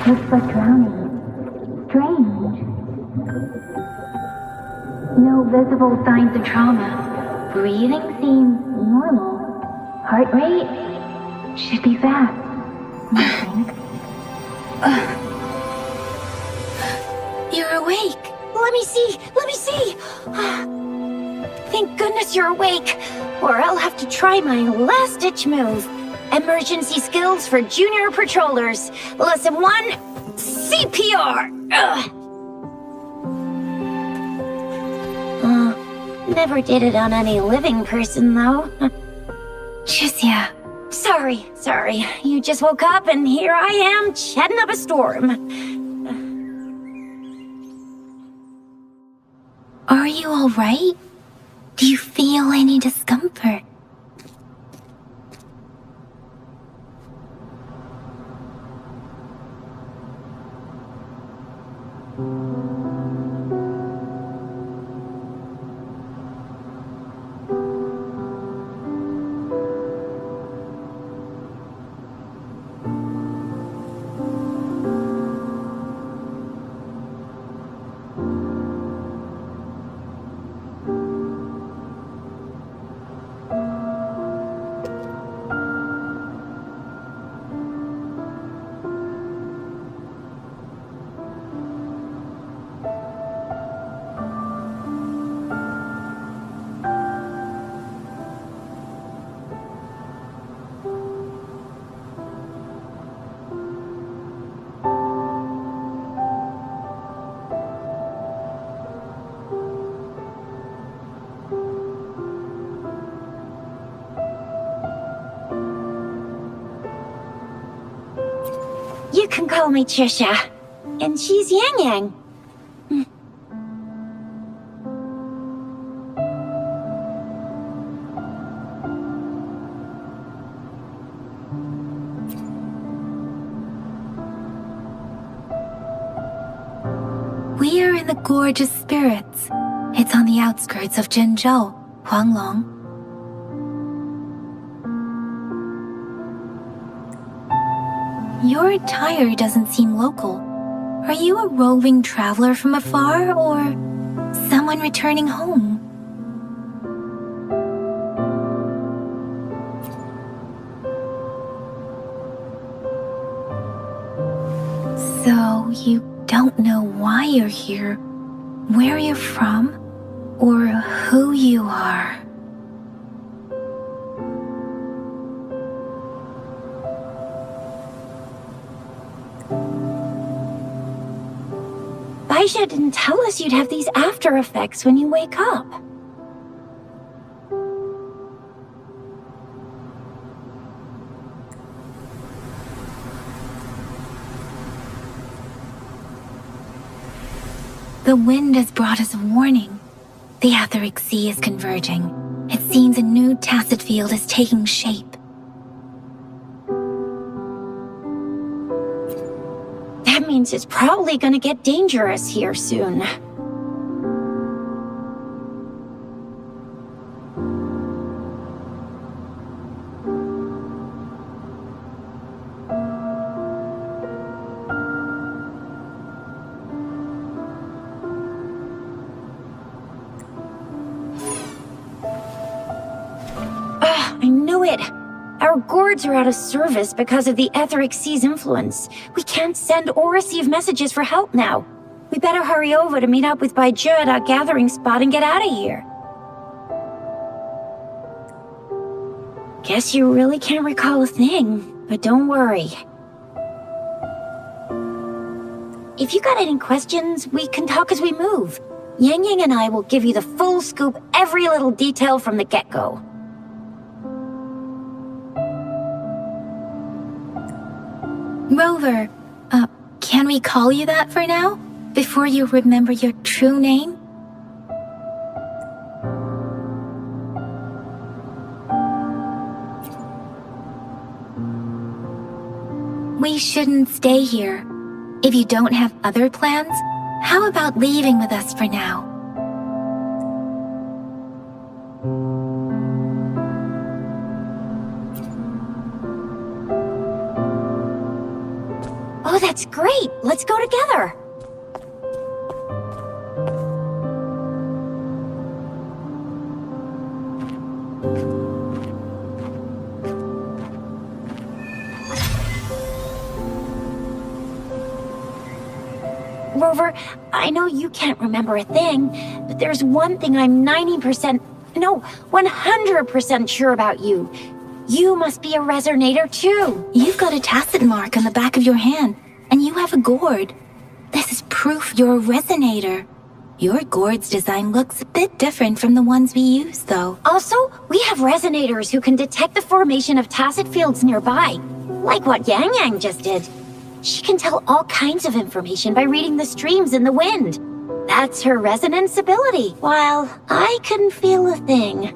Looks like drowning. Strange. No visible signs of trauma. Breathing seems normal. Heart rate should be fast. I think. You're awake. Let me see. Let me see. Thank goodness you're awake, or I'll have to try my last-ditch move. Emergency skills for junior patrollers. Lesson 1, CPR. Never did it on any living person, though. Jusia. Sorry. You just woke up, and here I am, chatting up a storm. Are you all right? Do you feel any discomfort? You can call me Trisha. And she's Yang Yang. We are in the Gorge of Spirits. It's on the outskirts of Zhenzhou, Huanglong. Your attire doesn't seem local. Are you a roving traveler from afar, or someone returning home? So, you don't know why you're here, where you're from, or who you are. Baisha didn't tell us you'd have these after effects when you wake up. The wind has brought us a warning. The Etheric Sea is converging. It seems a new tacit field is taking shape. That means it's probably gonna get dangerous here soon. I knew it! Our gourds are out of service because of the Etheric Sea's influence. We can't send or receive messages for help now. We better hurry over to meet up with Baizhi at our gathering spot and get out of here. Guess you really can't recall a thing, but don't worry. If you got any questions, we can talk as we move. Yang Yang and I will give you the full scoop, every little detail from the get-go. Rover, can we call you that for now? Before you remember your true name? We shouldn't stay here. If you don't have other plans, how about leaving with us for now? Oh, that's great! Let's go together! Rover, I know you can't remember a thing, but there's one thing I'm 100% sure about you. You must be a resonator too. You've got a tacet mark on the back of your hand, and you have a gourd. This is proof you're a resonator. Your gourd's design looks a bit different from the ones we use, though. Also, we have resonators who can detect the formation of tacet fields nearby, like what Yang Yang just did. She can tell all kinds of information by reading the streams in the wind. That's her resonance ability, while I couldn't feel a thing.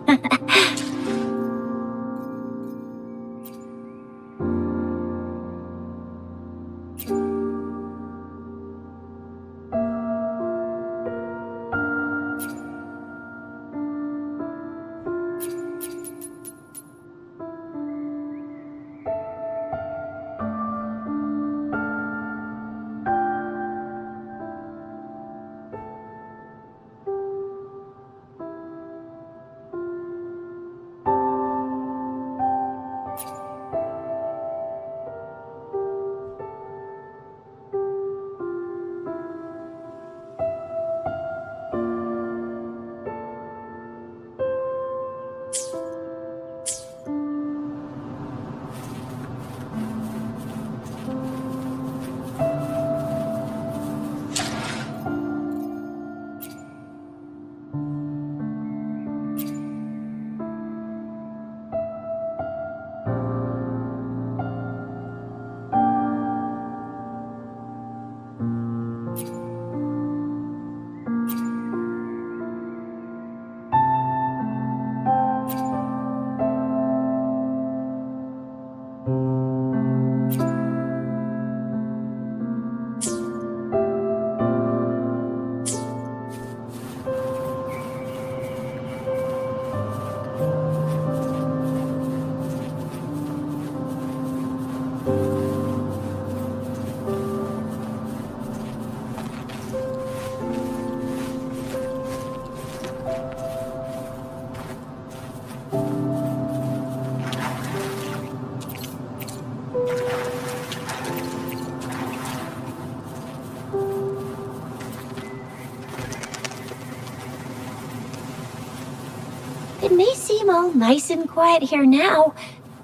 It may seem all nice and quiet here now,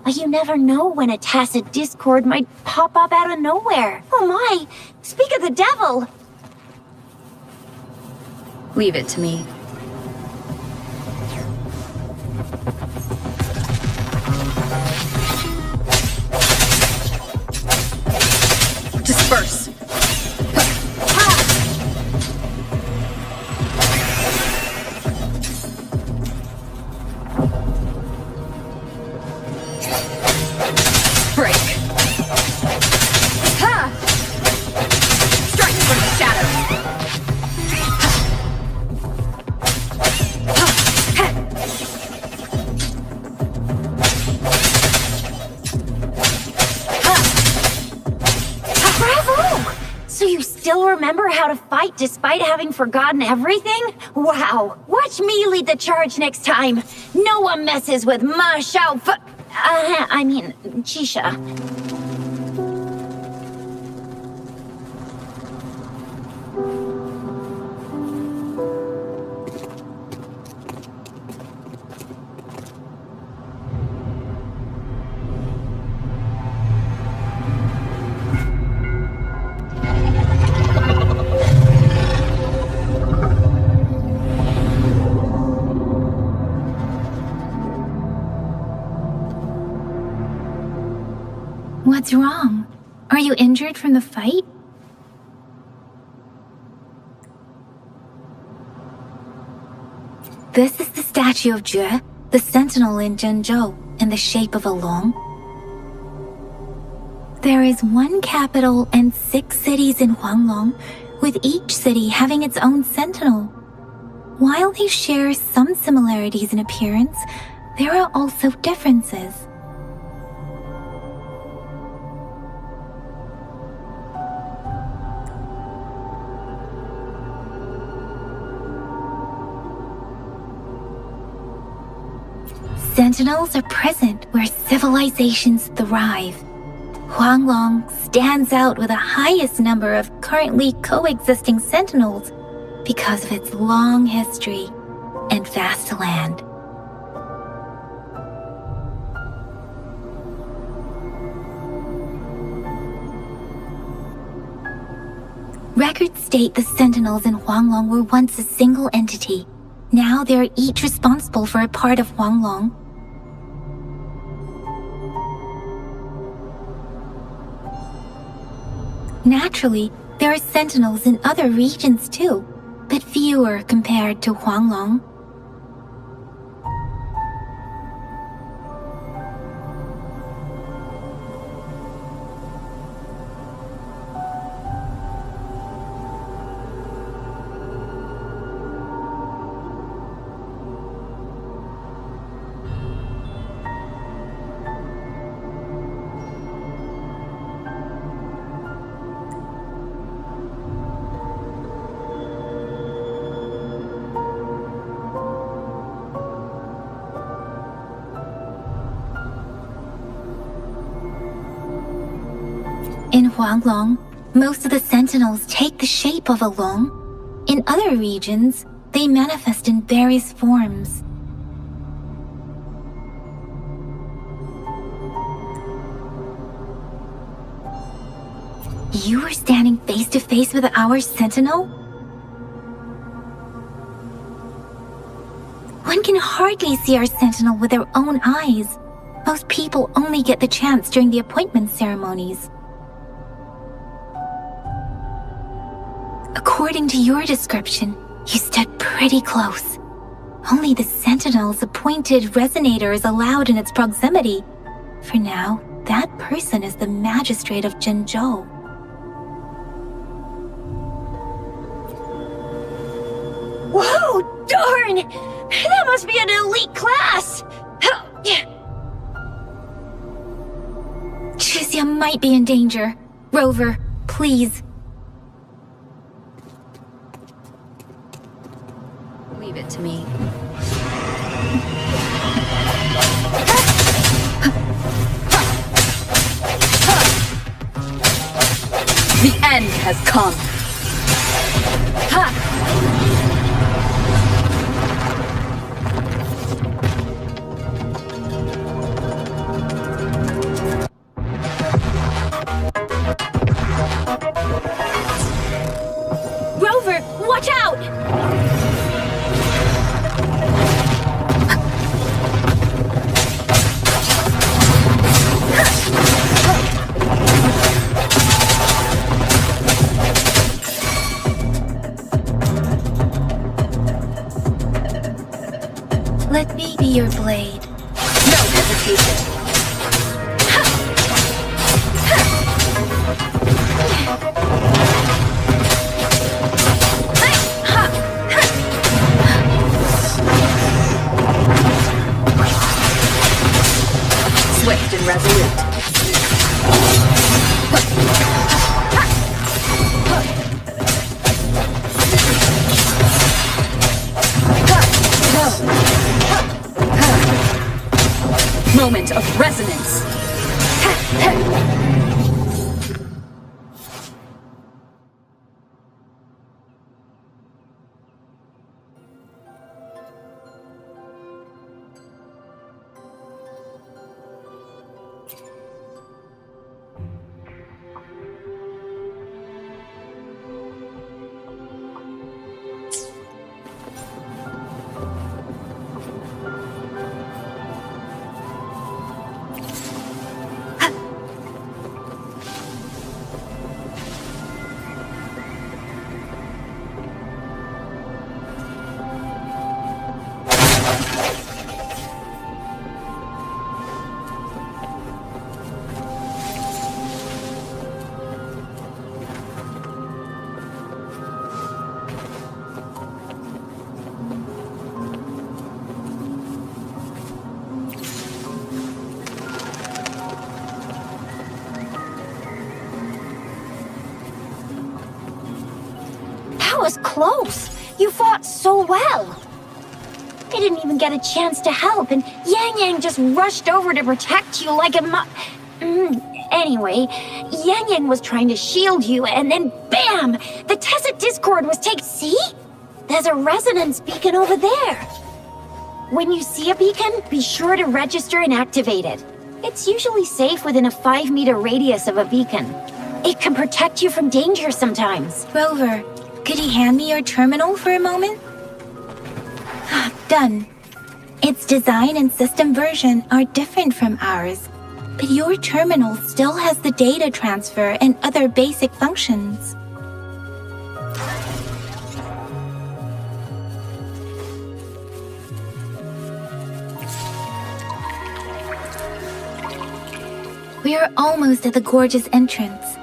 but you never know when a tacet discord might pop up out of nowhere. Oh my! Speak of the devil! Leave it to me. Disperse! Break! Ha! Strike from the shadows! Bravo! So you still remember how to fight despite having forgotten everything? Wow! Watch me lead the charge next time! No one messes with Ma Xiao Fu- Chisha. What's wrong? Are you injured from the fight? This is the statue of Jue, the sentinel in Zhenzhou, in the shape of a long. There is one capital and 6 cities in Huanglong, with each city having its own sentinel. While they share some similarities in appearance, there are also differences. Sentinels are present where civilizations thrive. Huanglong stands out with the highest number of currently coexisting sentinels because of its long history and vast land. Records state the Sentinels in Huanglong were once a single entity. Now they are each responsible for a part of Huanglong. Naturally, there are Sentinels in other regions too, but fewer compared to Huanglong. In Huanglong, most of the Sentinels take the shape of a long. In other regions, they manifest in various forms. You were standing face to face with our Sentinel? One can hardly see our Sentinel with their own eyes. Most people only get the chance during the appointment ceremonies. According to your description, you stood pretty close. Only the Sentinel's appointed resonator is allowed in its proximity. For now, that person is the magistrate of Zhenzhou. Whoa, darn! That must be an elite class! Chixia might be in danger. Rover, please. Leave it to me. The end has come. Ha! Rover, watch out! Let me be your blade. No hesitation. Swift and resolute. Moment of resonance. That was close. You fought so well. I didn't even get a chance to help, and Yang Yang just rushed over to protect you like a Anyway, Yang Yang was trying to shield you, and then BAM! The Tacet Discord was taken. See? There's a resonance beacon over there. When you see a beacon, be sure to register and activate it. It's usually safe within a 5-meter radius of a beacon. It can protect you from danger sometimes. Rover, could you hand me your terminal for a moment? Done. Its design and system version are different from ours, but your terminal still has the data transfer and other basic functions. We are almost at the gorgeous entrance.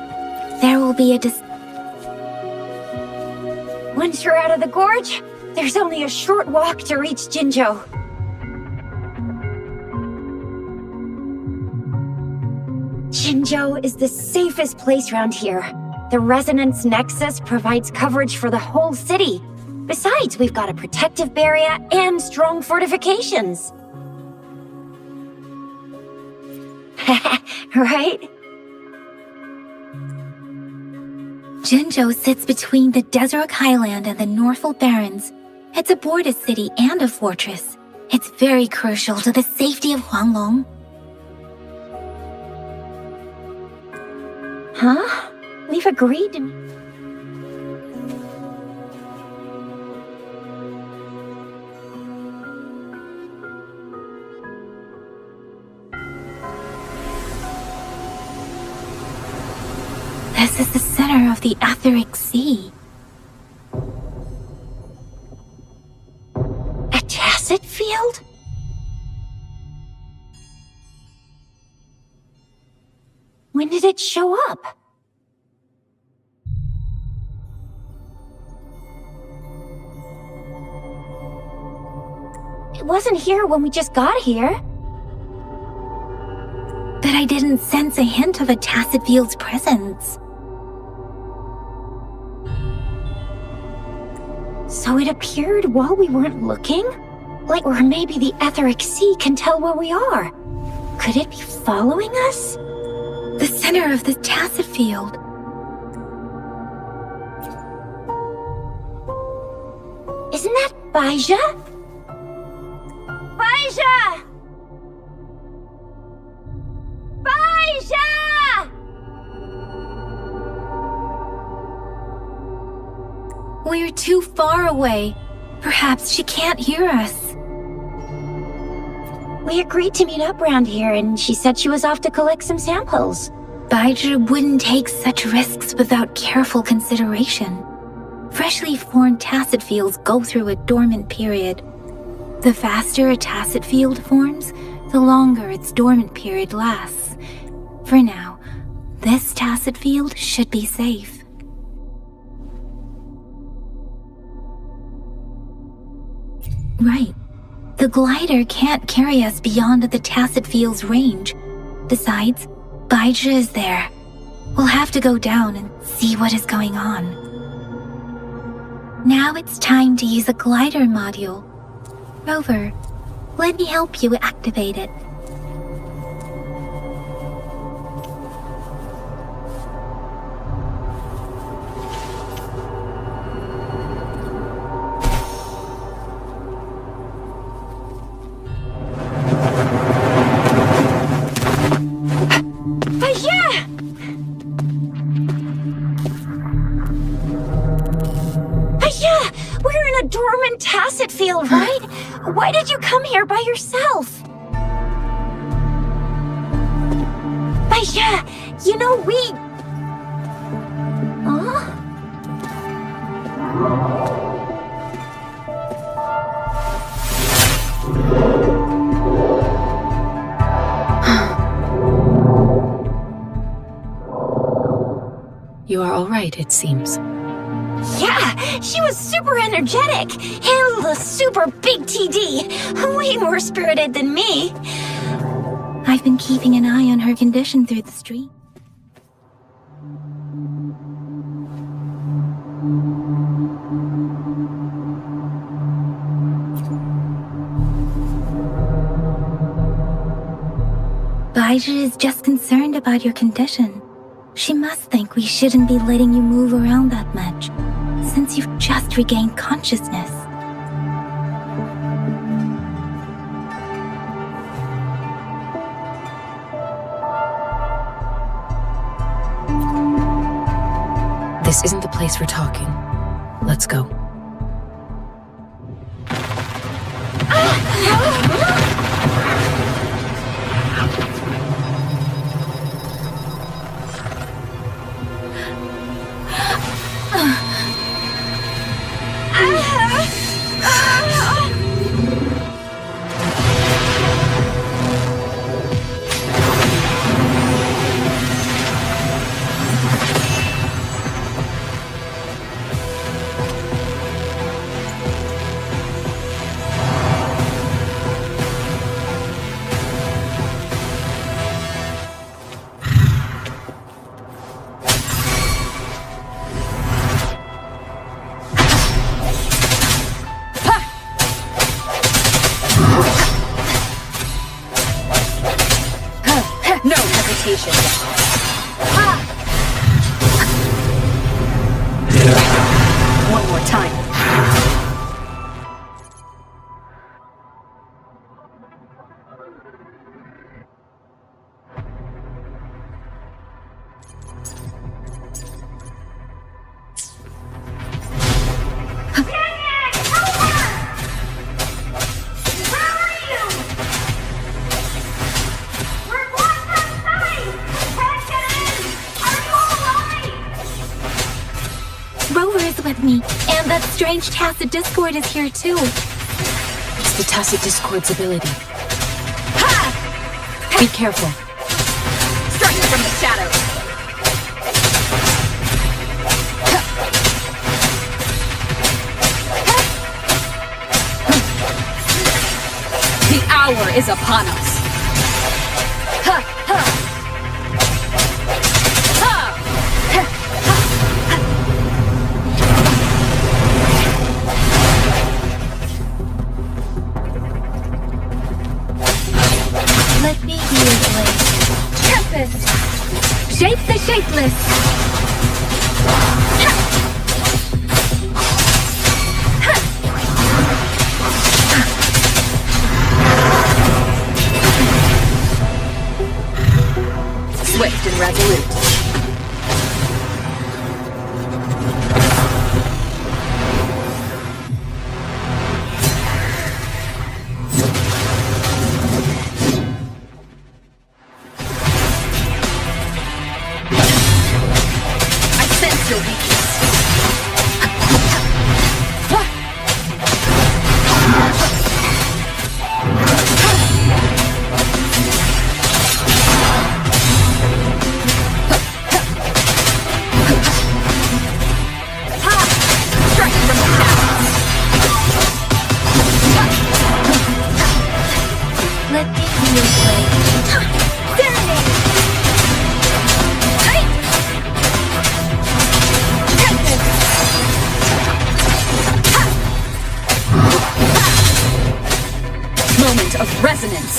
There will be a Once you're out of the gorge, there's only a short walk to reach Jinzhou. Jinzhou is the safest place around here. The Resonance Nexus provides coverage for the whole city. Besides, we've got a protective barrier and strong fortifications. Right? Jinzhou sits between the Desert Highland and the Northful Barrens. It's a border city and a fortress. It's very crucial to the safety of Huanglong. Huh? We've agreed to... This is the center of the Etheric Sea. A Tacet field? When did it show up? It wasn't here when we just got here. But I didn't sense a hint of a Tacet field's presence. So it appeared while we weren't looking? Like, or maybe the Etheric Sea can tell where we are. Could it be following us? The center of the Tacet field. Isn't that Baizha? Baizha! Baizha! We're too far away. Perhaps she can't hear us. We agreed to meet up around here, and she said she was off to collect some samples. Baizhi wouldn't take such risks without careful consideration. Freshly formed Tacet fields go through a dormant period. The faster a Tacet field forms, the longer its dormant period lasts. For now, this Tacet field should be safe. Right. The glider can't carry us beyond the Tacet field's range. Besides, Baizhi is there. We'll have to go down and see what is going on. Now it's time to use a glider module. Rover, let me help you activate it. Tacet field, right? Why did you come here by yourself? Baizha, you know we... Huh? You are all right, it seems. Yeah, she was super energetic and a super big TD. Way more spirited than me. I've been keeping an eye on her condition through the stream. Elijah is just concerned about your condition. She must think we shouldn't be letting you move around that much, since you've just regained consciousness. This isn't the place for talking. Let's go. No hesitation. One more time. Rover is with me, and that strange Tacit Discord is here too. It's the Tacit Discord's ability. Be careful. Striking from the shadows. The hour is upon us. Let me be your blade. Tempest! Shape the shapeless! Swift and resolute. I sense your weakness. Striking from the shadows. Let me be your blade. Serenade! Moment of resonance.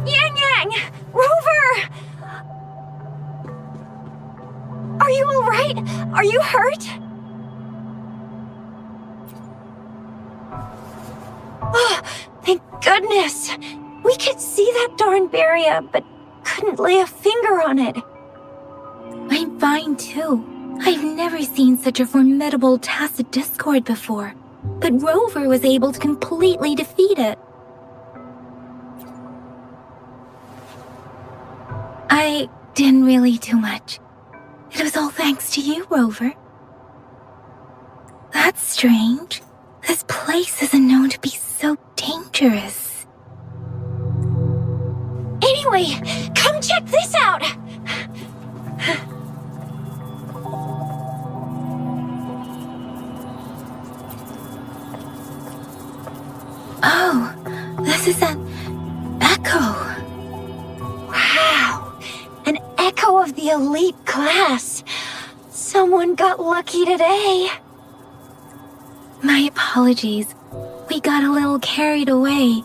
Yang Yang! Rover! Are you alright? Are you hurt? Oh, thank goodness! We could see that darn barrier, but couldn't lay a finger on it. I'm fine too. I've never seen such a formidable Tacit Discord before, but Rover was able to completely defeat it. I didn't really do much. It was all thanks to you, Rover. That's strange. This place isn't known to be so dangerous. Anyway, come check this out! Oh, this is an echo. Echo of the elite class. Someone got lucky today. My apologies. We got a little carried away.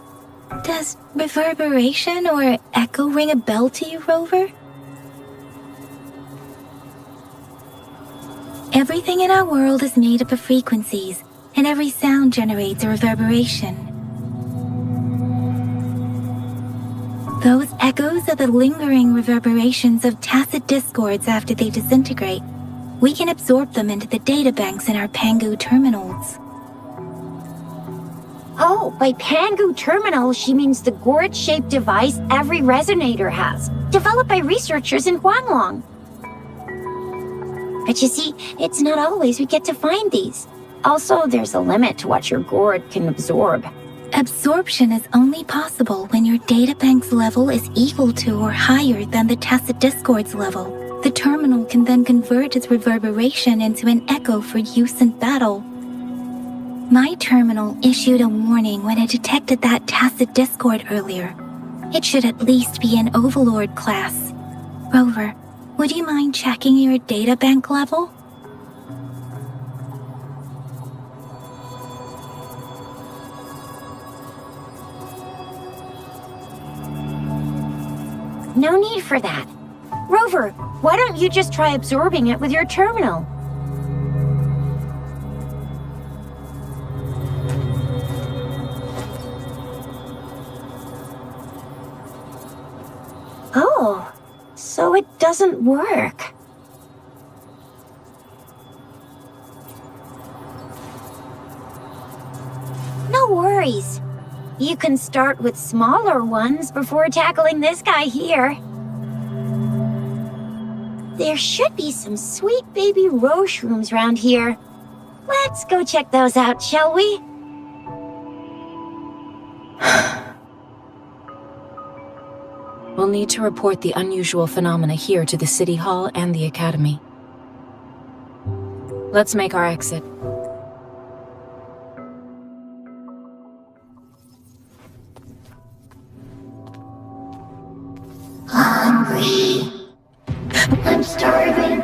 Does reverberation or echo ring a bell to you, Rover? Everything in our world is made up of frequencies, and every sound generates a reverberation. Those echoes are the lingering reverberations of tacit discords after they disintegrate. We can absorb them into the databanks in our Pangu terminals. Oh, by Pangu terminal, she means the gourd-shaped device every resonator has, developed by researchers in Huanglong. But you see, it's not always we get to find these. Also, there's a limit to what your gourd can absorb. Absorption is only possible when your databank's level is equal to or higher than the tacit discord's level. The terminal can then convert its reverberation into an echo for use in battle. My terminal issued a warning when it detected that tacit discord earlier. It should at least be an Overlord class. Rover, would you mind checking your databank level? No need for that. Rover, why don't you just try absorbing it with your terminal? Oh, so it doesn't work. No worries. You can start with smaller ones before tackling this guy here. There should be some sweet baby Roche rooms around here. Let's go check those out, shall we? We'll need to report the unusual phenomena here to the City Hall and the Academy. Let's make our exit. Hungry. I'm starving.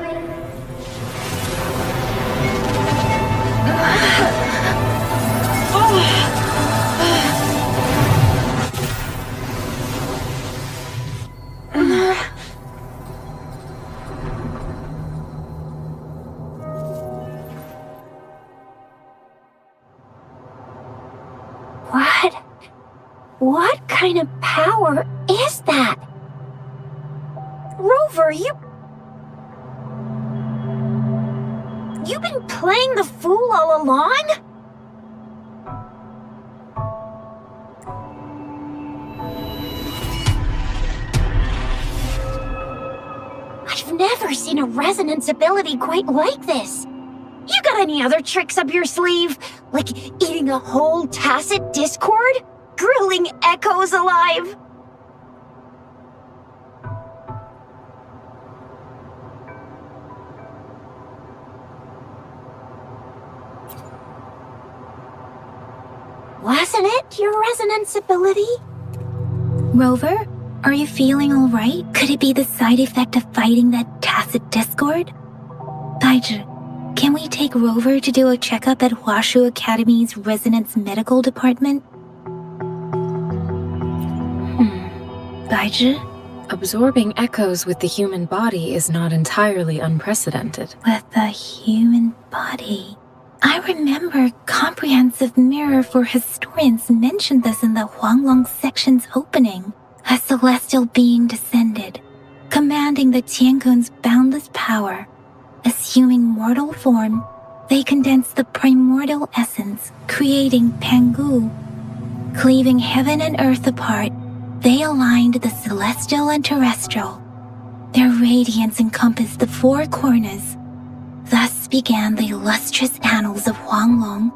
What kind of power is that? Rover, You've been playing the fool all along? I've never seen a resonance ability quite like this. You got any other tricks up your sleeve? Like eating a whole tacit discord? Grilling echoes alive? Wasn't it your resonance ability? Rover, are you feeling all right? Could it be the side effect of fighting that tacit discord? Baizhi, can we take Rover to do a checkup at Huashu Academy's Resonance Medical Department? Baizhi? Absorbing echoes with the human body is not entirely unprecedented. With the human body. I remember Comprehensive Mirror for Historians mentioned this in the Huanglong section's opening. A celestial being descended, commanding the Tiankun's boundless power. Assuming mortal form, they condensed the primordial essence, creating Pangu. Cleaving heaven and earth apart, they aligned the celestial and terrestrial. Their radiance encompassed the four corners. Thus began the illustrious annals of Huanglong.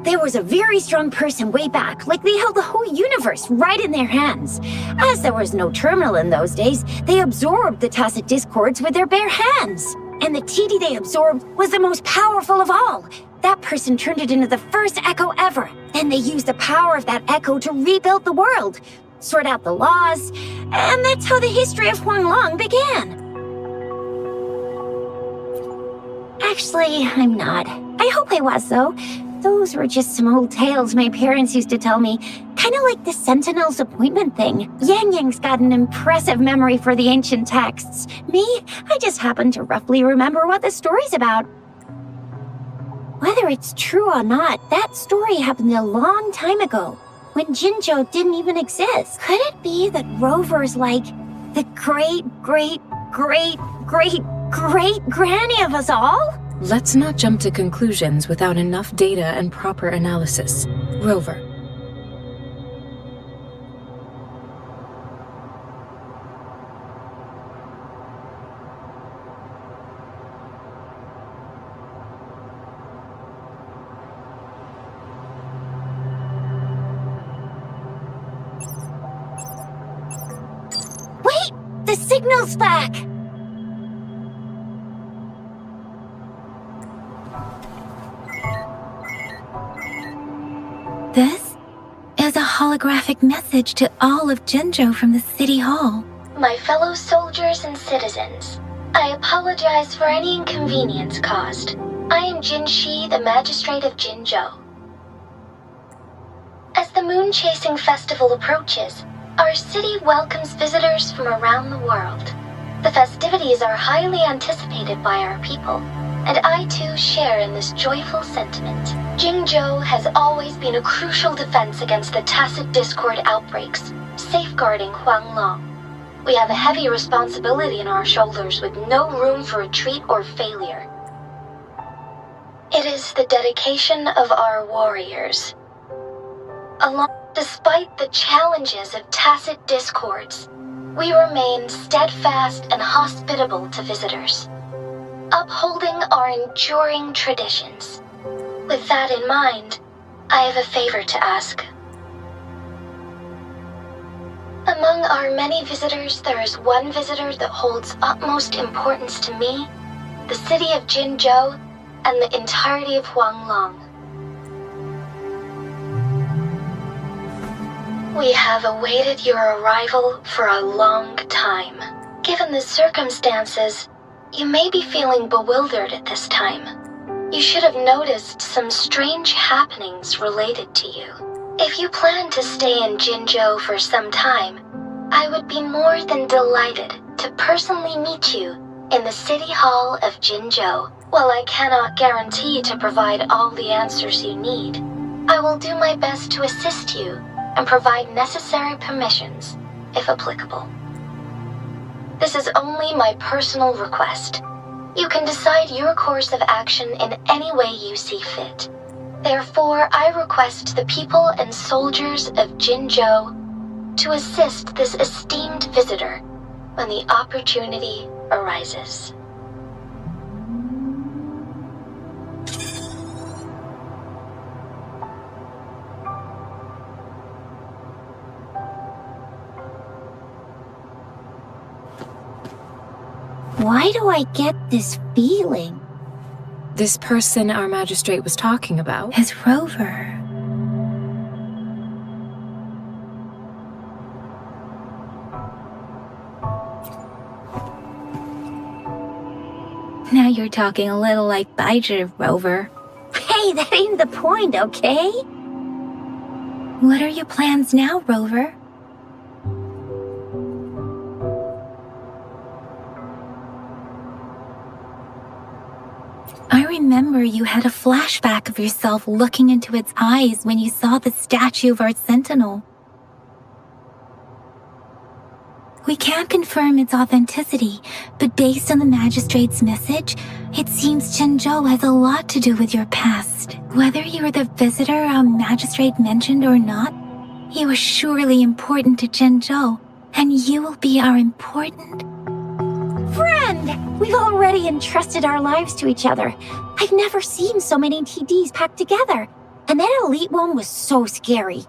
There was a very strong person way back, like they held the whole universe right in their hands. As there was no terminal in those days, they absorbed the tacit discords with their bare hands. And the TD they absorbed was the most powerful of all. That person turned it into the first echo ever. Then they used the power of that echo to rebuild the world, sort out the laws, and that's how the history of Huanglong began. Actually, I'm not. I hope I was, though. Those were just some old tales my parents used to tell me. Kind of like the Sentinel's appointment thing. Yang Yang's got an impressive memory for the ancient texts. Me, I just happen to roughly remember what the story's about. Whether it's true or not, that story happened a long time ago, when Jinzhou didn't even exist. Could it be that Rover's like the great-great-great-great-great-granny of us all? Let's not jump to conclusions without enough data and proper analysis. Rover. Wait! The signal's back! This is a holographic message to all of Jinzhou from the City Hall. My fellow soldiers and citizens, I apologize for any inconvenience caused. I am Jin Shi, the Magistrate of Jinzhou. As the Moon Chasing Festival approaches, our city welcomes visitors from around the world. The festivities are highly anticipated by our people, and I too share in this joyful sentiment. Jinzhou has always been a crucial defense against the Tacit Discord outbreaks, safeguarding Huanglong. We have a heavy responsibility on our shoulders with no room for retreat or failure. It is the dedication of our warriors. Despite the challenges of Tacit Discords, we remain steadfast and hospitable to visitors, upholding our enduring traditions. With that in mind, I have a favor to ask. Among our many visitors, there is one visitor that holds utmost importance to me, the city of Jinzhou, and the entirety of Huanglong. We have awaited your arrival for a long time. Given the circumstances, you may be feeling bewildered at this time. You should have noticed some strange happenings related to you. If you plan to stay in Jinzhou for some time, I would be more than delighted to personally meet you in the City Hall of Jinzhou. While I cannot guarantee to provide all the answers you need, I will do my best to assist you and provide necessary permissions, if applicable. This is only my personal request. You can decide your course of action in any way you see fit. Therefore, I request the people and soldiers of Jinzhou to assist this esteemed visitor when the opportunity arises. Why do I get this feeling? This person our magistrate was talking about? Is Rover. Now you're talking a little like Baizhi, Rover. Hey, that ain't the point, okay? What are your plans now, Rover? I remember you had a flashback of yourself looking into its eyes when you saw the statue of our sentinel. We can't confirm its authenticity, but based on the magistrate's message, it seems Jinzhou has a lot to do with your past. Whether you were the visitor our magistrate mentioned or not, you are surely important to Jinzhou, and you will be our important Friend! We've already entrusted our lives to each other. I've never seen so many TDs packed together. And that elite one was so scary.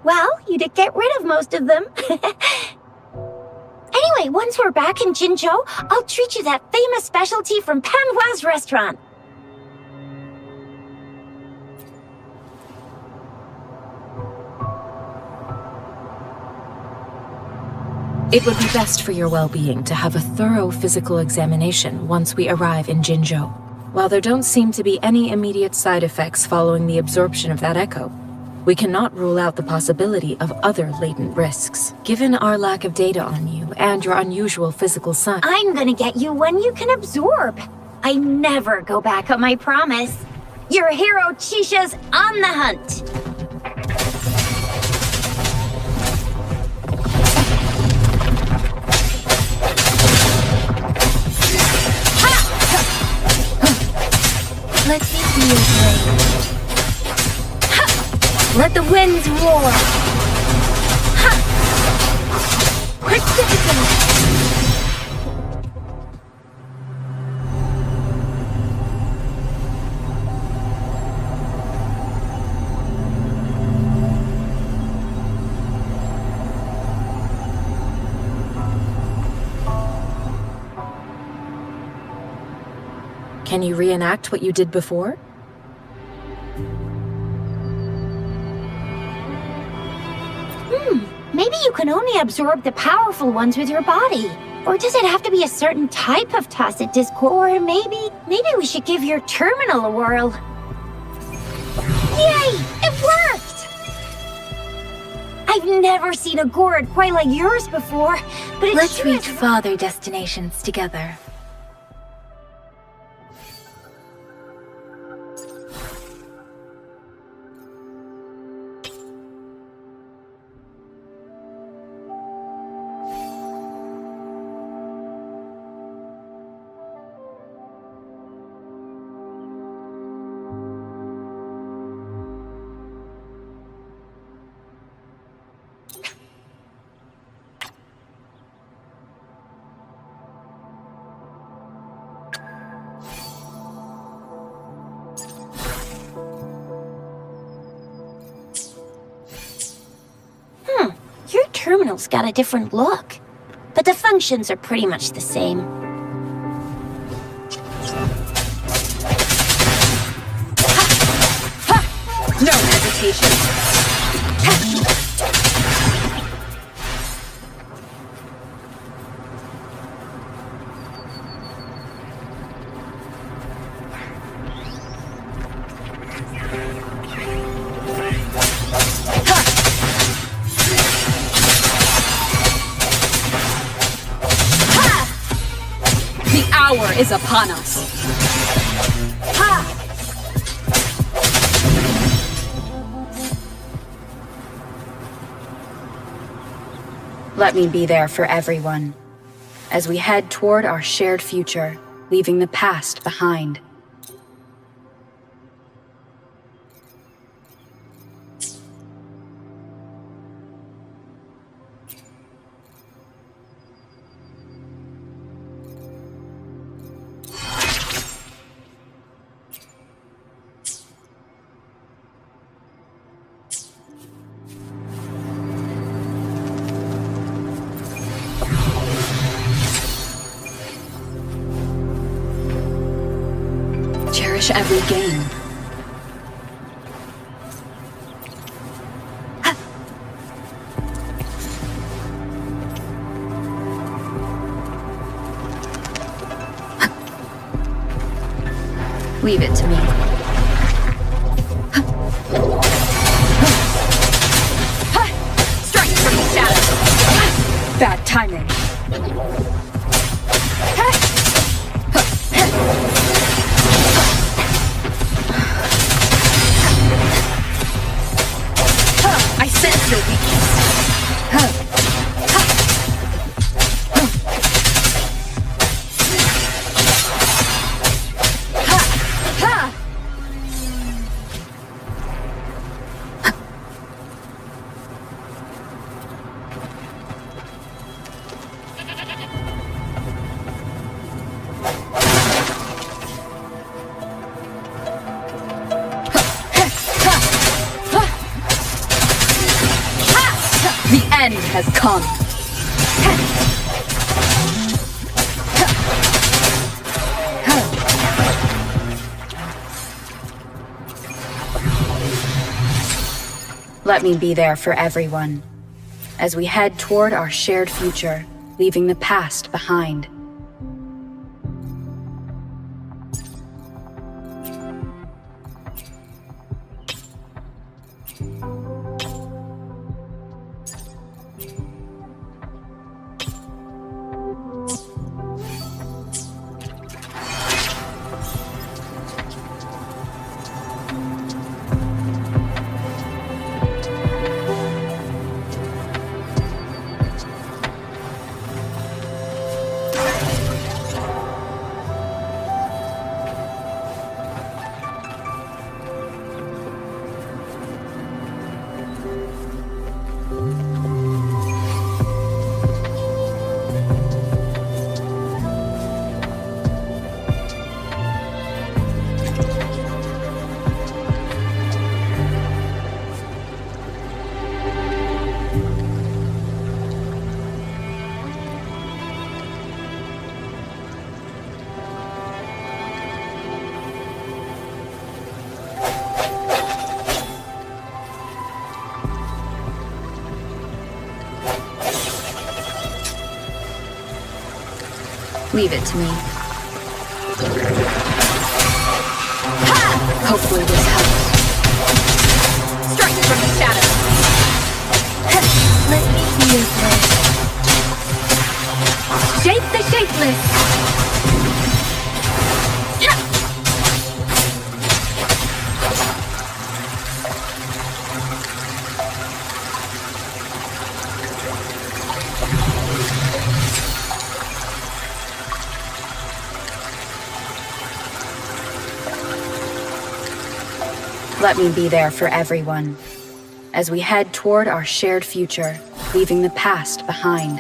Well, you did get rid of most of them. Anyway, once we're back in Jinzhou, I'll treat you that famous specialty from Panhua's restaurant. It would be best for your well-being to have a thorough physical examination once we arrive in Jinzhou. While there don't seem to be any immediate side effects following the absorption of that echo, we cannot rule out the possibility of other latent risks. Given our lack of data on you and your unusual physical signs, I'm gonna get you one you can absorb. I never go back on my promise. Your hero Chisha's on the hunt. Let me see your blade. Let the winds roar. Ha! Precipitate! can you reenact what you did before? Maybe you can only absorb the powerful ones with your body. Or does it have to be a certain type of Tacet Disc? Or maybe we should give your terminal a whirl. Yay! It worked! I've never seen a gourd quite like yours before, but it's Let's sure reach farther destinations together. Your terminal's got a different look, but the functions are pretty much the same. No hesitation. The hour is upon us. Let me be there for everyone, as we head toward our shared future, leaving the past behind. Cherish every gain. Leave it to me. Strike from the shadows. Bad timing. I sense your weakness. The end has come. Let me be there for everyone, as we head toward our shared future, leaving the past behind. Leave it to me. Hopefully this helps. Strike from the shadows. Let me be your blade. Shape the shapeless! Let me be there for everyone, as we head toward our shared future, leaving the past behind.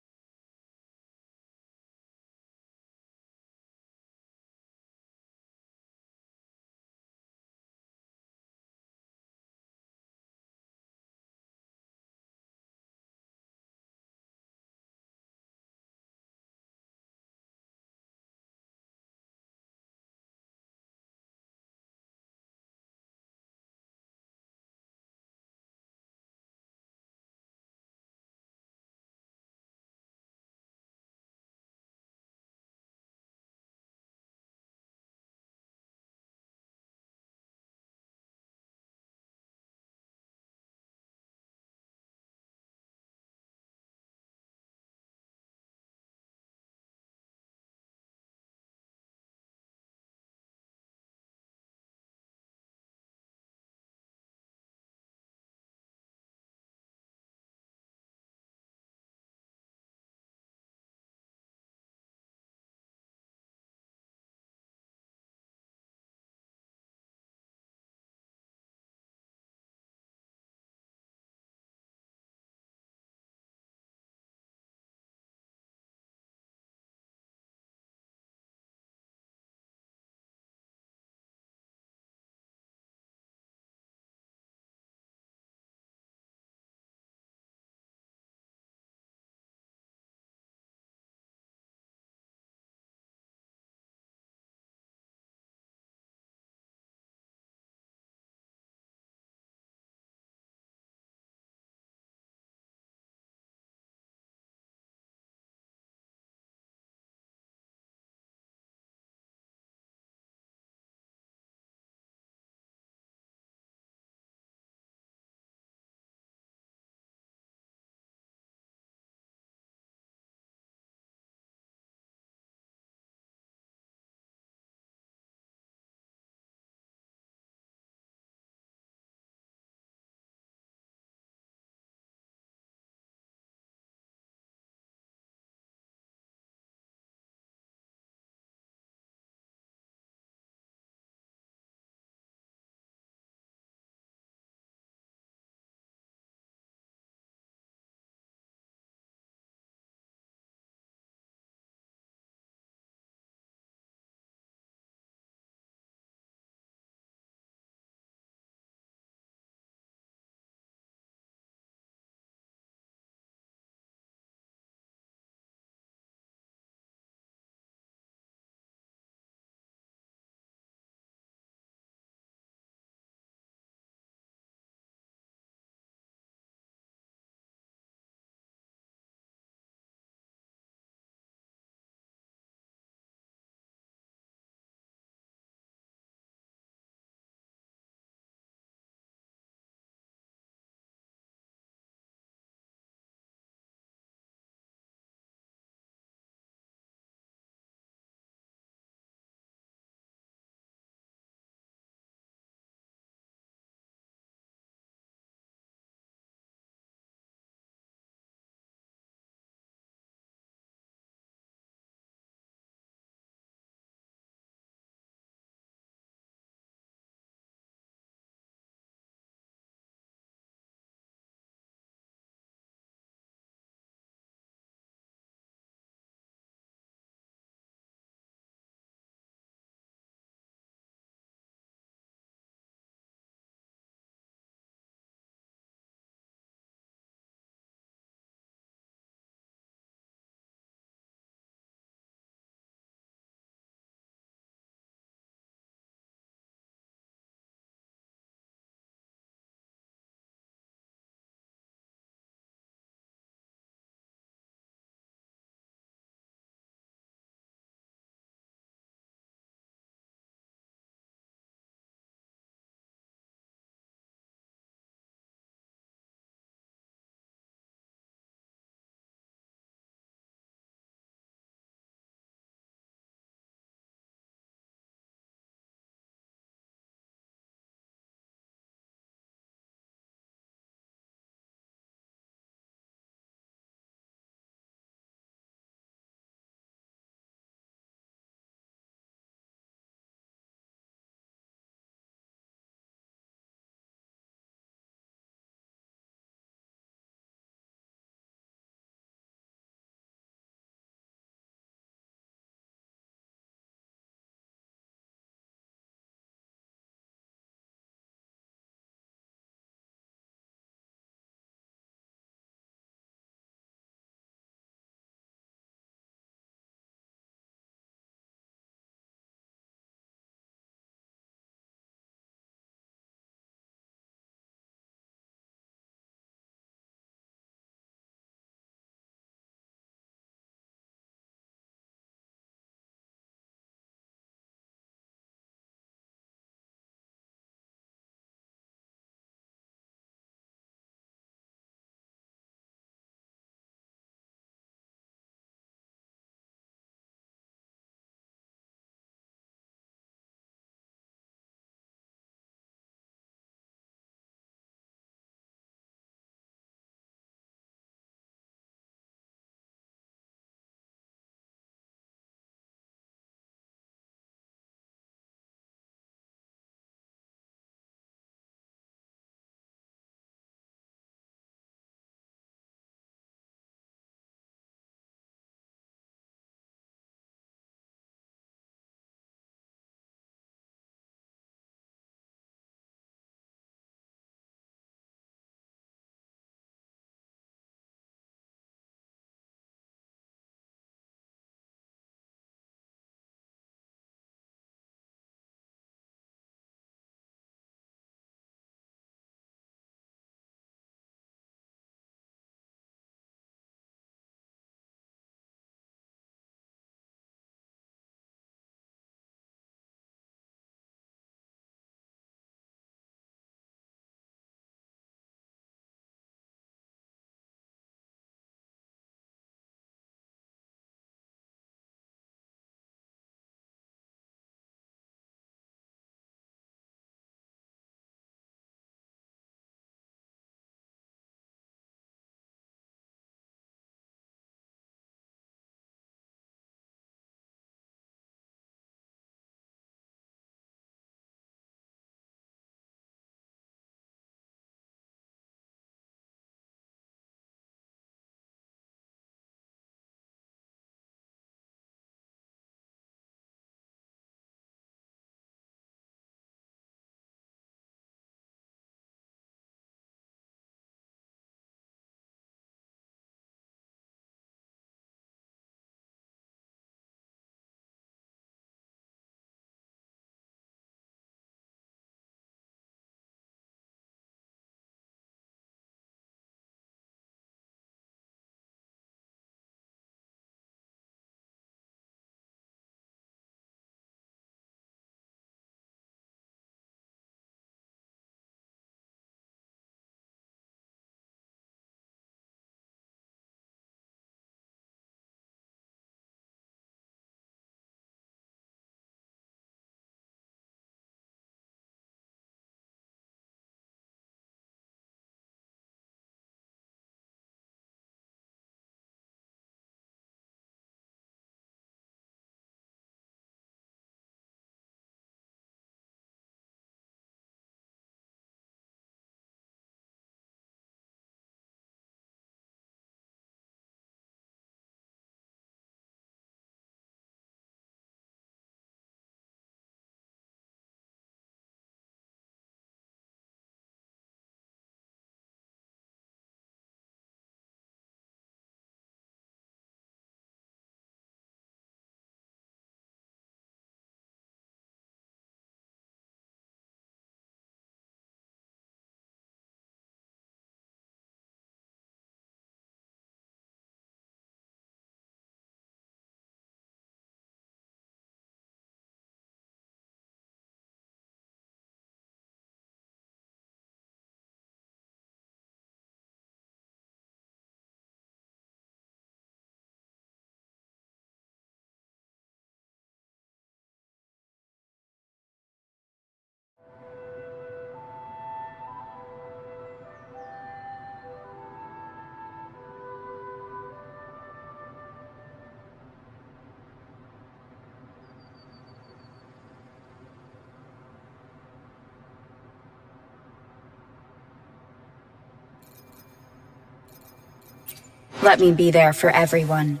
Let me be there for everyone,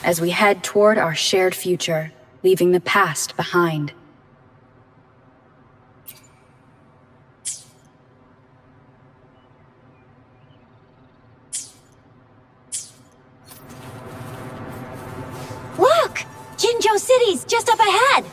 as we head toward our shared future, leaving the past behind. Look! Jinzhou City's just up ahead!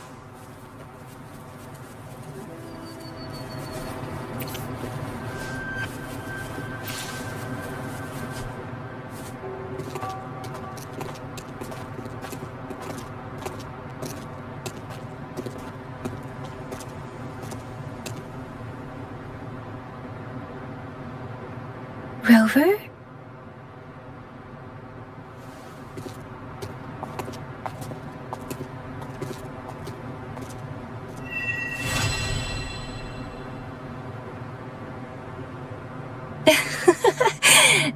Rover?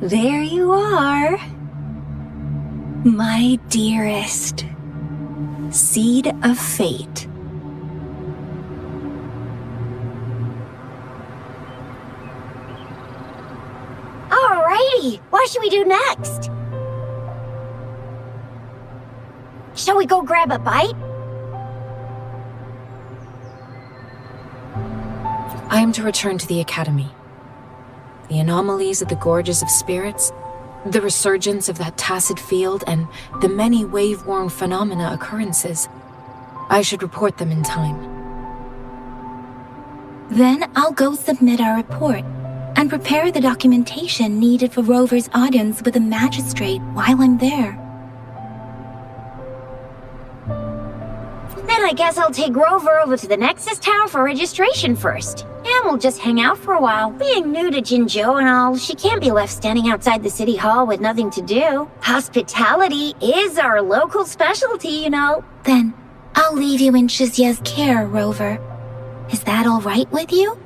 There you are. My dearest. Seed of Fate. Alrighty, what should we do next? Shall we go grab a bite? I am to return to the Academy. The anomalies of the Gorges of Spirits, the resurgence of that tacit field, and the many wave-worn phenomena occurrences. I should report them in time. Then I'll go submit our report and prepare the documentation needed for Rover's audience with the magistrate while I'm there. Then I guess I'll take Rover over to the Nexus Tower for registration first. And we'll just hang out for a while. Being new to Jinzhou and all, she can't be left standing outside the city hall with nothing to do. Hospitality is our local specialty, you know. Then I'll leave you in Shizia's care, Rover. Is that all right with you?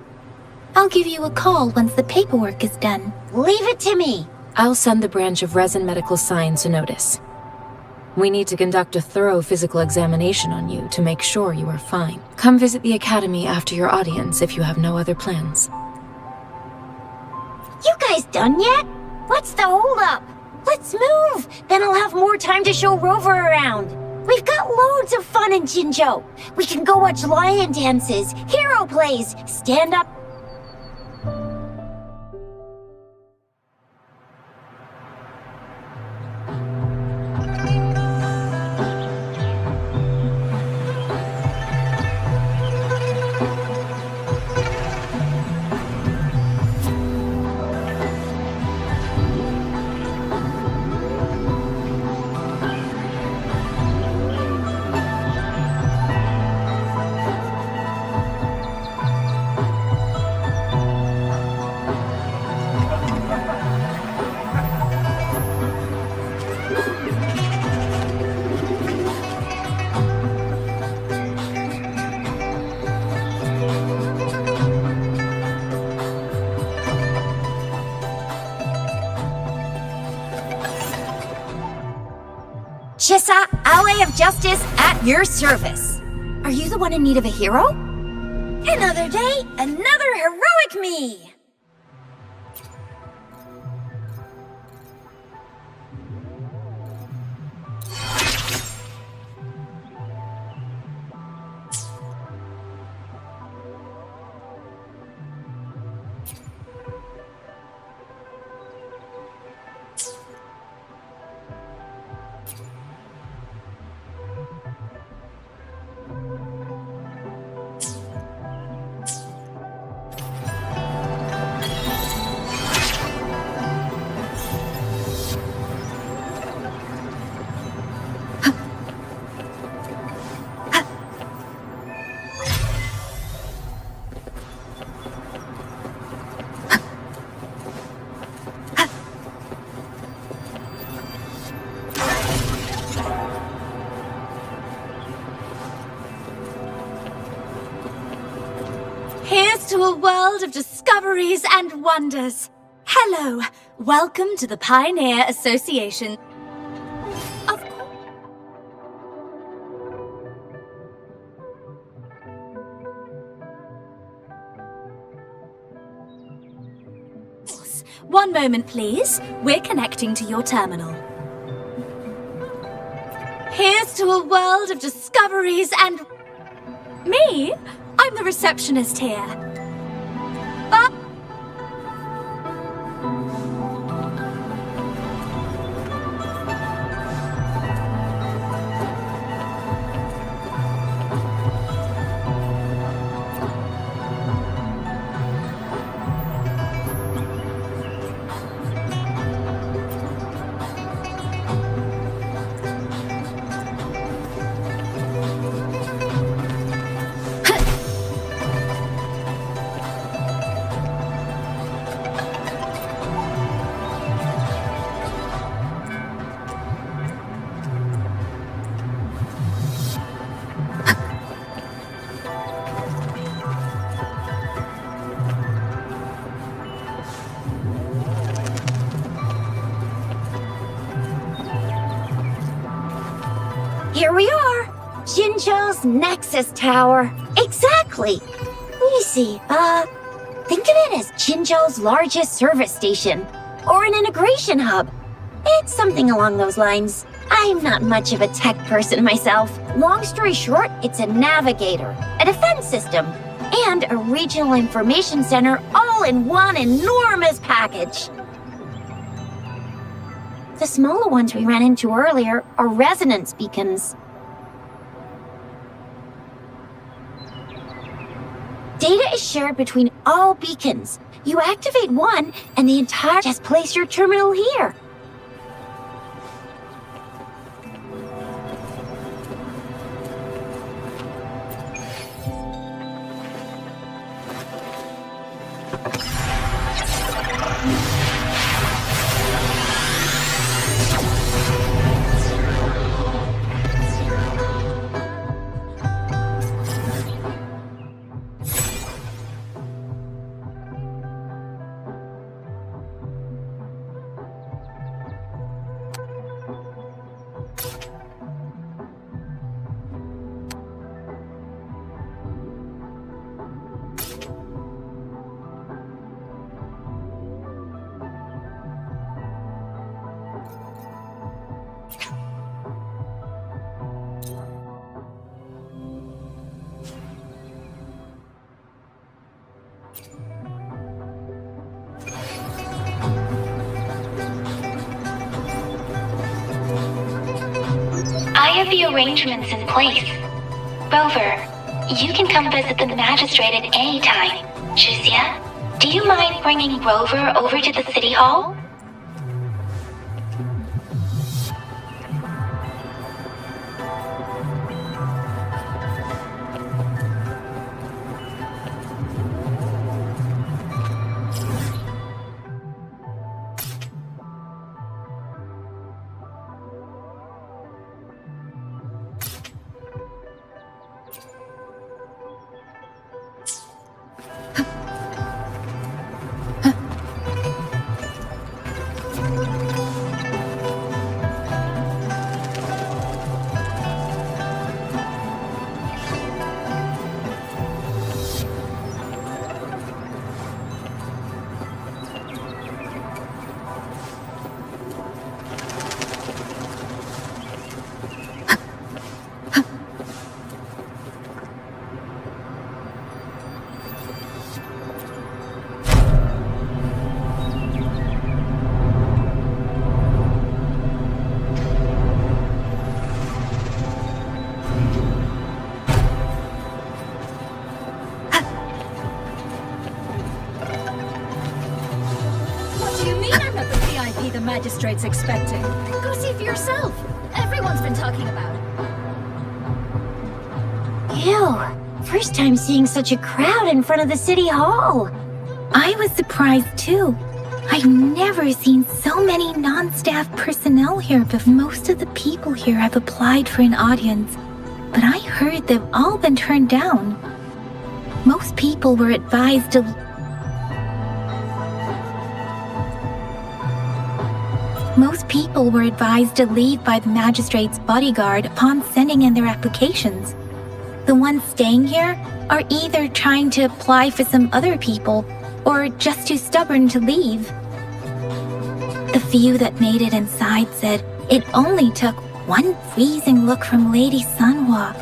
I'll give you a call once the paperwork is done. Leave it to me. I'll send the branch of Resin Medical Science a notice. We need to conduct a thorough physical examination on you to make sure you are fine. Come visit the Academy after your audience if you have no other plans. You guys done yet? What's the holdup? Let's move. Then I'll have more time to show Rover around. We've got loads of fun in Jinzhou. We can go watch lion dances, hero plays, stand up. Chissa, Ally of Justice, at your service. Are you the one in need of a hero? Another day, another heroic me! Here's to a world of discoveries and wonders. Hello, welcome to the Pioneer Association. Of course, One moment, please. We're connecting to your terminal. Here's to a world of discoveries and... Me? I'm the receptionist here. Ah! Here we are! Jinzhou's Nexus Tower. Exactly! Let me see, think of it as Jinzhou's largest service station, or an integration hub. It's something along those lines. I'm not much of a tech person myself. Long story short, it's a navigator, a defense system, and a regional information center all in one enormous package. The smaller ones we ran into earlier are resonance beacons. Data is shared between all beacons. You activate one, and the entire... Just place your terminal here. I have the arrangements in place. Rover, you can come visit the magistrate at any time. Juzia, do you mind bringing Rover over to the city hall? The magistrate's expecting. Go see for yourself. Everyone's been talking about it. Ew, first time seeing such a crowd in front of the city hall. I was surprised too. I've never seen so many non-staff personnel here, but most of the people here have applied for an audience. But I heard they've all been turned down. Most people were advised to leave by the magistrate's bodyguard upon sending in their applications. The ones staying here are either trying to apply for some other people or just too stubborn to leave. The few that made it inside said it only took one freezing look from Lady Sanhua,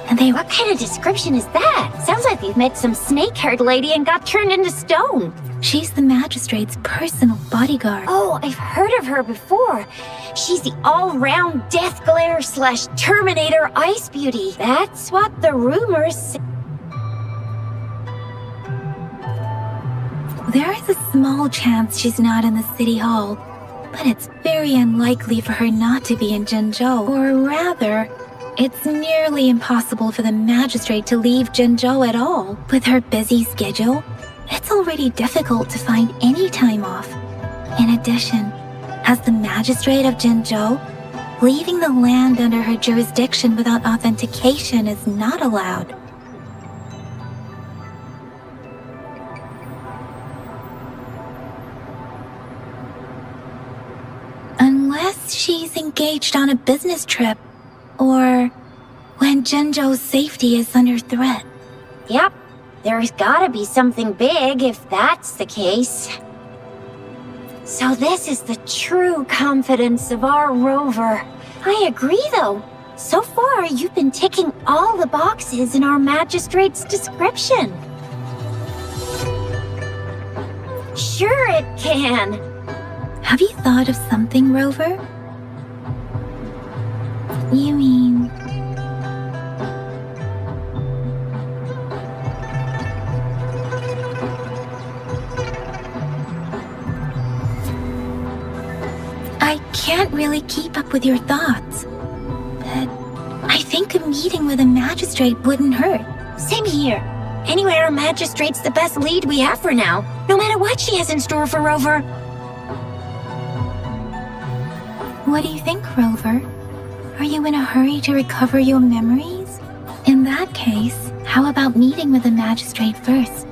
and they What kind of description is that? Sounds like they've met some snake-haired lady and got turned into stone. She's the magistrate's personal bodyguard. Oh, I've heard of her before. She's the all-round Death Glare / Terminator Ice Beauty. That's what the rumors say. There is a small chance she's not in the city hall, but it's very unlikely for her not to be in Zhengzhou. Or rather, it's nearly impossible for the magistrate to leave Zhengzhou at all. With her busy schedule, it's already difficult to find any time off. In addition, as the magistrate of Zhengzhou, leaving the land under her jurisdiction without authentication is not allowed. Unless she's engaged on a business trip, or when Zhengzhou's safety is under threat. Yep, there's gotta be something big if that's the case. So this is the true confidence of our rover. I agree, though. So far, you've been ticking all the boxes in our magistrate's description. Sure it can. Have you thought of something, Rover? You mean... I can't really keep up with your thoughts, but I think a meeting with a magistrate wouldn't hurt. Same here. Anyway, our magistrate's the best lead we have for now, no matter what she has in store for Rover. What do you think, Rover? Are you in a hurry to recover your memories? In that case, how about meeting with the magistrate first?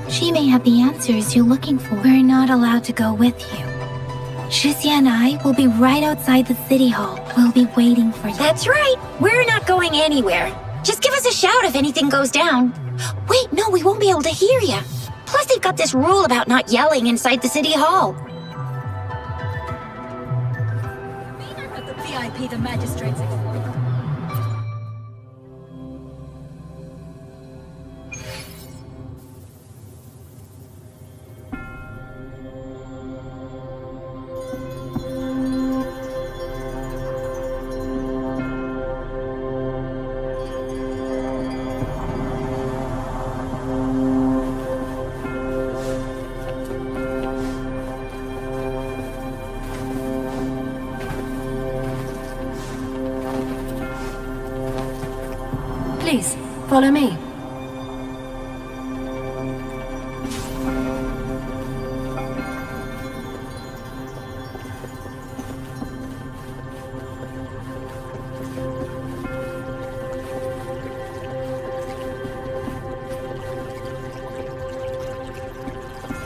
She may have the answers you're looking for. We're not allowed to go with you. Shixia and I will be right outside the city hall. We'll be waiting for you. That's right. We're not going anywhere. Just give us a shout if anything goes down. Wait, no, we won't be able to hear you. Plus, they've got this rule about not yelling inside the city hall. At the VIP, the magistrates. Please, follow me.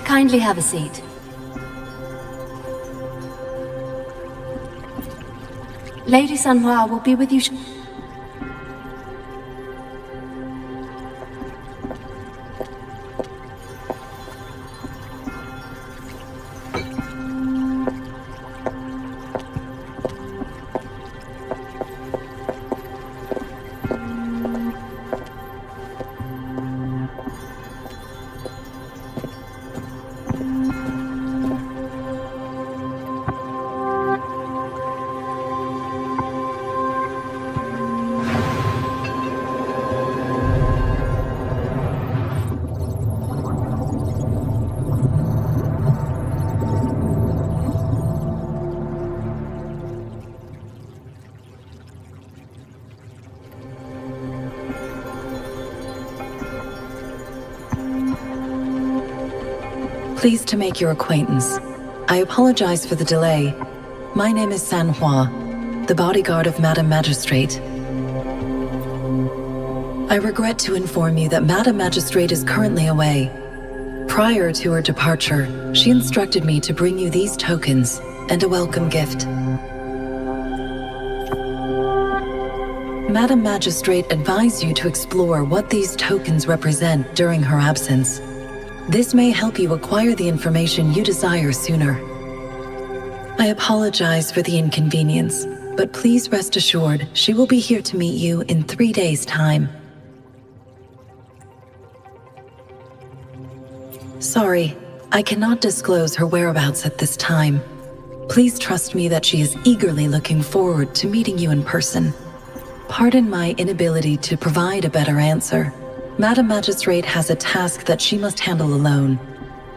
Kindly have a seat. Lady Sanhua will be with you. Pleased to make your acquaintance. I apologize for the delay. My name is Sanhua, the bodyguard of Madam Magistrate. I regret to inform you that Madam Magistrate is currently away. Prior to her departure, she instructed me to bring you these tokens and a welcome gift. Madam Magistrate advised you to explore what these tokens represent during her absence. This may help you acquire the information you desire sooner. I apologize for the inconvenience, but please rest assured she will be here to meet you in 3 days' time. Sorry, I cannot disclose her whereabouts at this time. Please trust me that she is eagerly looking forward to meeting you in person. Pardon my inability to provide a better answer. Madam Magistrate has a task that she must handle alone,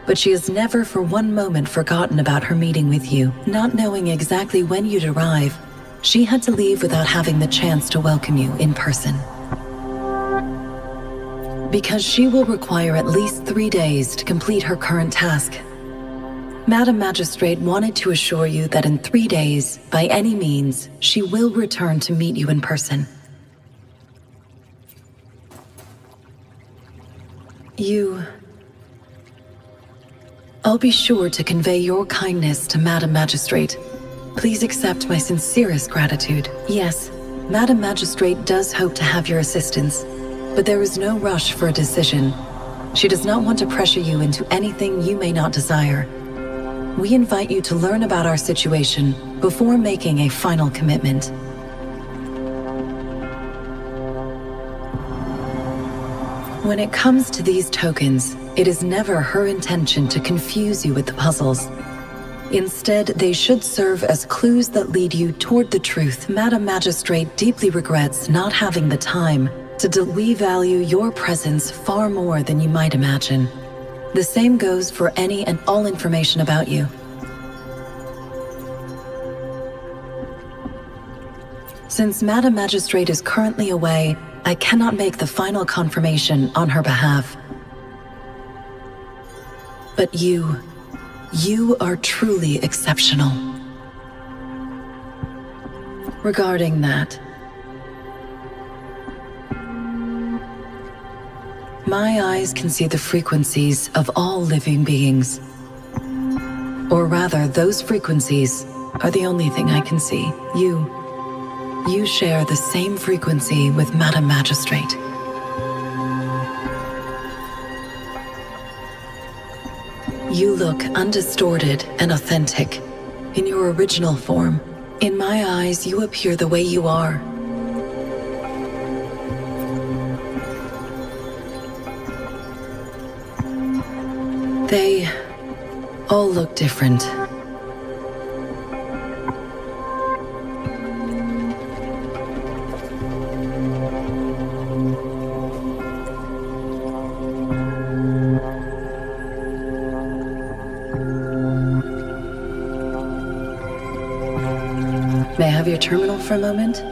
but she has never for one moment forgotten about her meeting with you. Not knowing exactly when you'd arrive, she had to leave without having the chance to welcome you in person. Because she will require at least 3 days to complete her current task. Madam Magistrate wanted to assure you that in 3 days, by any means, she will return to meet you in person. I'll be sure to convey your kindness to Madam Magistrate. Please accept my sincerest gratitude. Yes, Madam Magistrate does hope to have your assistance, but there is no rush for a decision. She does not want to pressure you into anything you may not desire. We invite you to learn about our situation before making a final commitment. When it comes to these tokens, it is never her intention to confuse you with the puzzles. Instead, they should serve as clues that lead you toward the truth. Madam Magistrate deeply regrets not having the time we value your presence far more than you might imagine. The same goes for any and all information about you. Since Madam Magistrate is currently away, I cannot make the final confirmation on her behalf. But you are truly exceptional. Regarding that, my eyes can see the frequencies of all living beings. Or rather, those frequencies are the only thing I can see. You share the same frequency with Madam Magistrate. You look undistorted and authentic, in your original form. In my eyes, you appear the way you are. They all look different. May I have your terminal for a moment?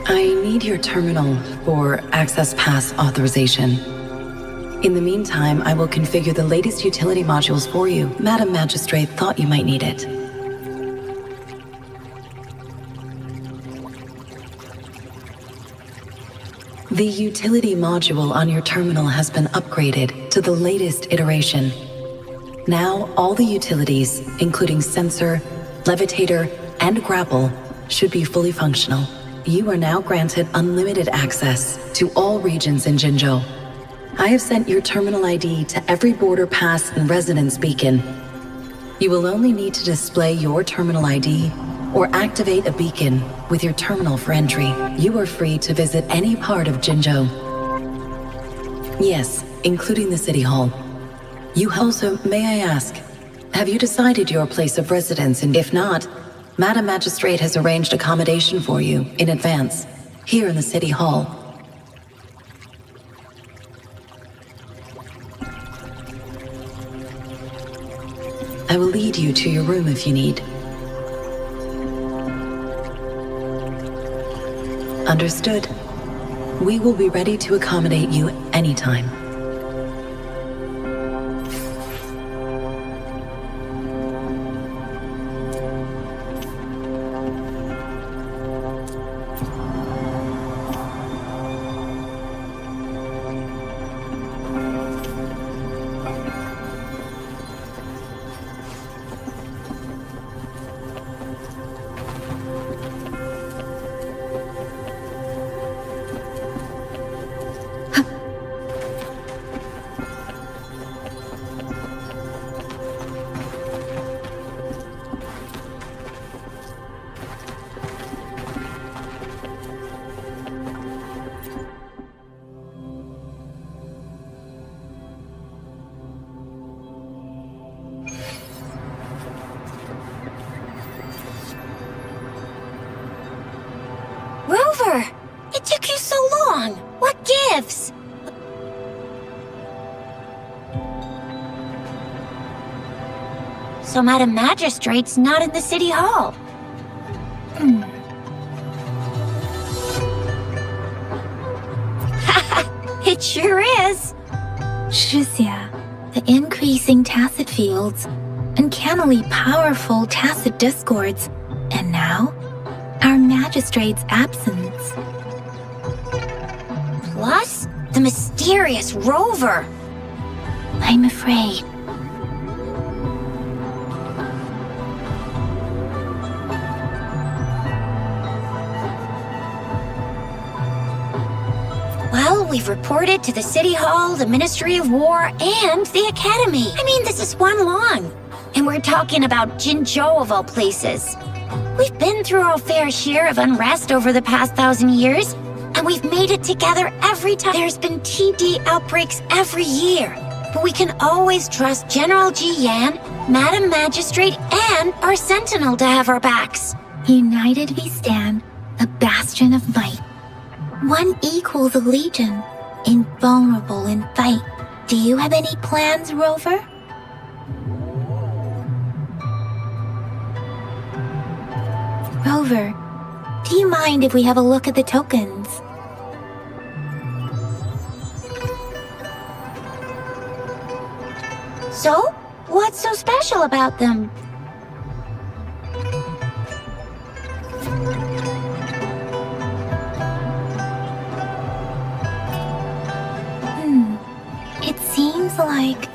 I need your terminal for Access Pass authorization. In the meantime, I will configure the latest utility modules for you. Madam Magistrate thought you might need it. The utility module on your terminal has been upgraded to the latest iteration. Now, all the utilities, including sensor, levitator, and grapple, should be fully functional. You are now granted unlimited access to all regions in Jinzhou. I have sent your terminal ID to every border pass and residence beacon. You will only need to display your terminal ID or activate a beacon with your terminal for entry. You are free to visit any part of Jinzhou. Yes, including the City Hall. You also, may I ask, have you decided your place of residence? And if not, Madam Magistrate has arranged accommodation for you in advance, here in the City Hall. I will lead you to your room if you need. Understood. We will be ready to accommodate you anytime. wrong? What gives? So Madam Magistrate's not in the City Hall. It sure is. Shizia, the increasing tacit fields, uncannily powerful tacit discords, and now, our magistrate's absence. Plus, the mysterious rover. I'm afraid. Well, we've reported to the City Hall, the Ministry of War, and the Academy. I mean, this is one long. And we're talking about Jinzhou of all places. We've been through our fair share of unrest over the past 1,000 years, and we've made it together every time. There's been TD outbreaks every year, but we can always trust General Ji Yan, Madam Magistrate, and our Sentinel to have our backs. United we stand, a bastion of might. One equals a legion, invulnerable in fight. Do you have any plans, Rover? Rover, do you mind if we have a look at the tokens? So, what's so special about them? It seems like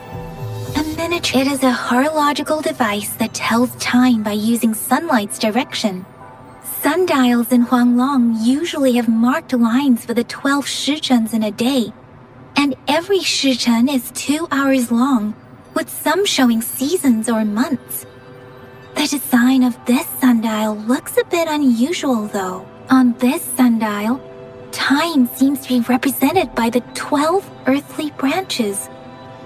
a miniature. It is a horological device that tells time by using sunlight's direction. Sundials in Huanglong usually have marked lines for the 12 shichens in a day, and every shichen is 2 hours long, with some showing seasons or months. The design of this sundial looks a bit unusual, though. On this sundial, time seems to be represented by the 12 earthly branches,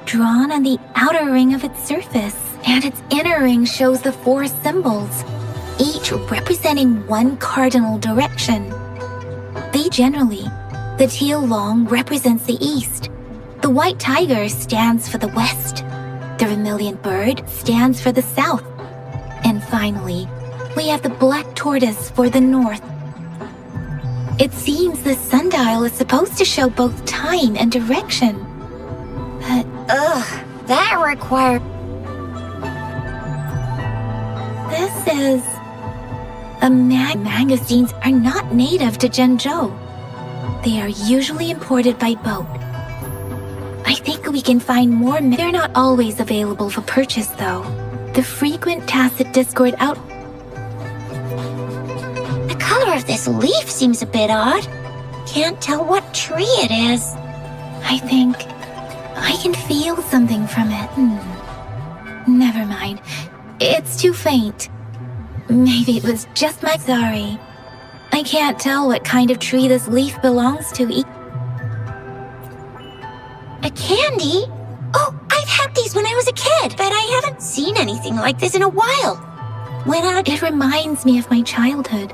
drawn on the outer ring of its surface, and its inner ring shows the 4 symbols, each representing one cardinal direction. The teal long represents the east, the white tiger stands for the west, the vermilion bird stands for the south, and finally, we have the black tortoise for the north. It seems the sundial is supposed to show both time and direction. But That requires... this is... magazines are not native to Zhenzhou. They are usually imported by boat. I think we can find more. They're not always available for purchase, though. The frequent tacit discord out. The color of this leaf seems a bit odd. Can't tell what tree it is. I think I can feel something from it. Never mind. It's too faint. Maybe it was just my... Sorry. I can't tell what kind of tree this leaf belongs to. A candy? Oh, I've had these when I was a kid, but I haven't seen anything like this in a while. It reminds me of my childhood.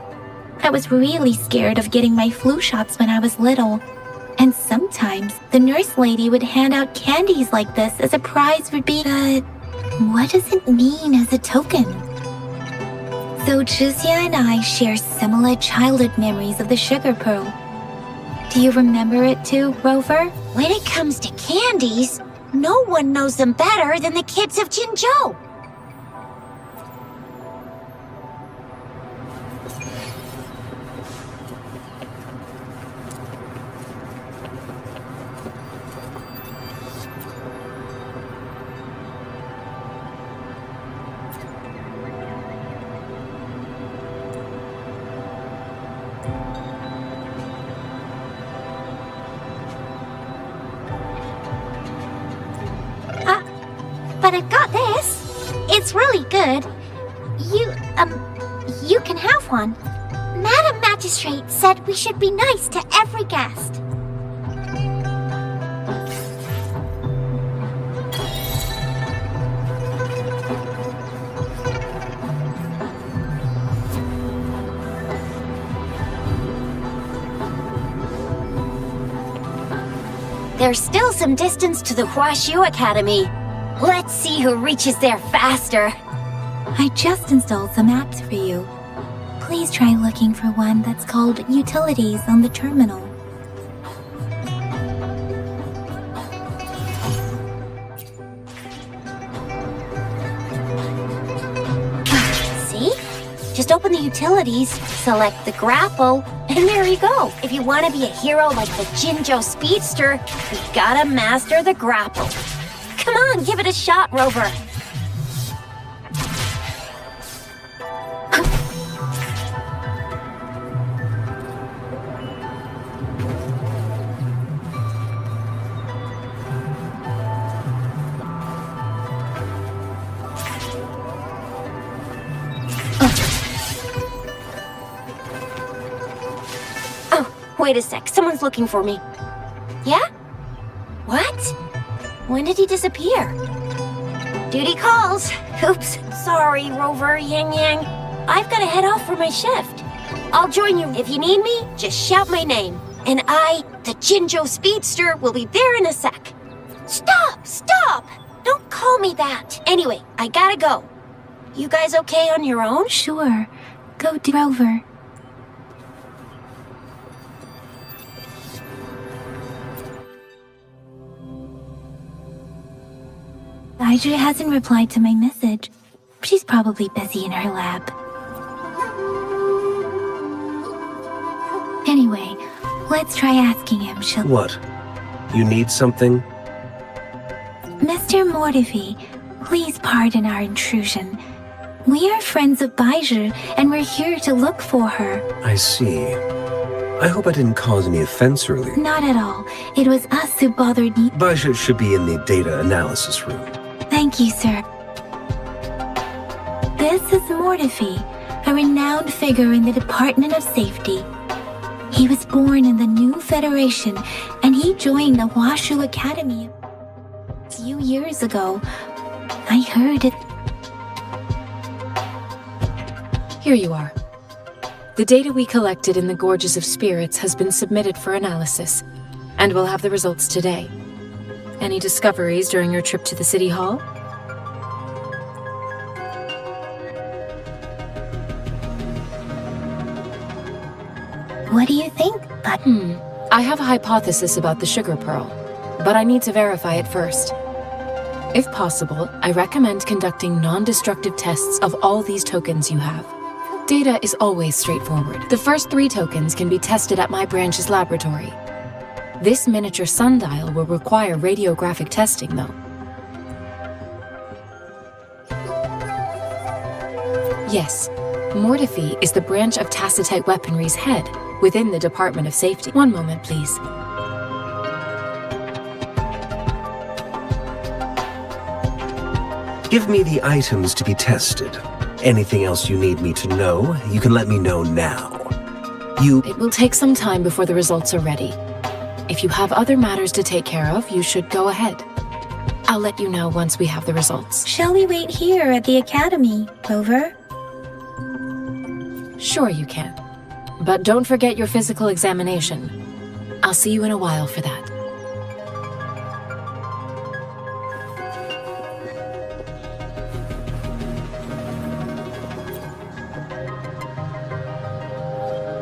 I was really scared of getting my flu shots when I was little. And sometimes the nurse lady would hand out candies like this as a prize for being... But what does it mean as a token? So Chixia and I share similar childhood memories of the sugar pearl. Do you remember it too, Rover? When it comes to candies, no one knows them better than the kids of Jinzhou. But I've got this. It's really good. You can have one. Madam Magistrate said we should be nice to every guest. there's still some distance to the Huashu Academy. Let's see who reaches there faster. I just installed some apps for you. Please try looking for one that's called Utilities on the terminal. See? Just open the utilities, select the grapple, and there you go. If you want to be a hero like the Jinjo Speedster, you gotta master the grapple. Come on, give it a shot, Rover. Wait a sec, someone's looking for me. Yeah? What? When did he disappear? Duty calls. Oops, sorry, Rover, Yang Yang. I've got to head off for my shift. I'll join you. If you need me, just shout my name. And I, the Jinjo Speedster, will be there in a sec. Stop! Stop! Don't call me that. Anyway, I gotta go. You guys okay on your own? Sure. Go to Rover. Audrey hasn't replied to my message. She's probably busy in her lab. Anyway, let's try asking him, shall we? What? You need something? Mr. Mortefi, please pardon our intrusion. We are friends of Baizhi, and we're here to look for her. I see. I hope I didn't cause any offense earlier. Not at all. It was us who bothered you. Baizhi should be in the data analysis room. Thank you, sir. This is Mortefi, a renowned figure in the Department of Safety. He was born in the New Federation, and he joined the Huashu Academy a few years ago. I heard it. Here you are. The data we collected in the Gorges of Spirits has been submitted for analysis, and we'll have the results today. Any discoveries during your trip to the City Hall? What do you think, Bud? I have a hypothesis about the sugar pearl, but I need to verify it first. If possible, I recommend conducting non-destructive tests of all these tokens you have. Data is always straightforward. The first 3 tokens can be tested at my branch's laboratory. This miniature sundial will require radiographic testing, though. Yes, Mortefi is the branch of Tacitite Weaponry's head within the Department of Safety. One moment, please. Give me the items to be tested. Anything else you need me to know, you can let me know now. It will take some time before the results are ready. If you have other matters to take care of, you should go ahead. I'll let you know once we have the results. Shall we wait here at the Academy, Rover? Sure you can. But don't forget your physical examination. I'll see you in a while for that.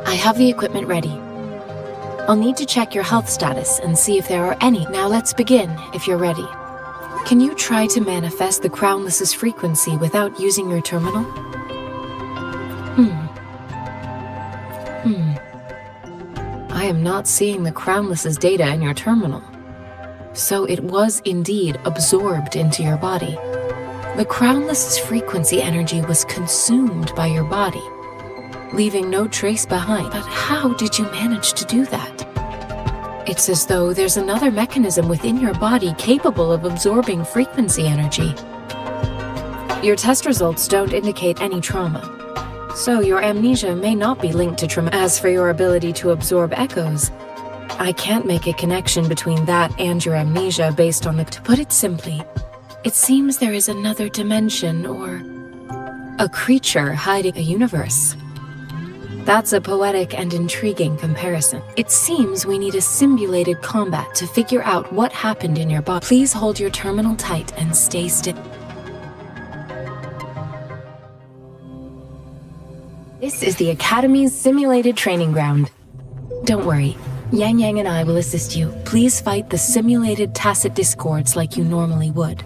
I have the equipment ready. I'll need to check your health status and see if there are any. Now let's begin, if you're ready. Can you try to manifest the Crownless's frequency without using your terminal? I am not seeing the Crownless's data in your terminal. So it was indeed absorbed into your body. The Crownless's frequency energy was consumed by your body, leaving no trace behind. But how did you manage to do that? It's as though there's another mechanism within your body capable of absorbing frequency energy. Your test results don't indicate any trauma, so your amnesia may not be linked to trauma. As for your ability to absorb echoes, I can't make a connection between that and your amnesia based on the... To put it simply, it seems there is another dimension or a creature hiding a universe. That's a poetic and intriguing comparison. It seems we need a simulated combat to figure out what happened in your body. Please hold your terminal tight and stay still. This is the Academy's simulated training ground. Don't worry, Yang Yang and I will assist you. Please fight the simulated tacit discords like you normally would.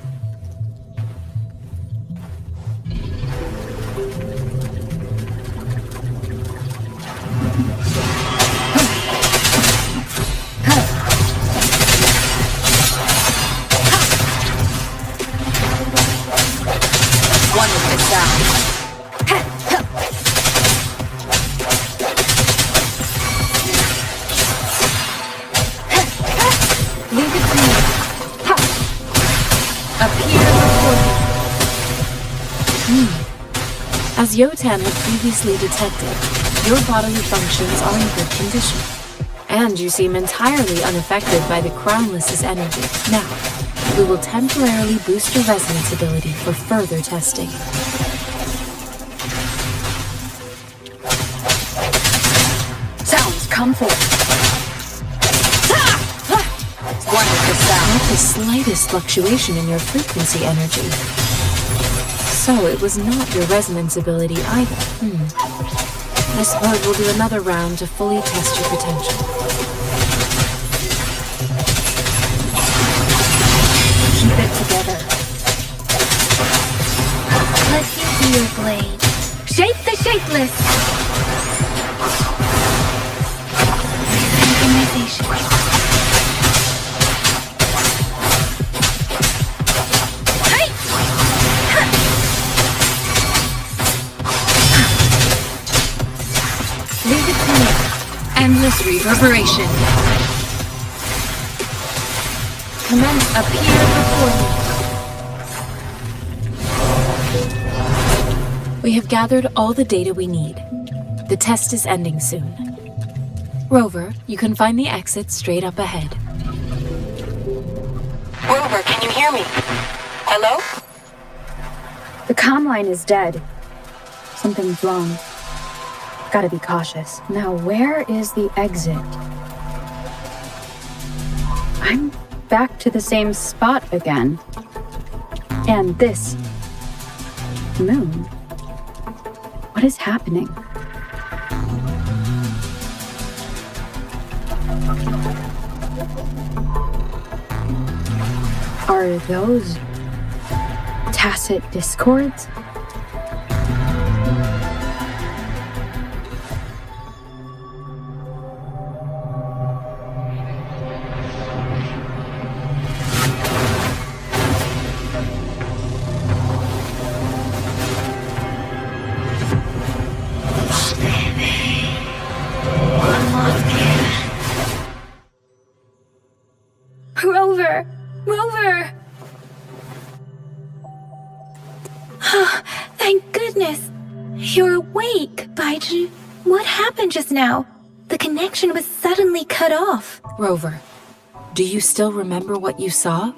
As Yotan had previously detected, your bodily functions are in good condition, and you seem entirely unaffected by the Crownless's energy. Now, we will temporarily boost your resonance ability for further testing. Sounds comfort. Wonderful sound. Not the slightest fluctuation in your frequency energy. So it was not your resonance ability either. I suppose we'll do another round to fully test your potential. Keep it together. Let you be your blade. Shape the shapeless! Synchronization. Endless reverberation. Commence appear before you. We have gathered all the data we need. The test is ending soon. Rover, you can find the exit straight up ahead. Rover, can you hear me? Hello? The comm line is dead. Something's wrong. Gotta be cautious. Now, where is the exit? I'm back to the same spot again. And this moon. What is happening? Are those tacit discords? Rover! Rover! Thank goodness! You're awake, Baizhi. What happened just now? The connection was suddenly cut off. Rover, do you still remember what you saw?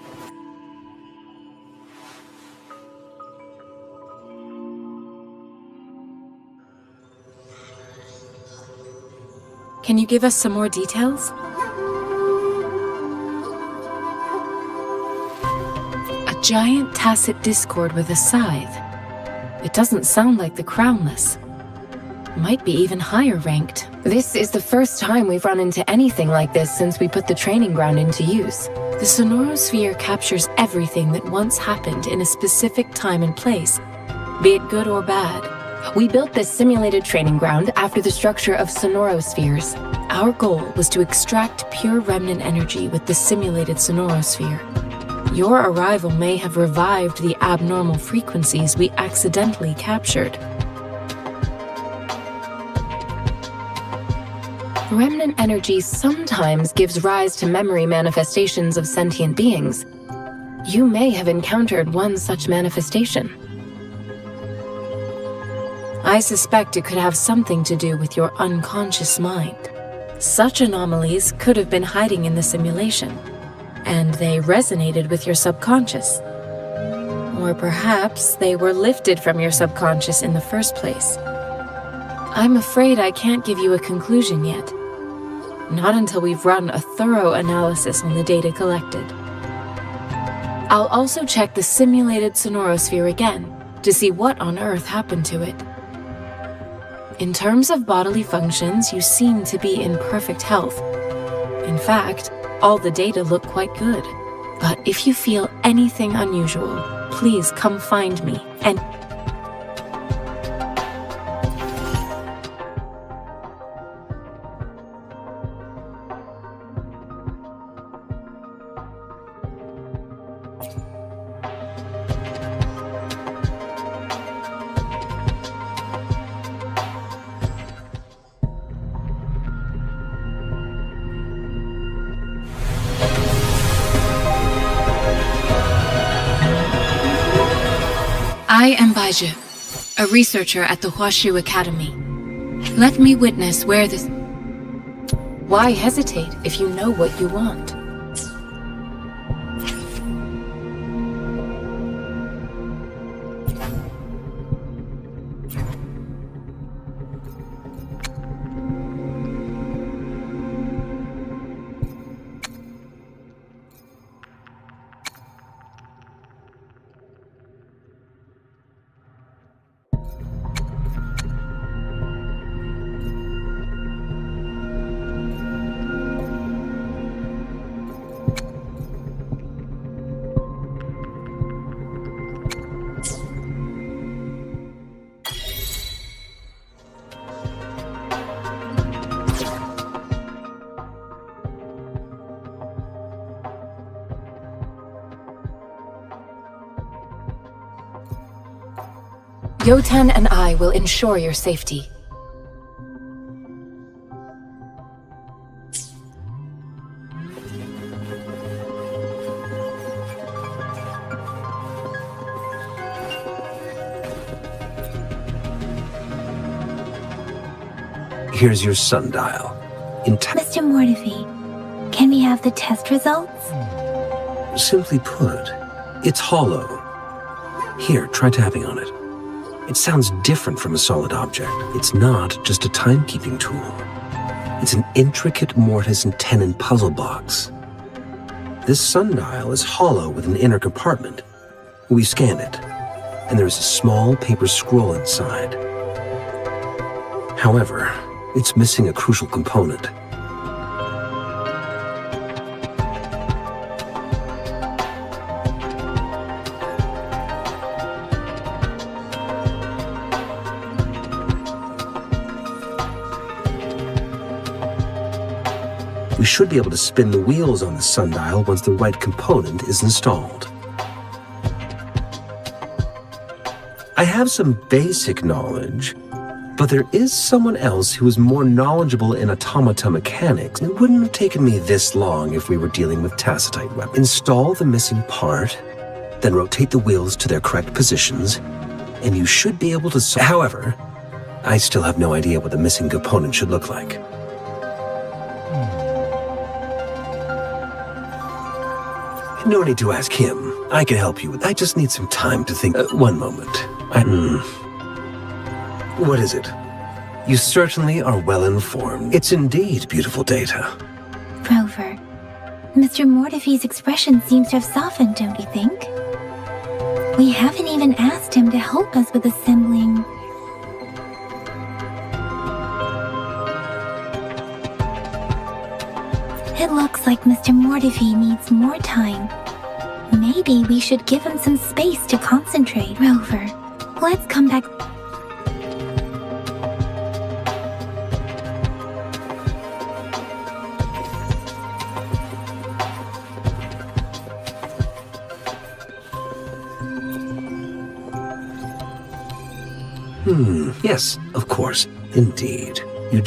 Can you give us some more details? A giant tacit discord with a scythe. It doesn't sound like the Crownless. Might be even higher ranked. This is the first time we've run into anything like this since we put the training ground into use. The Sonorosphere captures everything that once happened in a specific time and place, be it good or bad. We built this simulated training ground after the structure of Sonorospheres. Our goal was to extract pure remnant energy with the simulated Sonorosphere. Your arrival may have revived the abnormal frequencies we accidentally captured. Remnant energy sometimes gives rise to memory manifestations of sentient beings. You may have encountered one such manifestation. I suspect it could have something to do with your unconscious mind. Such anomalies could have been hiding in the simulation, and they resonated with your subconscious. Or perhaps they were lifted from your subconscious in the first place. I'm afraid I can't give you a conclusion yet. Not until we've run a thorough analysis on the data collected. I'll also check the simulated sonorosphere again to see what on earth happened to it. In terms of bodily functions, you seem to be in perfect health. In fact, all the data look quite good. But if you feel anything unusual, please come find me and... I am Baizhi, a researcher at the Huashu Academy. Let me witness where this... Why hesitate if you know what you want? Yotan and I will ensure your safety. Here's your sundial. Mr. Mortefi, can we have the test results? Simply put, it's hollow. Here, try tapping on it. It sounds different from a solid object. It's not just a timekeeping tool. It's an intricate mortise and tenon puzzle box. This sundial is hollow with an inner compartment. We scanned it, and there's a small paper scroll inside. However, it's missing a crucial component. We should be able to spin the wheels on the sundial once the right component is installed. I have some basic knowledge, but there is someone else who is more knowledgeable in automata mechanics. It wouldn't have taken me this long if we were dealing with Tacitite weapons. Install the missing part, then rotate the wheels to their correct positions, and you should be able to However, I still have no idea what the missing component should look like. No need to ask him. I can help you. I just need some time to think. One moment. What is it? You certainly are well informed. It's indeed beautiful data. Rover, Mr. Mortefi's expression seems to have softened, don't you think? We haven't even asked him to help us with assembling... It looks like Mr. Mortefi needs more time. Maybe we should give him some space to concentrate. Rover, let's come back... Yes, of course. Indeed.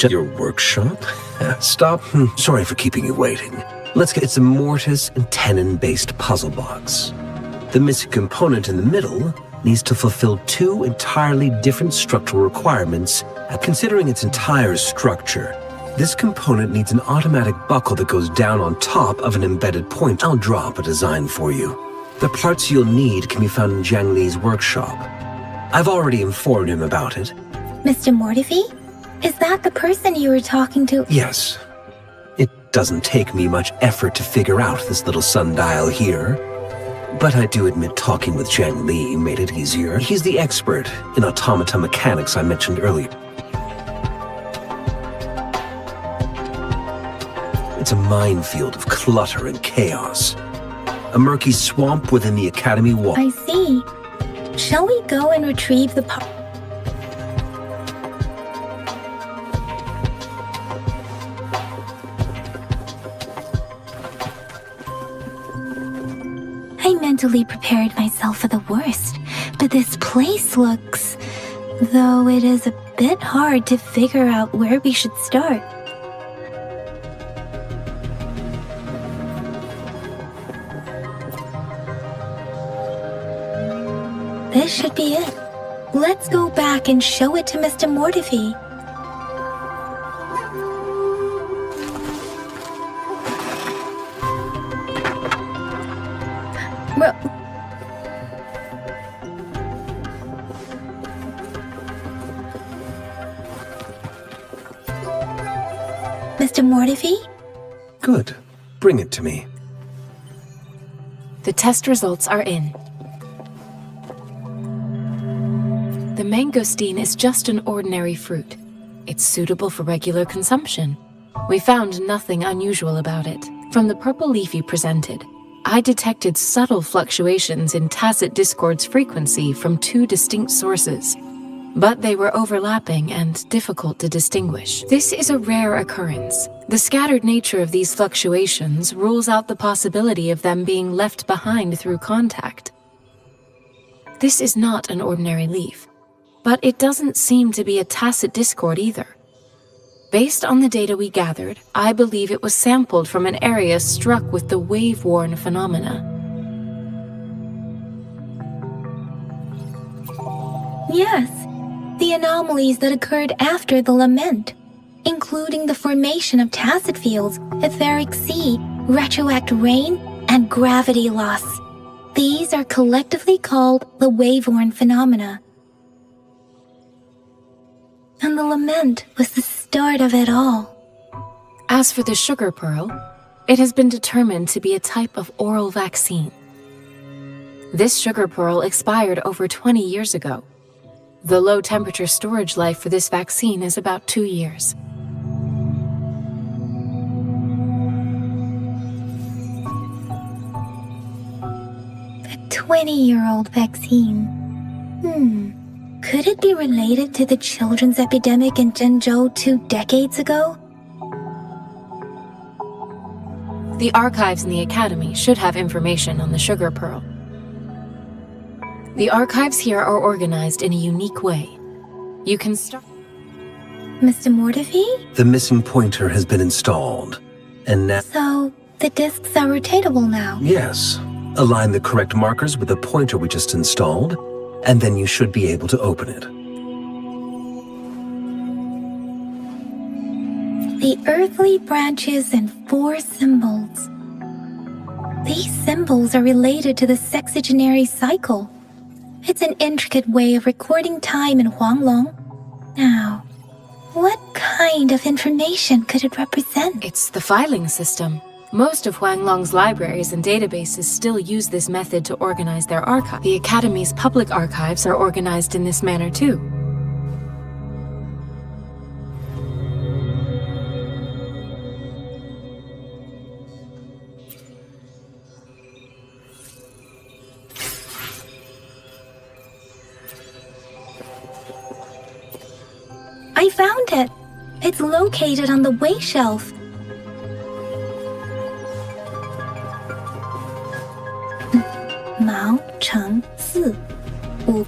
Your workshop? Stop. Sorry for keeping you waiting. It's a mortise and tenon-based puzzle box. The missing component in the middle needs to fulfill two entirely different structural requirements. Considering its entire structure, this component needs an automatic buckle that goes down on top of an embedded point. I'll draw up a design for you. The parts you'll need can be found in Jiang Li's workshop. I've already informed him about it. Mr. Mortefi? Is that the person you were talking to? Yes. It doesn't take me much effort to figure out this little sundial here. But I do admit talking with Zhang Li made it easier. He's the expert in automata mechanics I mentioned earlier. It's a minefield of clutter and chaos. A murky swamp within the Academy wall. I see. Shall we go and retrieve the I mentally prepared myself for the worst, but this place looks... though it is a bit hard to figure out where we should start. This should be it. Let's go back and show it to Mr. Mortefi. Mr. Mortefi? Good. Bring it to me. The test results are in. The mangosteen is just an ordinary fruit. It's suitable for regular consumption. We found nothing unusual about it. From the purple leaf you presented, I detected subtle fluctuations in Tacit Discord's frequency from two distinct sources, but they were overlapping and difficult to distinguish. This is a rare occurrence. The scattered nature of these fluctuations rules out the possibility of them being left behind through contact. This is not an ordinary leaf, but it doesn't seem to be a Tacit Discord either. Based on the data we gathered, I believe it was sampled from an area struck with the wave-worn phenomena. Yes, the anomalies that occurred after the lament, including the formation of tacit fields, etheric sea, retroact rain, and gravity loss. These are collectively called the wave-worn phenomena. And the lament was the start of it all. As for the sugar pearl, it has been determined to be a type of oral vaccine. This sugar pearl expired over 20 years ago. The low-temperature storage life for this vaccine is about 2 years. A 20-year-old vaccine. Could it be related to the children's epidemic in Zhengzhou 2 decades ago? The archives in the Academy should have information on the sugar pearl. The archives here are organized in a unique way. You can start... Mr. Mortefi? The missing pointer has been installed, and now... So, the discs are rotatable now? Yes. Align the correct markers with the pointer we just installed, and then you should be able to open it. The earthly branches and 4 symbols. These symbols are related to the sexagenary cycle. It's an intricate way of recording time in Huanglong. Now, what kind of information could it represent? It's the filing system. Most of Huanglong's libraries and databases still use this method to organize their archive. The Academy's public archives are organized in this manner too. I found it! It's located on the way shelf. Mao Cheng Si Wu.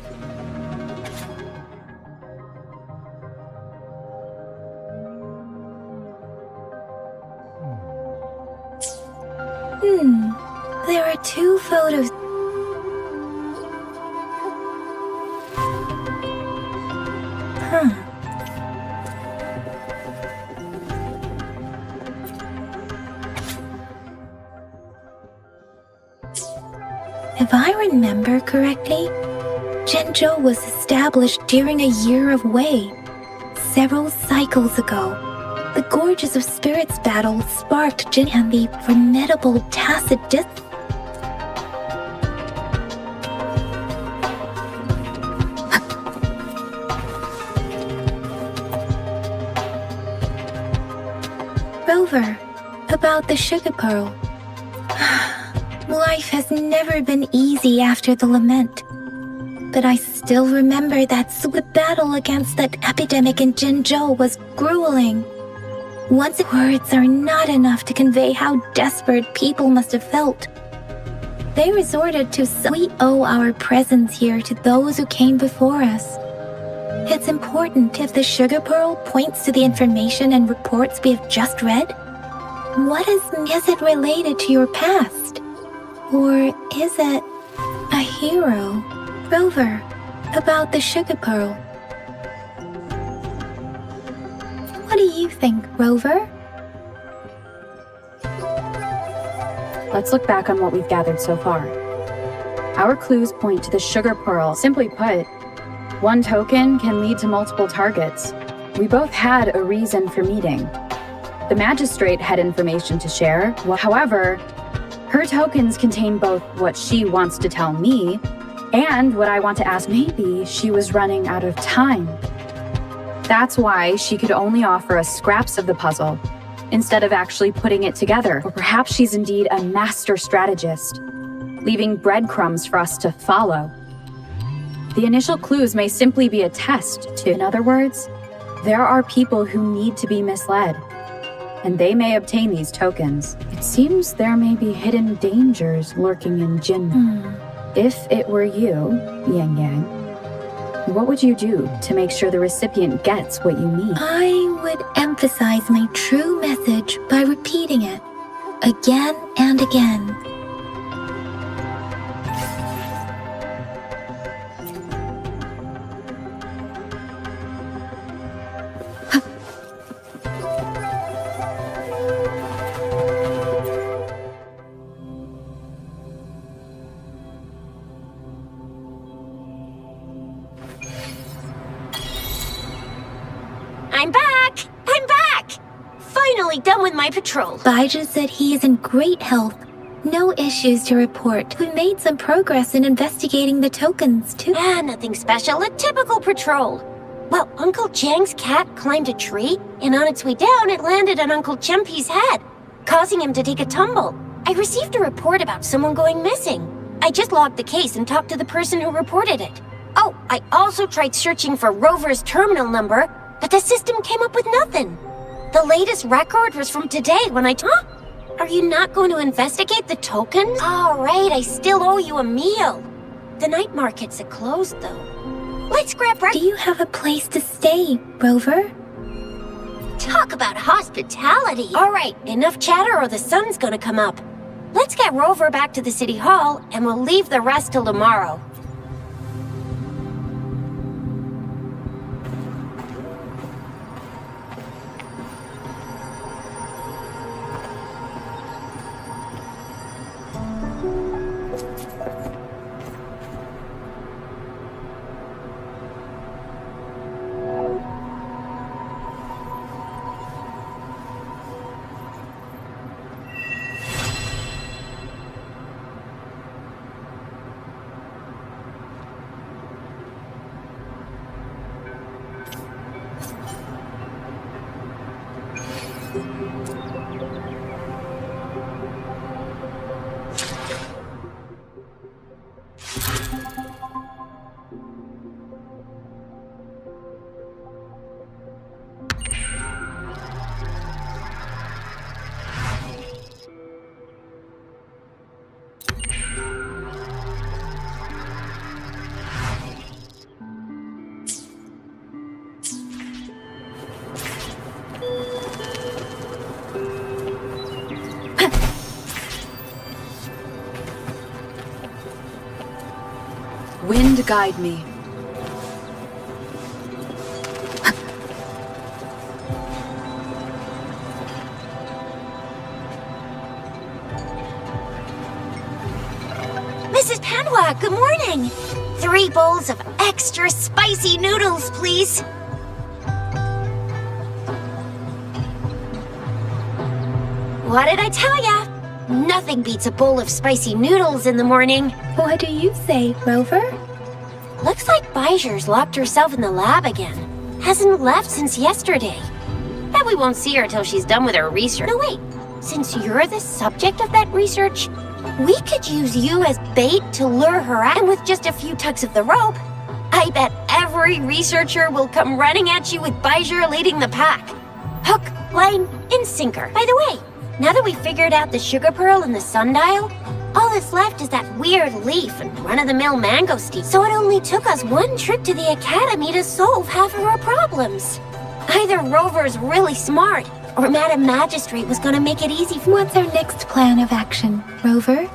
There are 2 photos. If I remember correctly, Zhengzhou was established during a year of Wei, several cycles ago, the Gorges of Spirits battle sparked Jin and the formidable Tacit Dis. Rover, about the Sugar Pearl. Life has never been easy after the lament. But I still remember that the battle against that epidemic in Jinzhou was grueling. Once words are not enough to convey how desperate people must have felt. They resorted to we owe our presence here to those who came before us. It's important if the Sugar Pearl points to the information and reports we have just read. What is it related to your past? Or is it a hero? Rover, about the Sugar Pearl. What do you think, Rover? Let's look back on what we've gathered so far. Our clues point to the Sugar Pearl. Simply put, one token can lead to multiple targets. We both had a reason for meeting. The Magistrate had information to share. However, her tokens contain both what she wants to tell me and what I want to ask. Maybe she was running out of time. That's why she could only offer us scraps of the puzzle instead of actually putting it together. Or perhaps she's indeed a master strategist, leaving breadcrumbs for us to follow. The initial clues may simply be a test to, in other words, there are people who need to be misled, and they may obtain these tokens. It seems there may be hidden dangers lurking in Jin. If it were you, Yang Yang, what would you do to make sure the recipient gets what you need? I would emphasize my true message by repeating it again and again. I'm back! I'm back! Finally done with my patrol. Baizhi said he is in great health. No issues to report. We made some progress in investigating the tokens, too. Nothing special. A typical patrol. Well, Uncle Jiang's cat climbed a tree, and on its way down, it landed on Uncle Chempi's head, causing him to take a tumble. I received a report about someone going missing. I just logged the case and talked to the person who reported it. Oh, I also tried searching for Rover's terminal number, but the system came up with nothing. The latest record was from today when Huh? Are you not going to investigate the tokens? All right, I still owe you a meal. The night markets are closed, though. Let's grab Do you have a place to stay, Rover? Talk about hospitality. All right, enough chatter or the sun's gonna come up. Let's get Rover back to the city hall, and we'll leave the rest till tomorrow. Wind guide me. Mrs. Panhua, good morning. 3 bowls of extra spicy noodles, please. What did I tell ya? Nothing beats a bowl of spicy noodles in the morning. What do you say, Rover? Looks like Bijur's locked herself in the lab again. Hasn't left since yesterday. Bet we won't see her till she's done with her research. No, wait. Since you're the subject of that research, we could use you as bait to lure her out. And with just a few tugs of the rope, I bet every researcher will come running at you with Bijur leading the pack. Hook, line, and sinker. By the way, now that we figured out the sugar pearl and the sundial, all that's left is that weird leaf and run-of-the-mill mangosteen. So it only took us one trip to the academy to solve half of our problems. Either Rover's really smart, or Madam Magistrate was gonna make it easy for— What's our next plan of action, Rover?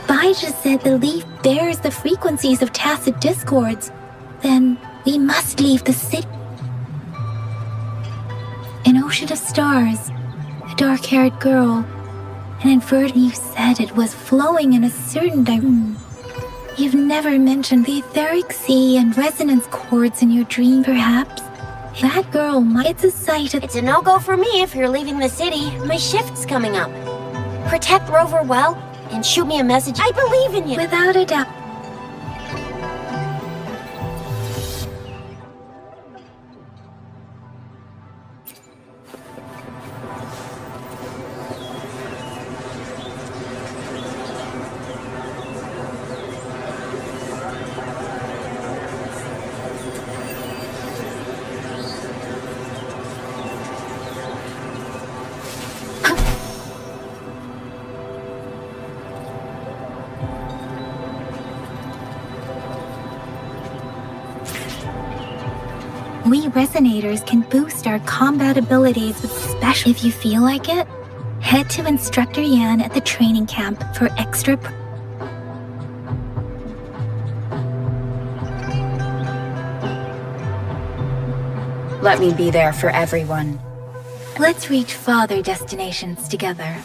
Bijah said the leaf bears the frequencies of tacit discords. Then we must leave the city. An ocean of stars, a dark-haired girl, an inverted— You said it was flowing in a certain direction. You've never mentioned the etheric sea and resonance chords in your dream, perhaps? That girl might— It's a sight of— It's a no-go for me if you're leaving the city. My shift's coming up. Protect Rover well, and shoot me a message. I believe in you. Without a doubt. We Resonators can boost our combat abilities with special— If you feel like it, head to Instructor Yan at the training camp for extra— Let me be there for everyone. Let's reach farther destinations together.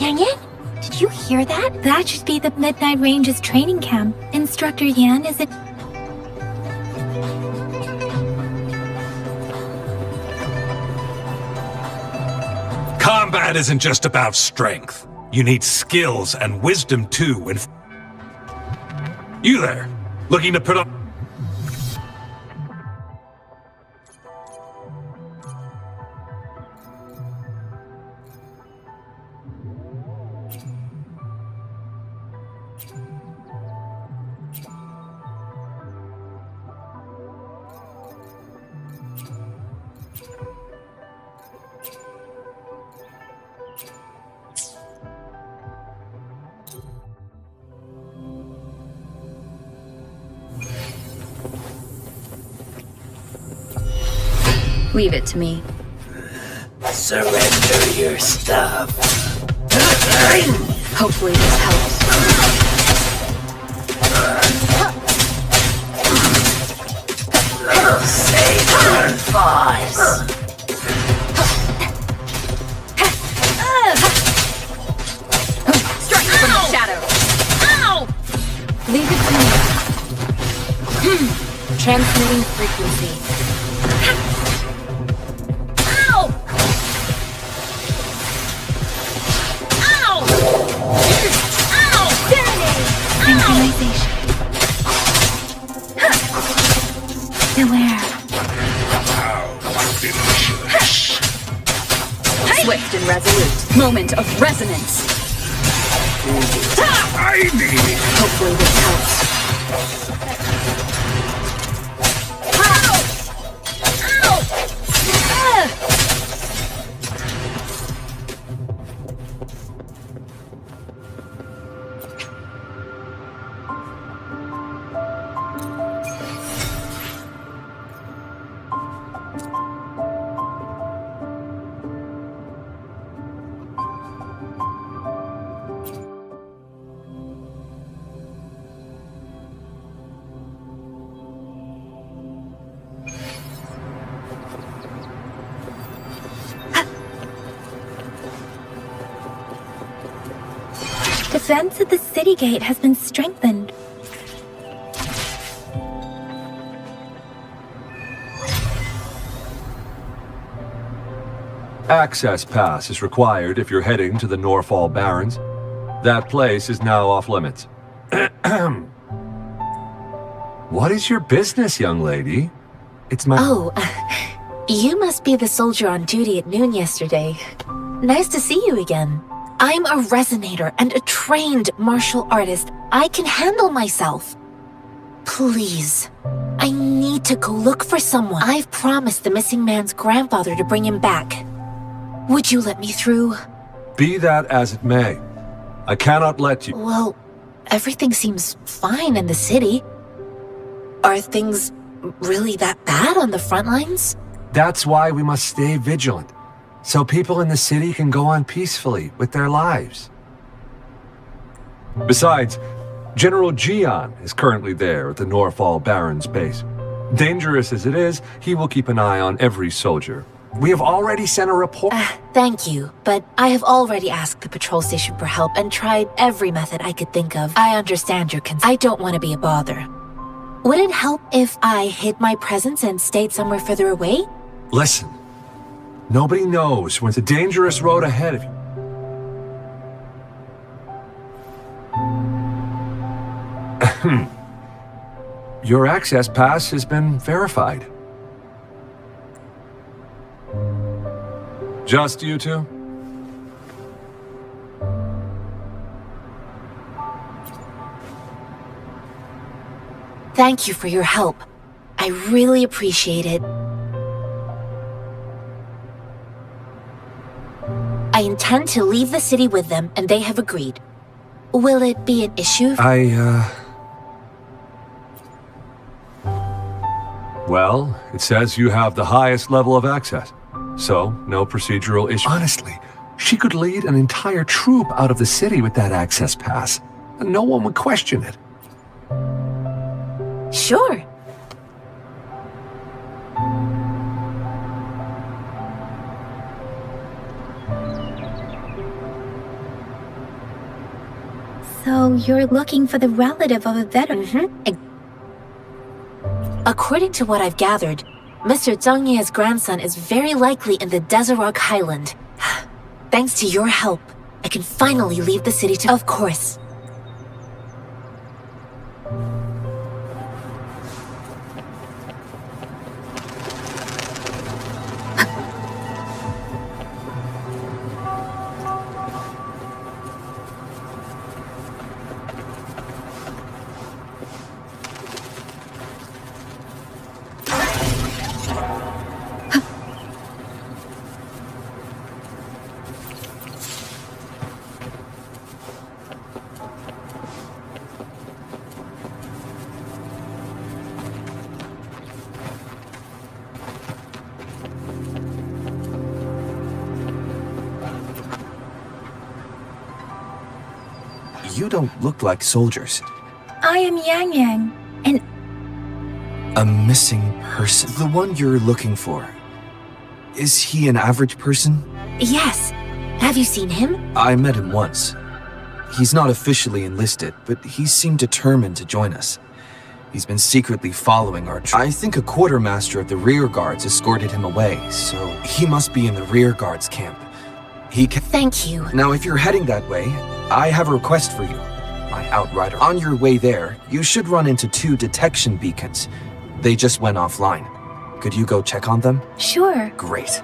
Yang Yan, did you hear that? That should be the Midnight Ranges training camp. Instructor Yan, is it— Combat isn't just about strength. You need skills and wisdom too. And you there, looking to put up— Leave it to me. Surrender your stuff. Hopefully this helps. Save our boss. Strike from the shadow. Ow! Leave it to me. Transmitting frequency. Ow! Ow! Ow! Synchronization. Beware. Swift and resolute. Moment of resonance. Hopefully this helps. defense at the city gate has been strengthened. Access pass is required if you're heading to the Norfall Barrens. That place is now off limits. What is your business, young lady? It's my— Oh, you must be the soldier on duty at noon yesterday. Nice to see you again. I'm a resonator and a trained martial artist. I can handle myself. Please, I need to go look for someone. I've promised the missing man's grandfather to bring him back. Would you let me through? Be that as it may, I cannot let you— Well, everything seems fine in the city. Are things really that bad on the front lines? That's why we must stay vigilant, so people in the city can go on peacefully with their lives. Besides, General Jian is currently there at the Norfall Barrens base. Dangerous as it is, he will keep an eye on every soldier. We have already sent a report— Thank you, but I have already asked the patrol station for help and tried every method I could think of. I understand your concern. I don't want to be a bother. Would it help if I hid my presence and stayed somewhere further away? Listen, nobody knows when it's a dangerous road ahead of you. Your access pass has been verified. Just you two? Thank you for your help. I really appreciate it. I intend to leave the city with them, and they have agreed. Will it be an issue? Well, it says you have the highest level of access, so no procedural issue. Honestly, she could lead an entire troop out of the city with that access pass, and no one would question it. Sure. So you're looking for the relative of a veteran? According to what I've gathered, Mr. Zhang Ye's grandson is very likely in the Desert Highland. Thanks to your help, I can finally leave the city to— Of course. You don't look like soldiers. I am Yang Yang, and A missing person. The one you're looking for. Is he an average person? Yes. Have you seen him? I met him once. He's not officially enlisted, but he seemed determined to join us. He's been secretly following our troop. I think a quartermaster of the rear guards escorted him away, so he must be in the rear guards camp. He can— Thank you. Now, if you're heading that way, I have a request for you, my outrider. On your way there, you should run into 2 detection beacons. They just went offline. Could you go check on them? sure. Great.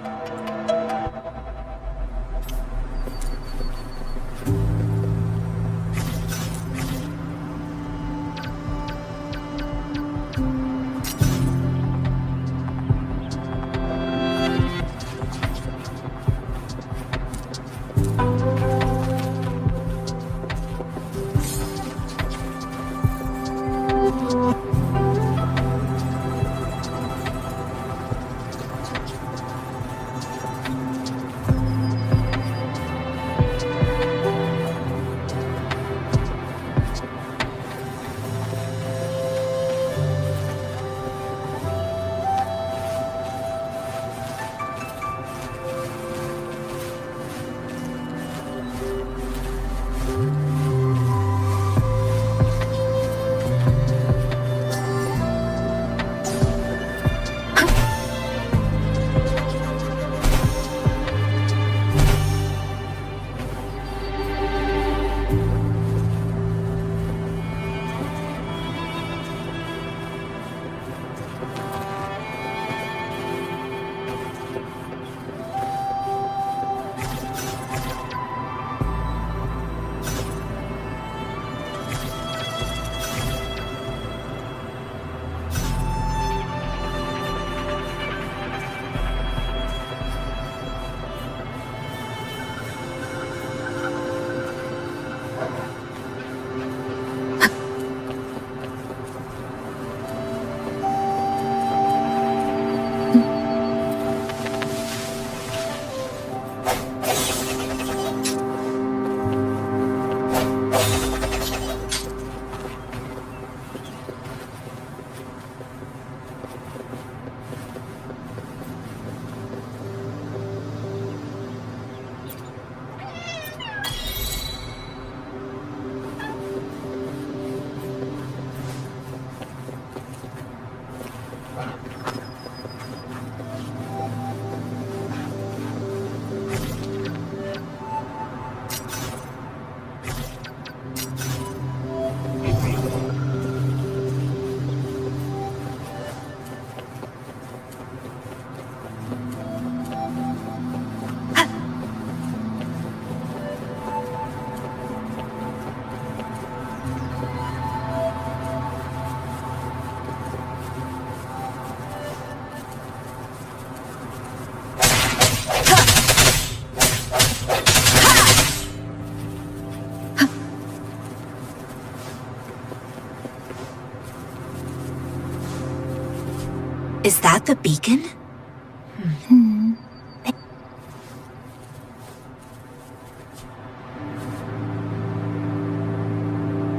Is that the beacon?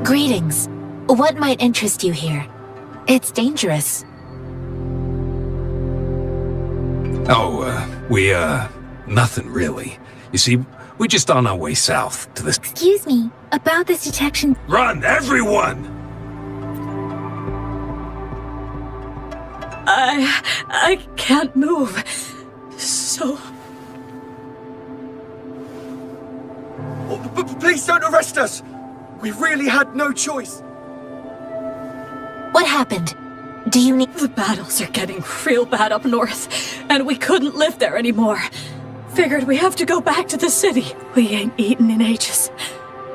Greetings. What might interest you here? It's dangerous. Nothing really. You see, we're just on our way south to this. Excuse me, about this detection. Run, everyone! I can't move. So... Please don't arrest us! We really had no choice. What happened? Do you need... The battles are getting real bad up north, and we couldn't live there anymore. Figured we have to go back to the city. We ain't eaten in ages,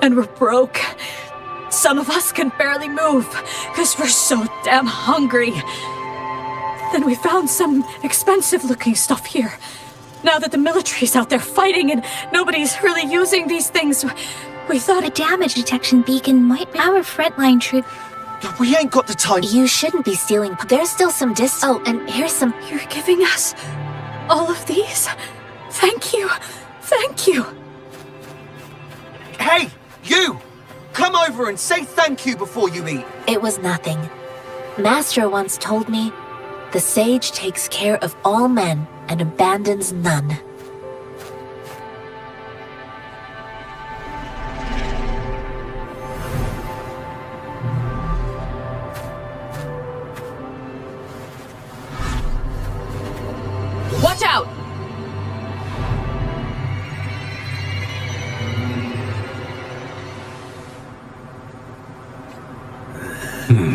and we're broke. Some of us can barely move, because we're so damn hungry. Then we found some expensive-looking stuff here. Now that the military's out there fighting and nobody's really using these things, we thought A damage detection beacon might be our frontline troop. We ain't got the time. You shouldn't be stealing. There's still some Oh, and here's some... you're giving us all of these. Thank you. Thank you. Hey, you! Come over and say thank you before you eat. It was nothing. Master once told me, the sage takes care of all men and abandons none. Watch out!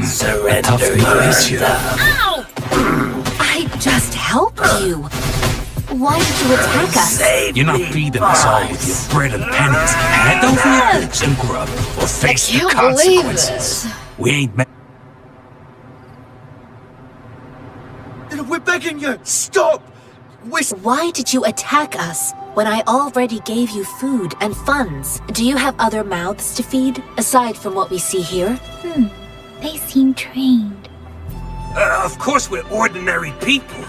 Surrender yourself. Ow! I just helped you. Why did you attack us? You're not feeding us all with your bread and pennies. Hand over your boots and grub, or face the consequences. We ain't We're begging you, stop! Why did you attack us when I already gave you food and funds? Do you have other mouths to feed, aside from what we see here? They seem trained. Of course we're ordinary people.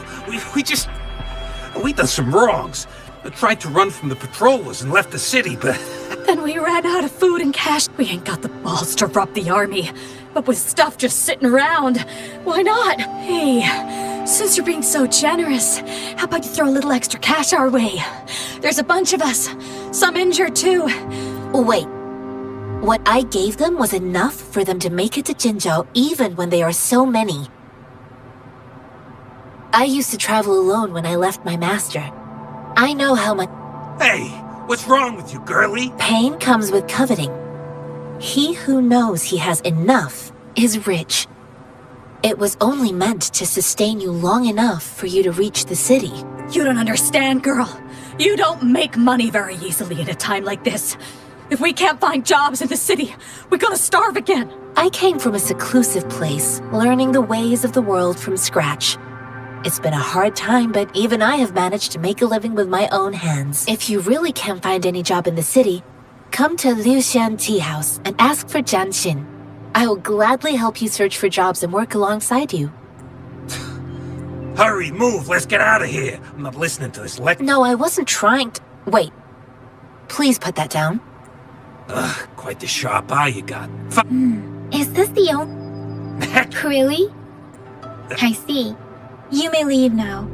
We done some wrongs. We tried to run from the patrollers and left the city, but... Then we ran out of food and cash. We ain't got the balls to rob the army. But with stuff just sitting around, why not? Hey, since you're being so generous, how about you throw a little extra cash our way? There's a bunch of us, some injured too. Wait. What I gave them was enough for them to make it to Jinzhou even when they are so many. I used to travel alone when I left my master. I know how much... Hey, what's wrong with you, girlie? Pain comes with coveting. He who knows he has enough is rich. It was only meant to sustain you long enough for you to reach the city. You don't understand, girl. You don't make money very easily at a time like this. If we can't find jobs in the city, we're gonna starve again. I came from a seclusive place, learning the ways of the world from scratch. It's been a hard time, but even I have managed to make a living with my own hands. If you really can't find any job in the city, come to Liuxian Tea House and ask for Jian Xin. I will gladly help you search for jobs and work alongside you. Hurry, move, let's get out of here. I'm not listening to this lecture. No, I wasn't trying to... Wait. Please put that down. Ugh, quite the sharp eye you got. Is this the only... Really? I see. You may leave now.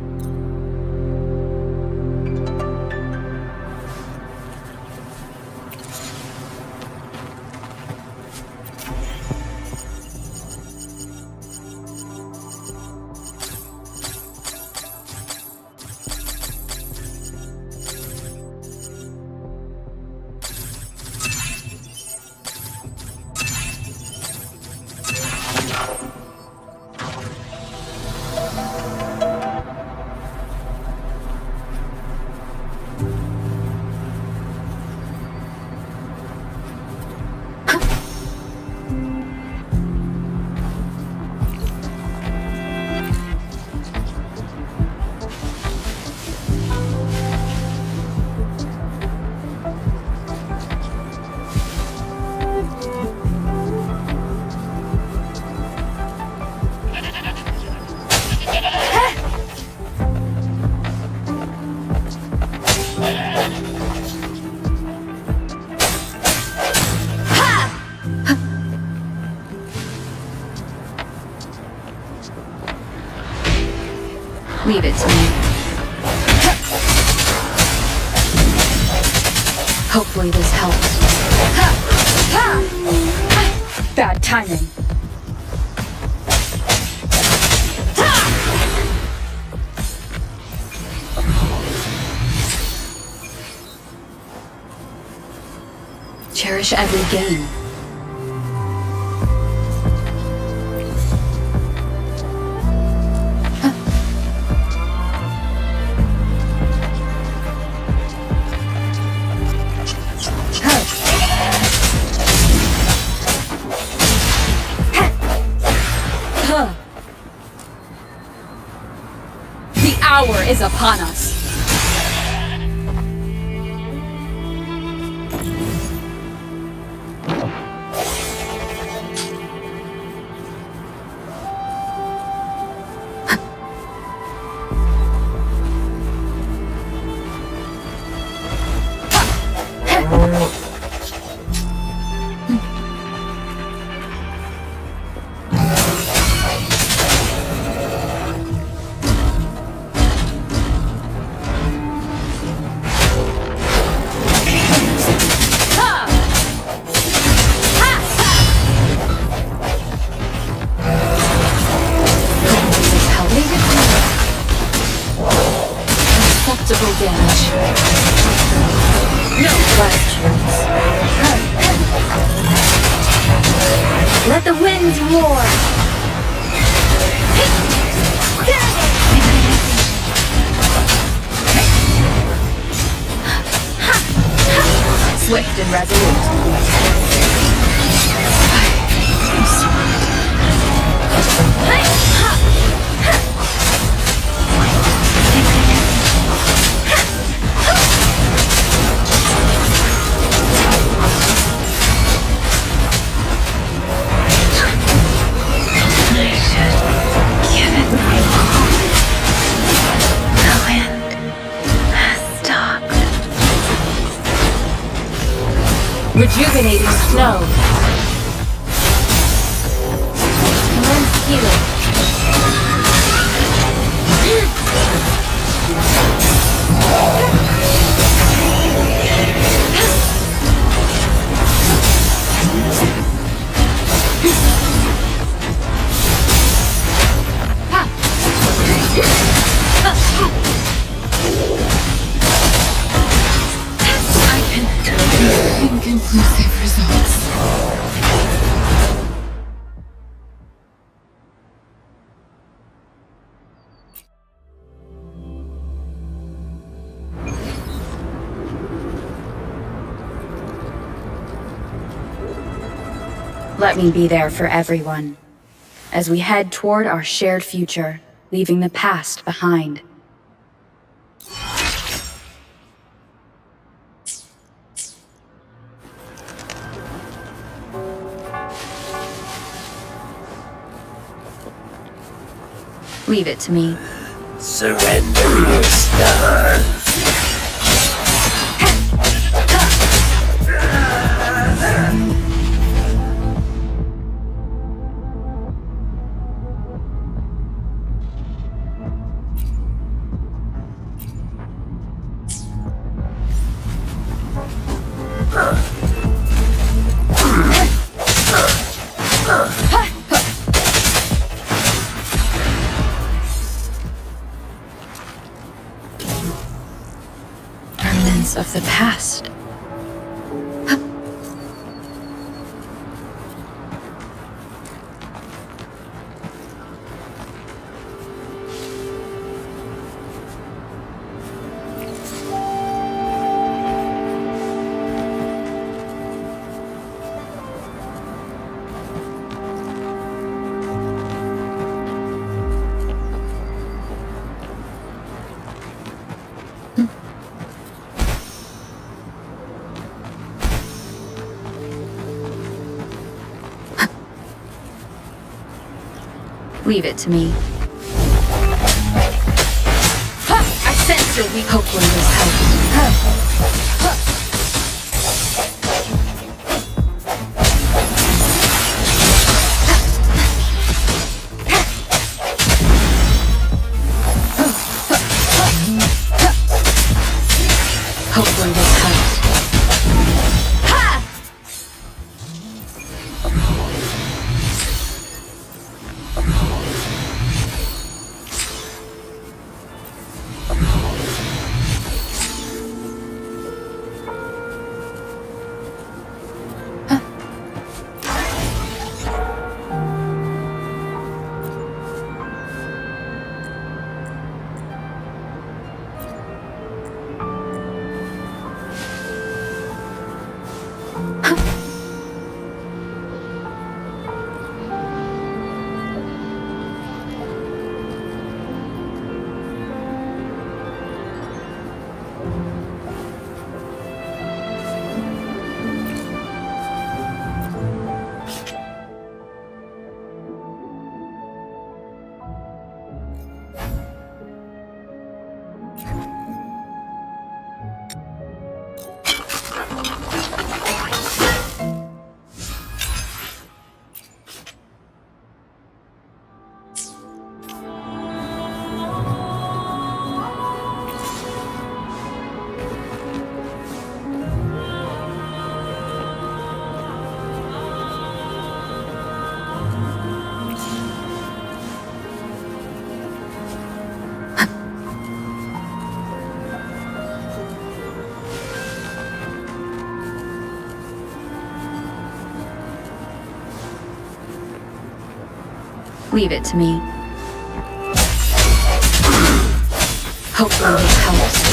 Leave it to me. Hopefully this helps. Bad timing. Cherish every gain. The hour is upon us. Acceptable damage. No questions. Let the winds roar! Swift and resolute. Rejuvenating snow. Immense healing. Inconclusive results. Let me be there for everyone, as we head toward our shared future, leaving the past behind. Leave it to me. Surrender your stars. Remnants of the past. Leave it to me. I sense your weak. Hopefully this helps. Leave it to me. Hopefully this helps.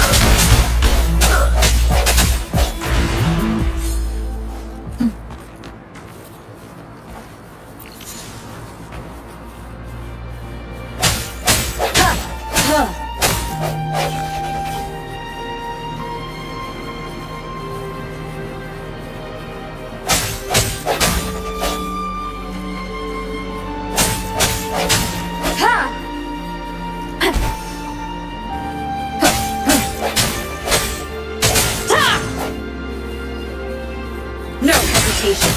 No hesitation.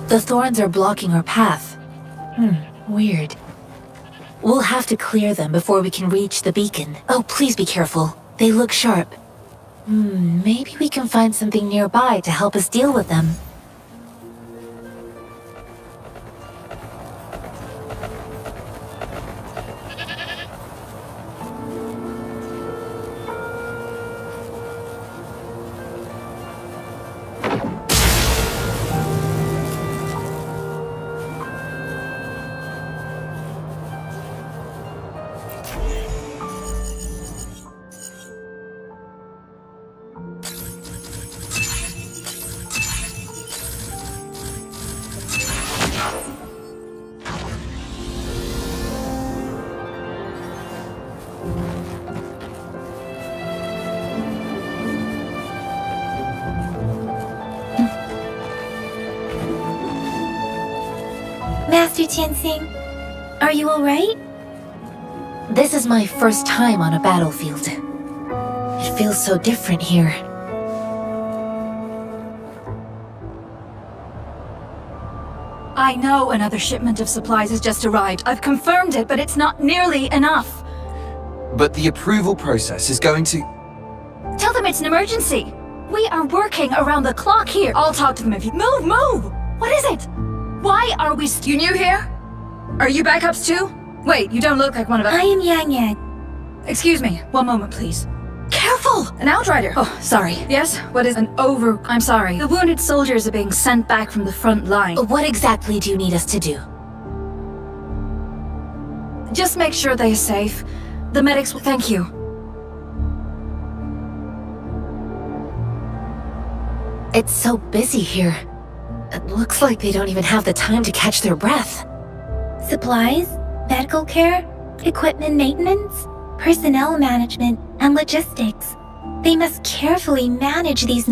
The thorns are blocking our path. Weird. We'll have to clear them before we can reach the beacon. Oh, please be careful. They look sharp. Maybe we can find something nearby to help us deal with them. Master Tianxing, are you alright? This is my first time on a battlefield. It feels so different here. I know another shipment of supplies has just arrived. I've confirmed it, but it's not nearly enough. But the approval process is going to... Tell them it's an emergency. We are working around the clock here. I'll talk to them if you... Move! What is it? Why are we... You new here? Are you backups too? Wait, you don't look like one of us. I am Yang Yang. Excuse me, one moment please. Careful! An outrider! Oh, sorry. Yes? What is I'm sorry. The wounded soldiers are being sent back from the front line. What exactly do you need us to do? Just make sure they're safe. The medics will... Thank you. It's so busy here. It looks like they don't even have the time to catch their breath. Supplies, medical care, equipment maintenance, personnel management, and logistics. They must carefully manage these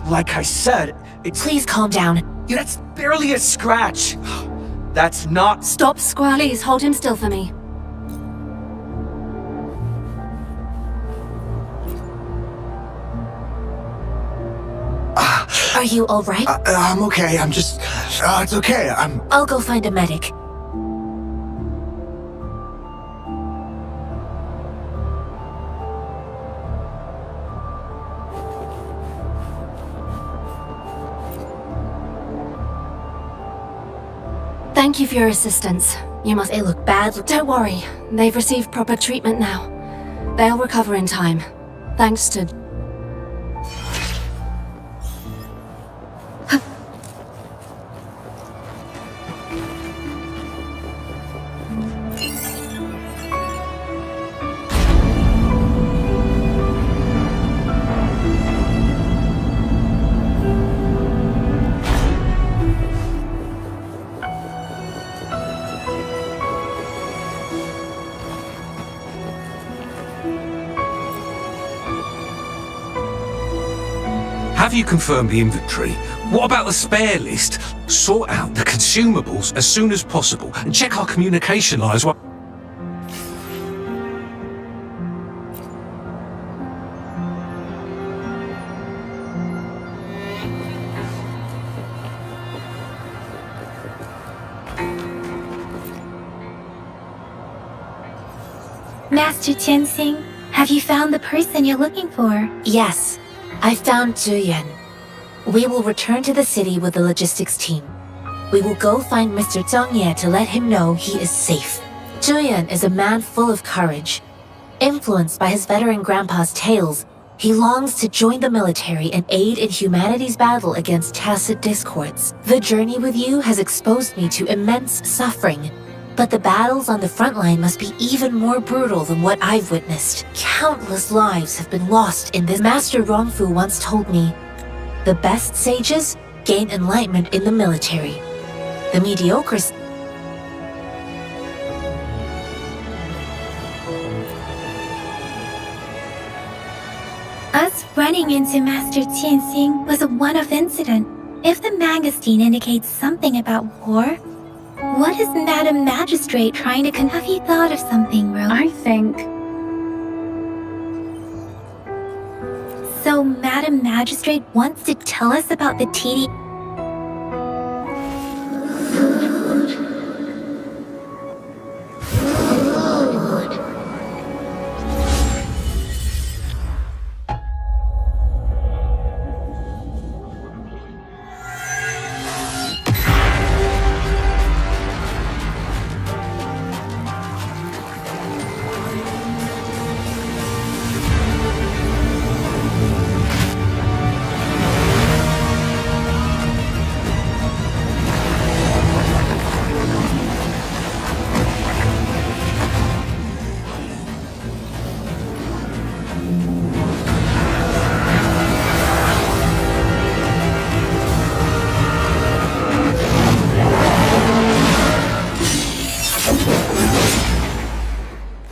Like I said, it's... Please calm down. That's barely a scratch. That's not... Stop squall. Please hold him still for me. Are you alright? I'm okay. I'm just... it's okay. I'll go find a medic. Thank you for your assistance. You must... They look bad. Don't worry. They've received proper treatment now. They'll recover in time. Thanks to... Have you confirmed the inventory? What about the spare list? Sort out the consumables as soon as possible and check our communication lines. Master Tianxing, have you found the person you're looking for? Yes, I found Zhuyan. We will return to the city with the logistics team. We will go find Mr. Zhang Ye to let him know he is safe. Zhuyan is a man full of courage. Influenced by his veteran grandpa's tales, he longs to join the military and aid in humanity's battle against tacit discords. The journey with you has exposed me to immense suffering, but the battles on the front line must be even more brutal than what I've witnessed. Countless lives have been lost in this. Master Rongfu once told me, the best sages gain enlightenment in the military. The mediocre Us running into Master Tianxing was a one-off incident. If the Magostine indicates something about war, what is Madam Magistrate trying to Have you thought of something, Rose? I think... So Madam Magistrate wants to tell us about the TD...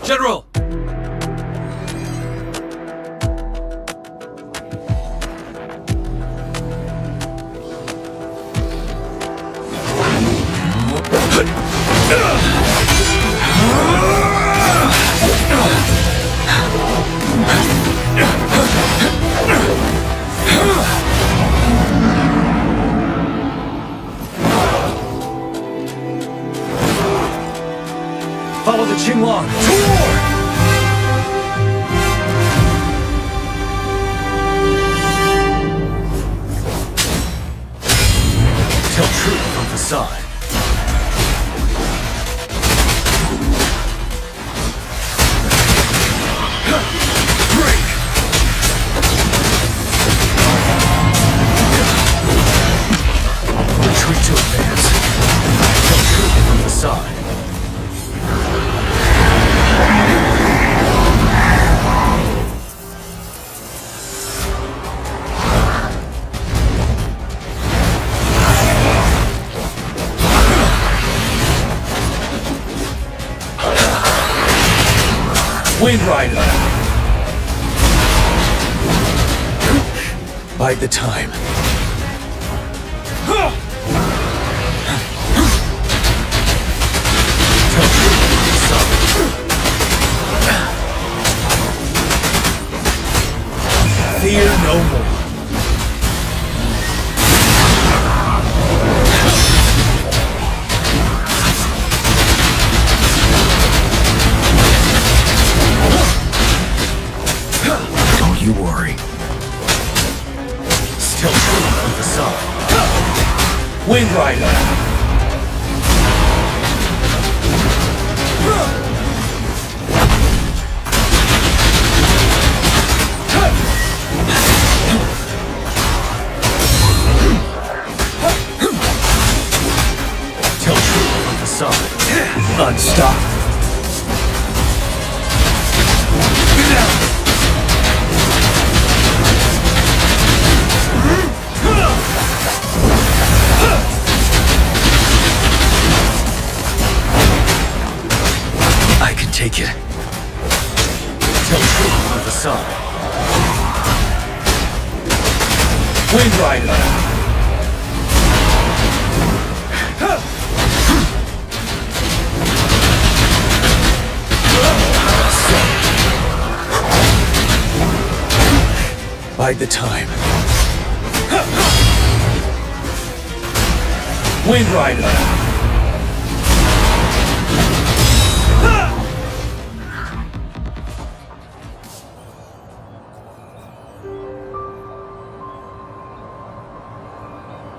General! Follow the Qinglong! To war! Tell truth from facade. Break! Retreat to advance. Tell truth from facade. Wind Rider! Bide the time. Fear no more. Don't you worry. Still true on the side. Wind Rider! Tell truth on the side. Unstoppable. I can take it. Tell truth on the side. Wind Rider! Bide the time. Wind Rider!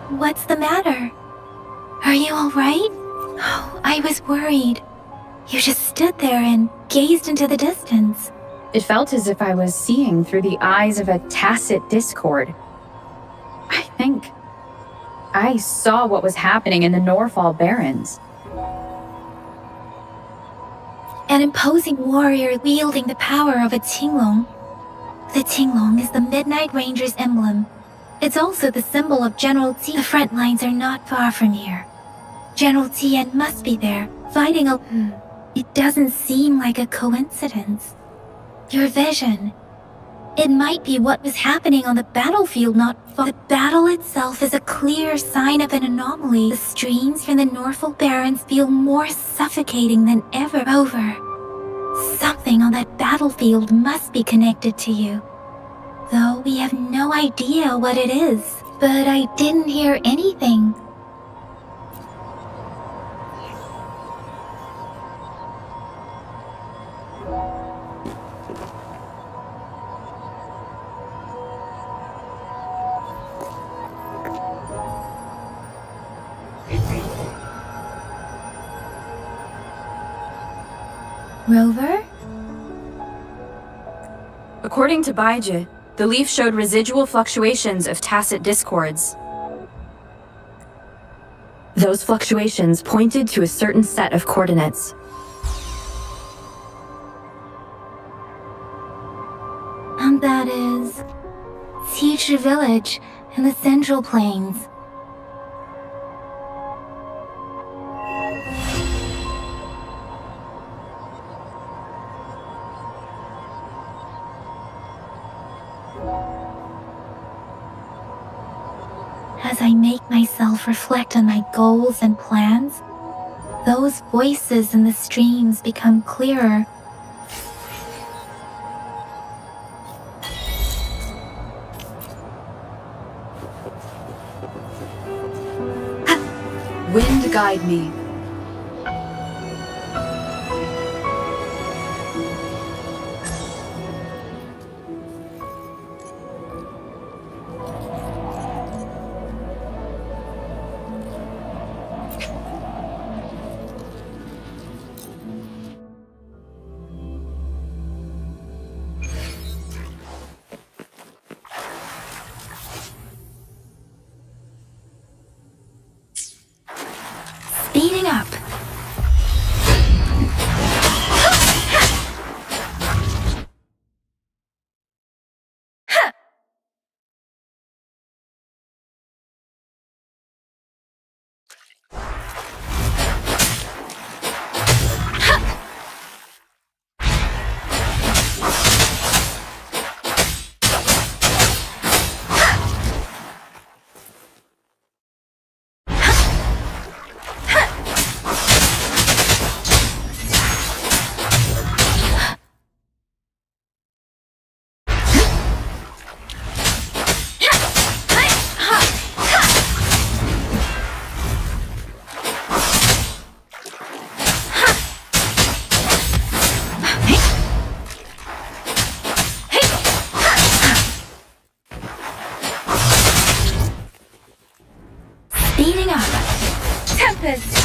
What's the matter? Are you alright? Oh, I was worried. You just stood there and gazed into the distance. It felt as if I was seeing through the eyes of a tacit discord. I think I saw what was happening in the Norfall Barrens. An imposing warrior wielding the power of a Tinglong. The Tinglong is the Midnight Ranger's emblem. It's also the symbol of General Tien. The front lines are not far from here. General Tien must be there, fighting a... It doesn't seem like a coincidence. Your vision. It might be what was happening on the battlefield not far. The battle itself is a clear sign of an anomaly. The streams from the Norfall Barrens feel more suffocating than ever over. Something on that battlefield must be connected to you. Though we have no idea what it is. But I didn't hear anything. Rover? According to Baiji, the leaf showed residual fluctuations of tacit discords. Those fluctuations pointed to a certain set of coordinates. And that is... Qichi Village in the Central Plains. As I make myself reflect on my goals and plans, those voices in the streams become clearer. Wind guide me. Speeding up. Speeding up. Tempest!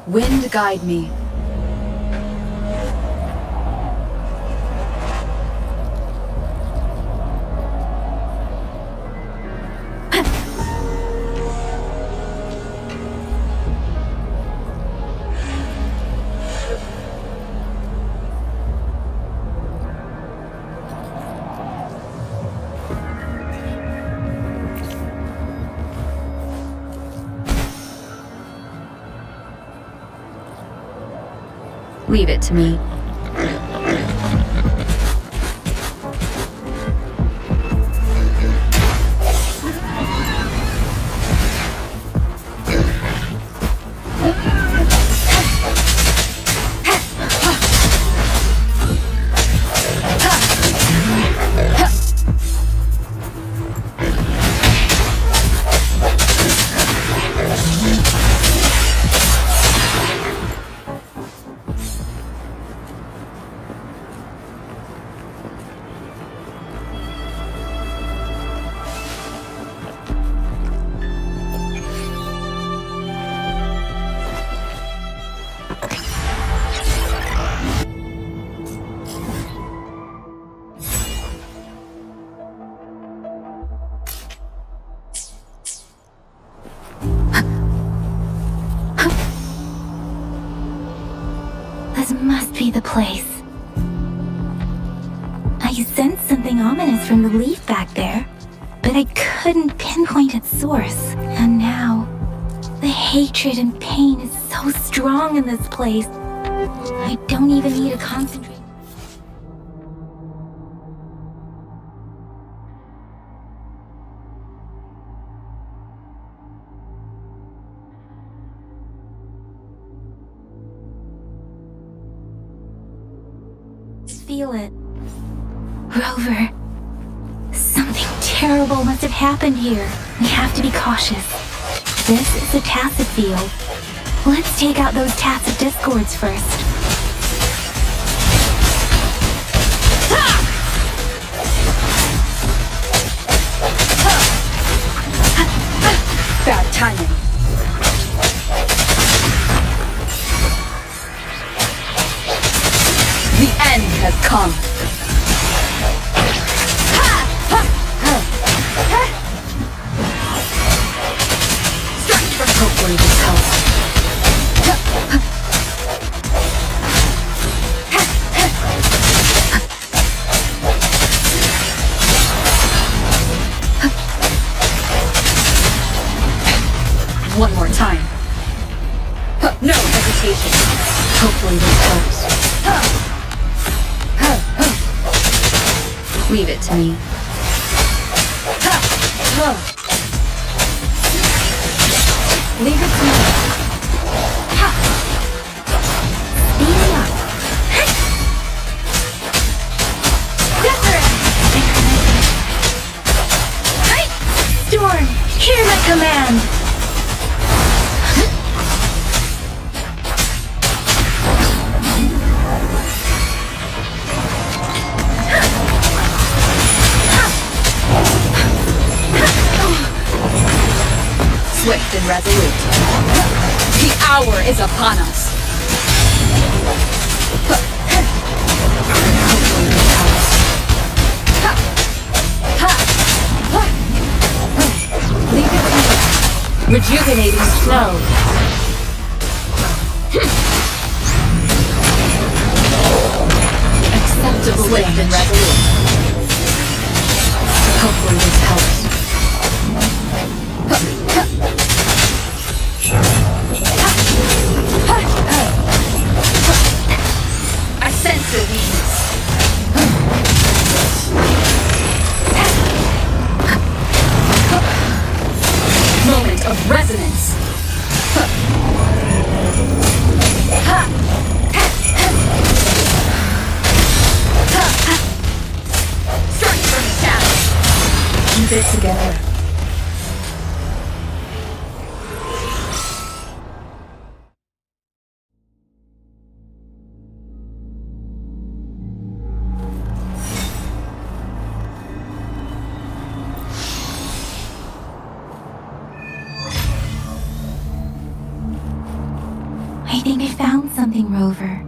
Wind guide me. Leave it to me. This must be the place. I sensed something ominous from the leaf back there, but I couldn't pinpoint its source. And now, the hatred and pain is so strong in this place. I don't even need to concentrate. Feel it. Rover, something terrible must have happened here. We have to be cautious. This is a tacet field. Let's take out those tacet discords first. Bad timing. The end has come. Hopefully this helps. One more time. No hesitation. Hopefully this helps. Leave it to me. Leave it to me. Speed it up. Storm, hear my command. Swift and resolute. The hour is upon us. Leave it to me. Rejuvenating snow. Acceptable. Swift and resolute. Hopefully this helps. I sense the weeds. Moment of resonance. Strike from the shadow. Keep it together. I something, Rover.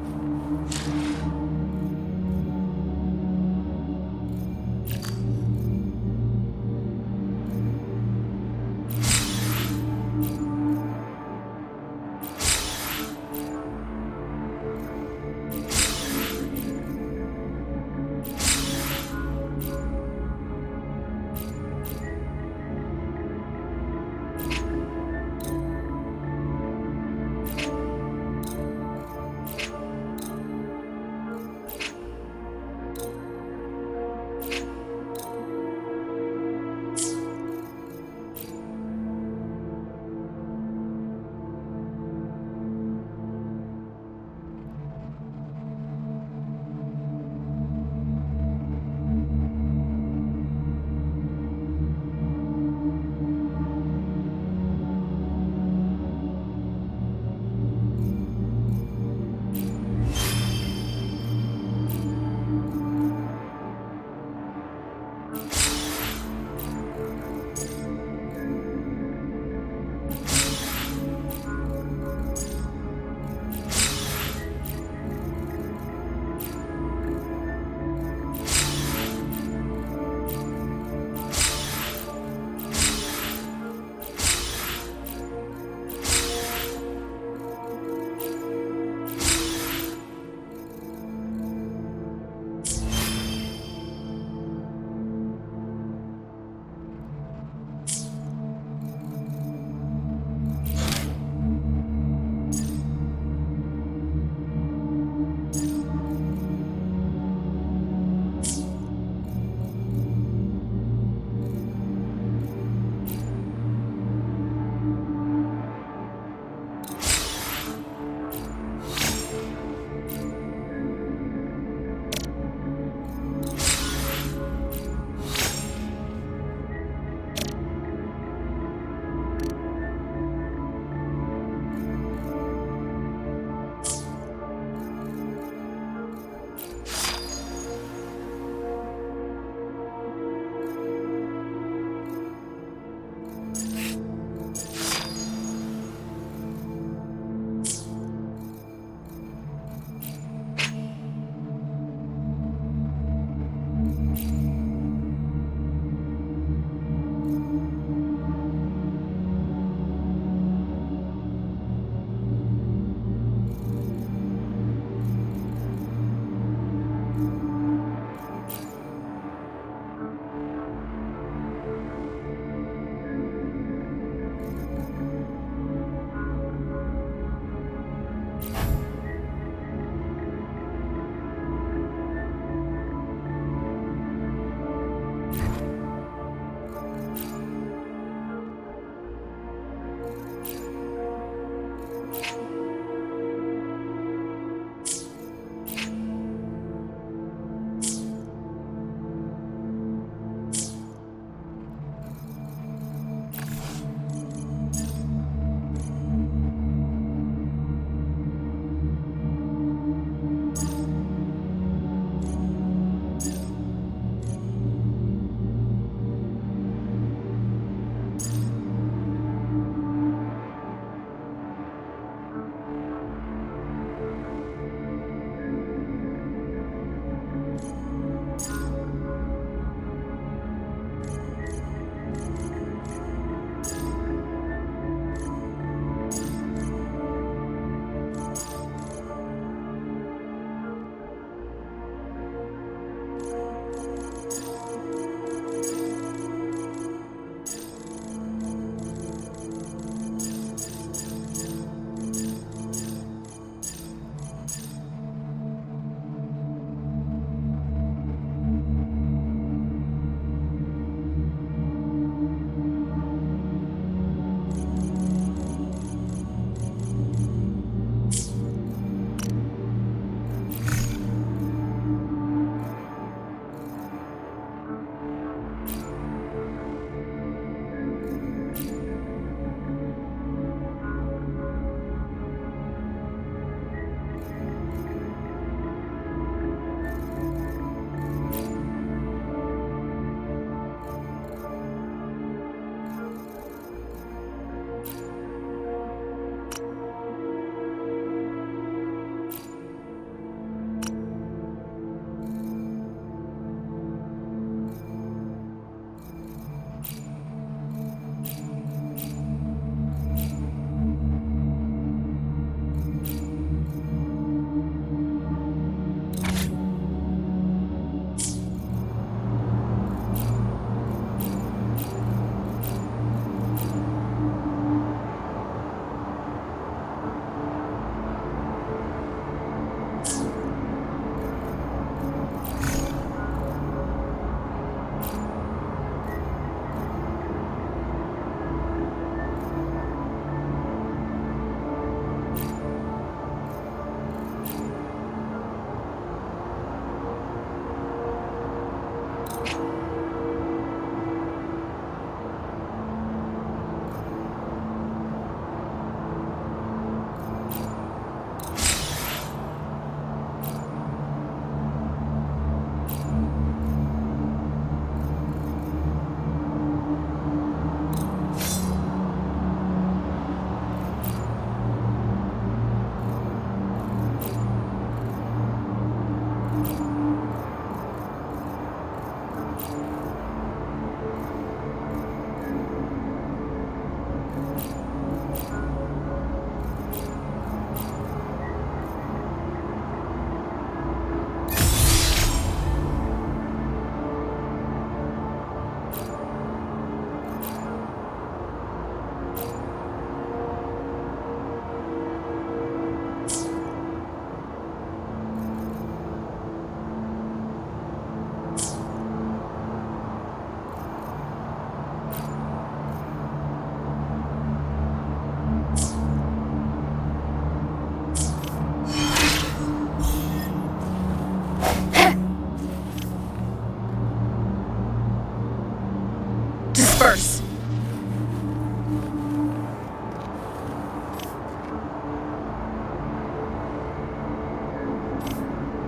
Disperse.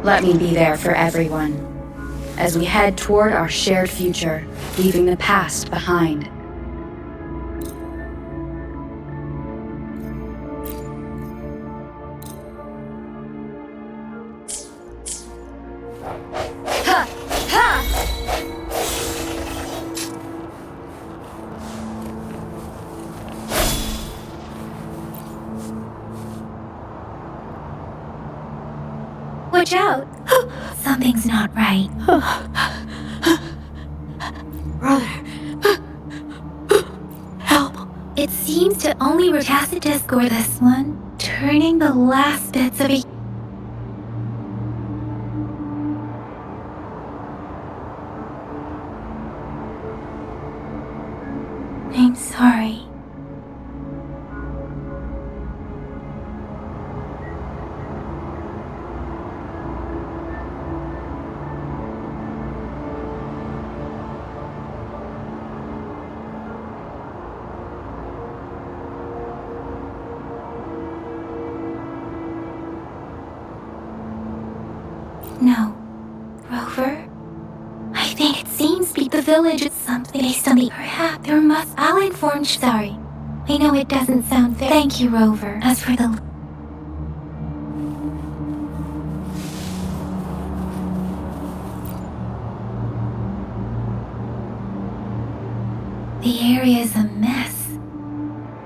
Let me be there for everyone, as we head toward our shared future, leaving the past behind. Watch out! Something's not right. Brother. Help. It seems to only Tacitus score this one, turning the last bits of a... I'm sorry. No. Rover? I think it seems to be the village is something based on the... Perhaps there must... I'll inform... Sorry. I know it doesn't sound fair. Thank you, Rover. As for the... The area is a mess.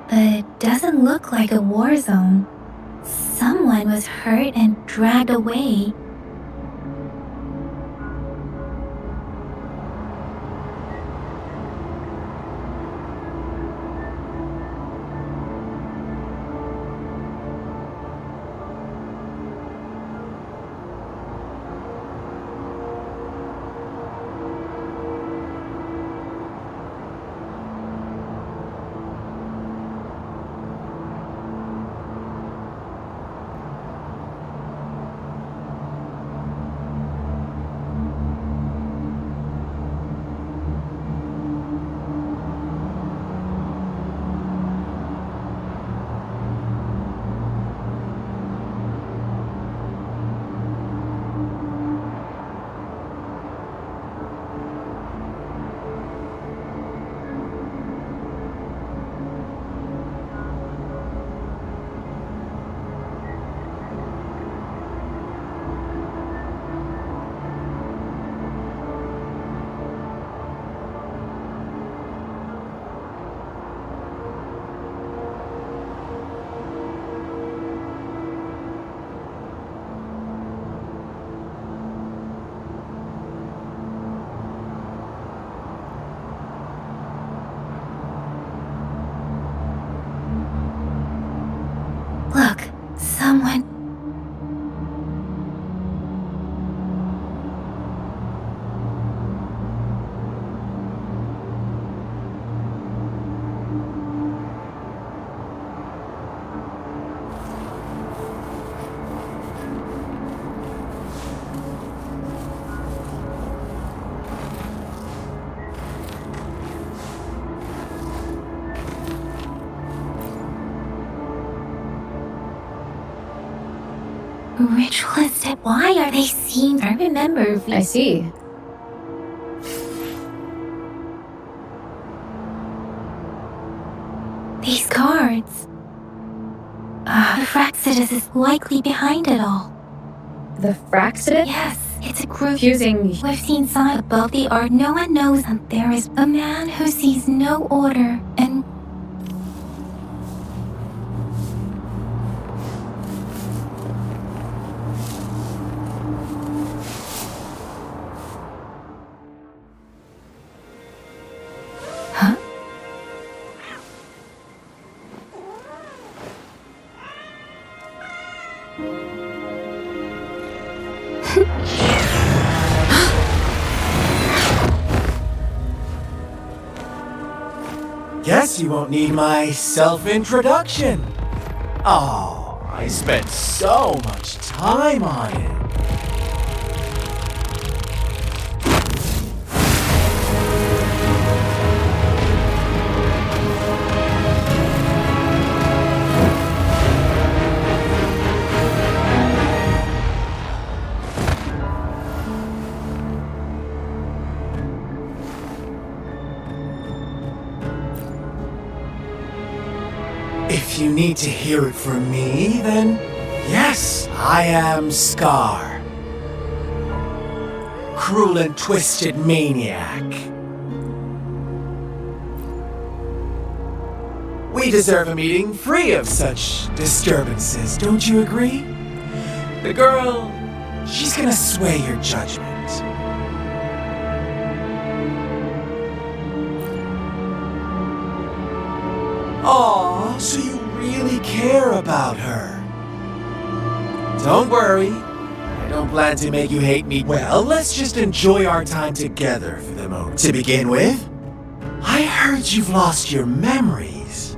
But it doesn't look like a war zone. Someone was hurt and dragged away. Look, someone... Ritualistic. Why are they seen? I remember. I see. These cards. The Fraxidus is likely behind it all. The Fraxidus? Yes, it's a group. Fusing. We've seen signs above the art. No one knows that there is a man who sees no order and... Huh? Guess you won't need my self-introduction. Oh, I spent so much time on it. if you need to hear it from me, then yes, I am Scar. Cruel and twisted maniac. We deserve a meeting free of such disturbances, don't you agree? The girl, she's gonna sway your judgment. Aw, so you really care about her. Don't worry, I don't plan to make you hate me. Well, let's just enjoy our time together for the moment. To begin with, I heard you've lost your memories.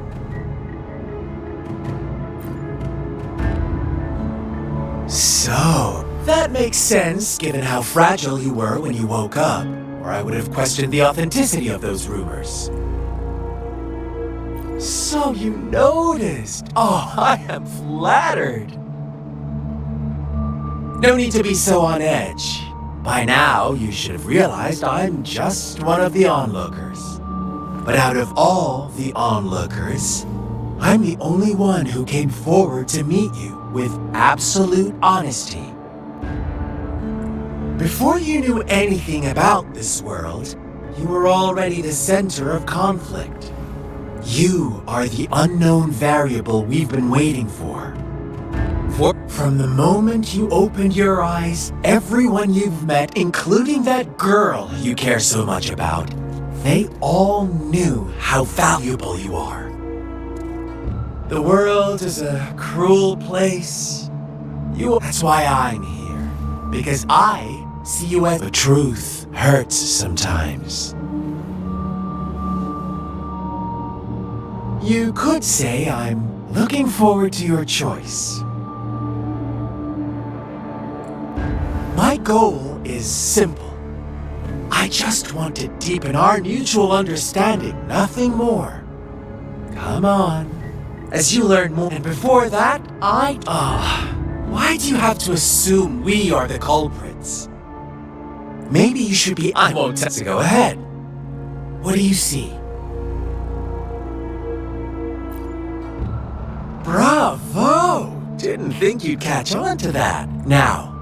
So, that makes sense given how fragile you were when you woke up, or I would have questioned the authenticity of those rumors. So you noticed. Oh, I am flattered. No need to be so on edge. By now, you should have realized I'm just one of the onlookers. But out of all the onlookers, I'm the only one who came forward to meet you with absolute honesty. Before you knew anything about this world, you were already the center of conflict. You are the unknown variable we've been waiting for. From the moment you opened your eyes, everyone you've met, including that girl you care so much about, they all knew how valuable you are. The world is a cruel place. That's why I'm here. Because I see you as the truth hurts sometimes. You could say I'm looking forward to your choice. My goal is simple. I just want to deepen our mutual understanding, nothing more. Come on. As you learn more, and before that, why do you have to assume we are the culprits? Maybe you should be. I won't tell. So go ahead. What do you see? Bravo! Didn't think you'd catch on to that. Now,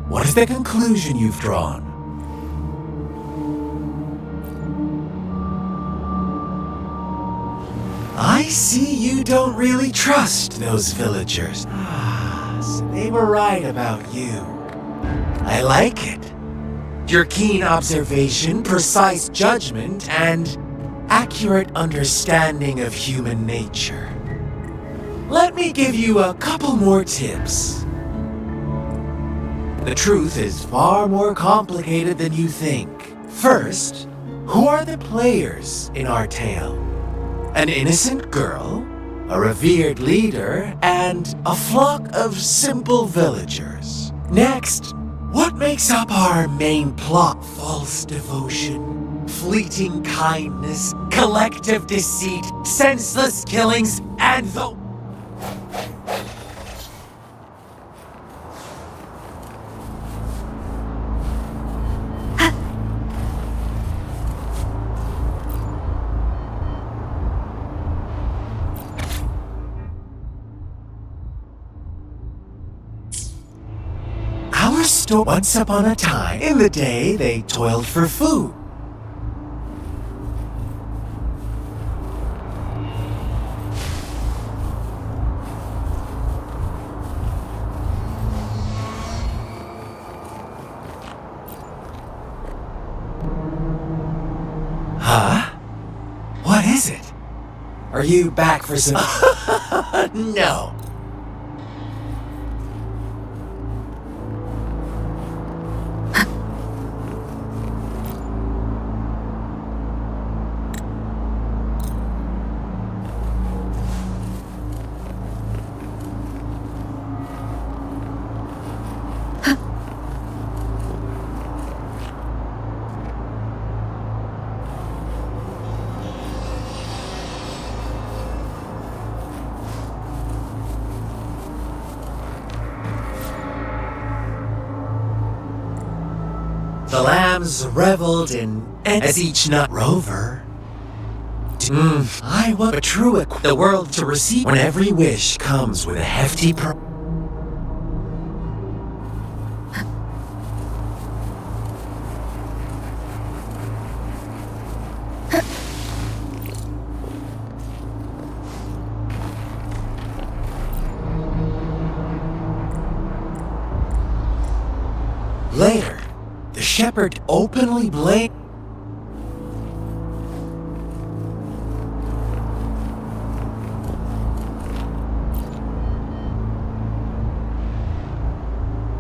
what is the conclusion you've drawn? I see you don't really trust those villagers. So they were right about you. I like it. Your keen observation, precise judgment, and accurate understanding of human nature. Let me give you a couple more tips. The truth is far more complicated than you think. First, who are the players in our tale? An innocent girl, a revered leader, and a flock of simple villagers. Next, what makes up our main plot? False devotion, fleeting kindness, collective deceit, senseless killings, and the... Once upon a time, in the day, they toiled for food. Huh? What is it? Are you back for some... No. The lambs reveled in as each nut rover. I want a true the world to receive when every wish comes with a hefty Later, the shepherd openly blamed.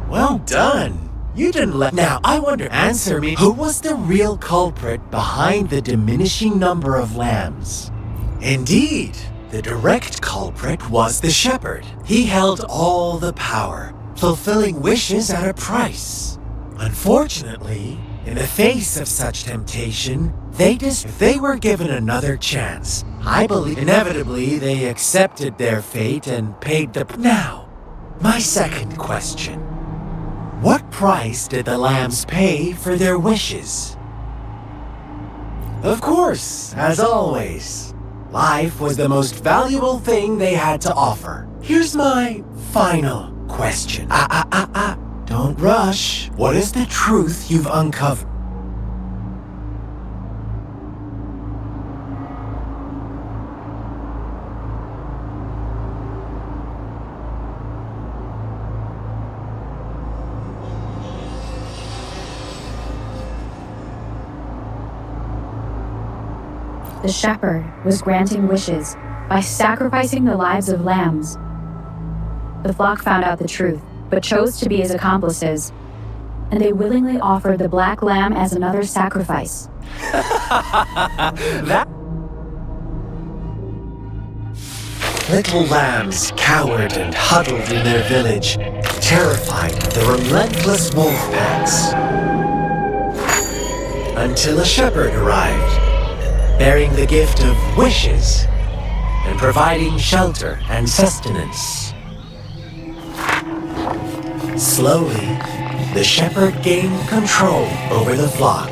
Well done! You didn't let. Now, I wonder, answer me, who was the real culprit behind the diminishing number of lambs? Indeed, the direct culprit was the shepherd. He held all the power, fulfilling wishes at a price. Unfortunately, in the face of such temptation, if they were given another chance, I believe inevitably they accepted their fate and paid the. Now, my second question. What price did the lambs pay for their wishes? Of course, as always, life was the most valuable thing they had to offer. Here's my final question. Don't rush. What is the truth you've uncovered? The shepherd was granting wishes by sacrificing the lives of lambs. The flock found out the truth, but chose to be his accomplices, and they willingly offered the black lamb as another sacrifice. Little lambs cowered and huddled in their village, terrified of the relentless wolf packs. Until a shepherd arrived, bearing the gift of wishes and providing shelter and sustenance. Slowly, the shepherd gained control over the flock,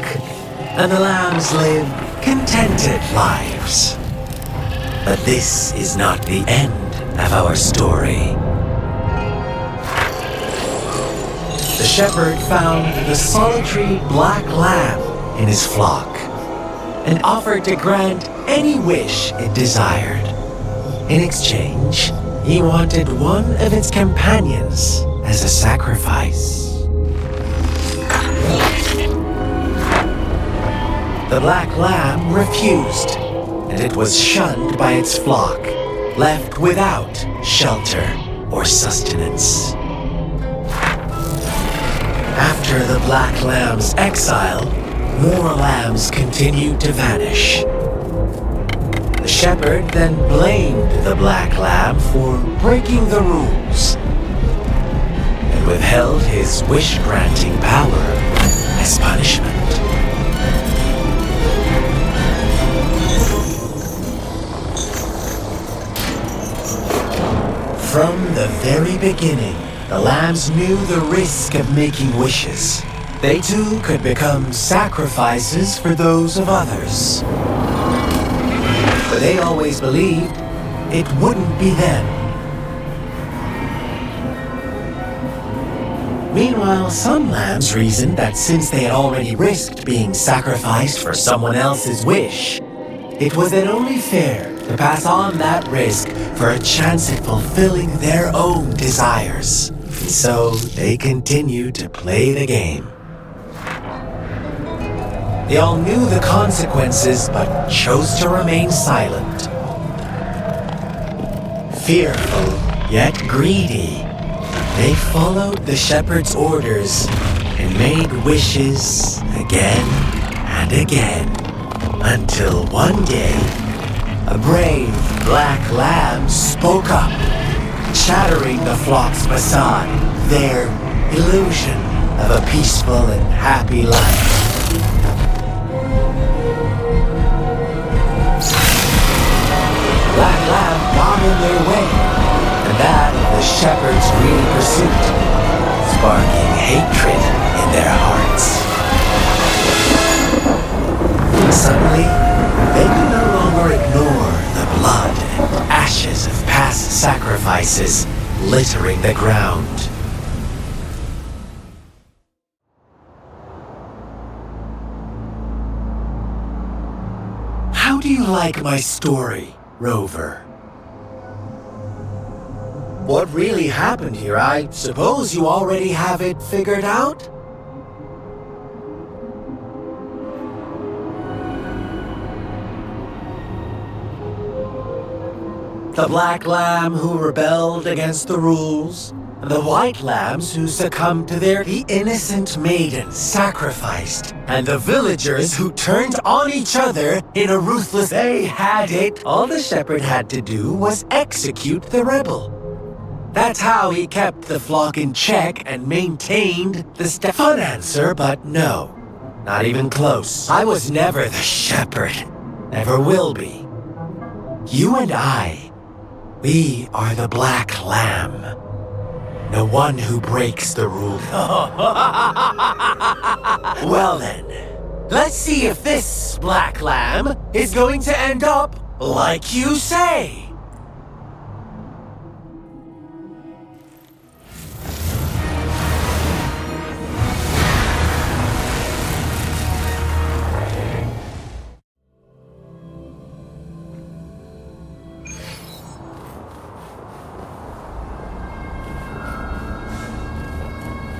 and the lambs lived contented lives. But this is not the end of our story. The shepherd found the solitary black lamb in his flock and offered to grant any wish it desired. In exchange, he wanted one of its companions as a sacrifice. The black lamb refused, and it was shunned by its flock, left without shelter or sustenance. After the black lamb's exile, more lambs continued to vanish. The shepherd then blamed the black lamb for breaking the rules and withheld his wish-granting power as punishment. From the very beginning, the lambs knew the risk of making wishes. They too could become sacrifices for those of others. But they always believed it wouldn't be them. Meanwhile, some lambs reasoned that since they had already risked being sacrificed for someone else's wish, it was then only fair to pass on that risk for a chance at fulfilling their own desires. And so they continued to play the game. They all knew the consequences, but chose to remain silent. Fearful, yet greedy, they followed the shepherd's orders and made wishes again and again, until one day, a brave black lamb spoke up, shattering the flock's facade, their illusion of a peaceful and happy life. Black lamb got in their way, and that the shepherd's greedy pursuit, sparking hatred in their hearts. Suddenly, they could no longer sacrifices littering the ground. How do you like my story, Rover? What really happened here? I suppose you already have it figured out? The Black Lamb who rebelled against the rules, and the White Lambs who succumbed to the innocent maiden sacrificed, and the villagers who turned on each other in a ruthless... They had it. All the shepherd had to do was execute the rebel. That's how he kept the flock in check and maintained the Fun answer, but no. Not even close. I was never the shepherd. Never will be. You and I, we are the Black Lamb. The one who breaks the rule. Well then, let's see if this Black Lamb is going to end up like you say.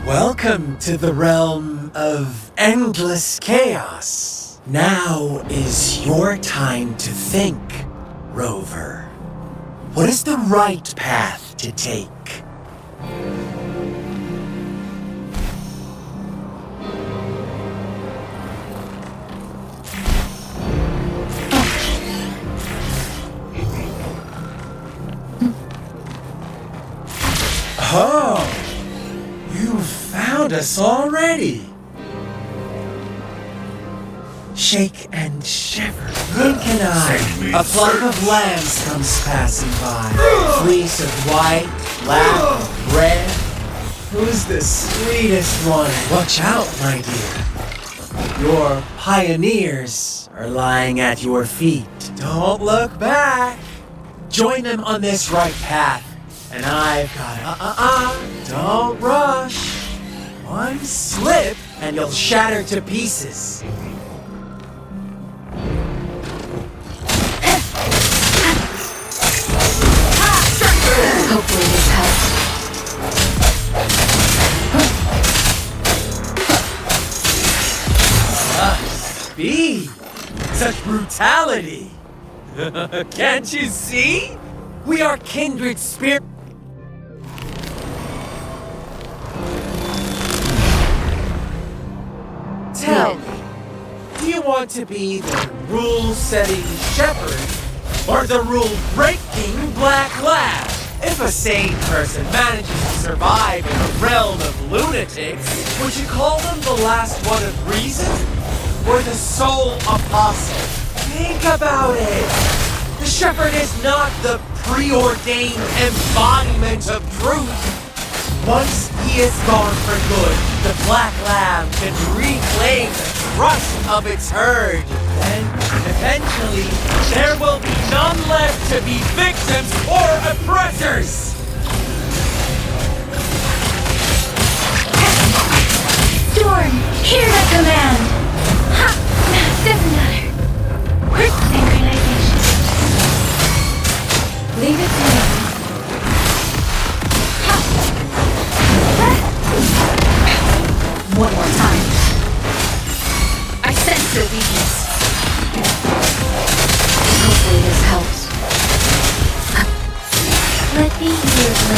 Welcome to the realm of endless chaos. Now is your time to think, Rover. What is the right path to take? Oh! You found us already! Shake and shiver. Blink an eye. A flock of lambs comes passing by. Fleece of white, black, red. Who's the sweetest one? Watch out, my dear. Your pioneers are lying at your feet. Don't look back. Join them on this right path. And I've got don't rush. One slip and you'll shatter to pieces. Hopefully this helps. Speed! Such brutality! Can't you see? We are kindred spirits. Tell me, do you want to be the rule-setting shepherd or the rule-breaking Black Lamb? If a sane person manages to survive in a realm of lunatics, would you call them the last one of reason or the sole apostle? Think about it. The shepherd is not the preordained embodiment of truth. Once he is gone for good, the Black Lamb can reclaim the trust of its herd. Then, eventually, there will be none left to be victims or oppressors! Storm, hear the command! Ha! Doesn't matter. Quick synchronization. Leave it to me. One more time. I sense the weakness. Hopefully this helps. Let me hear it.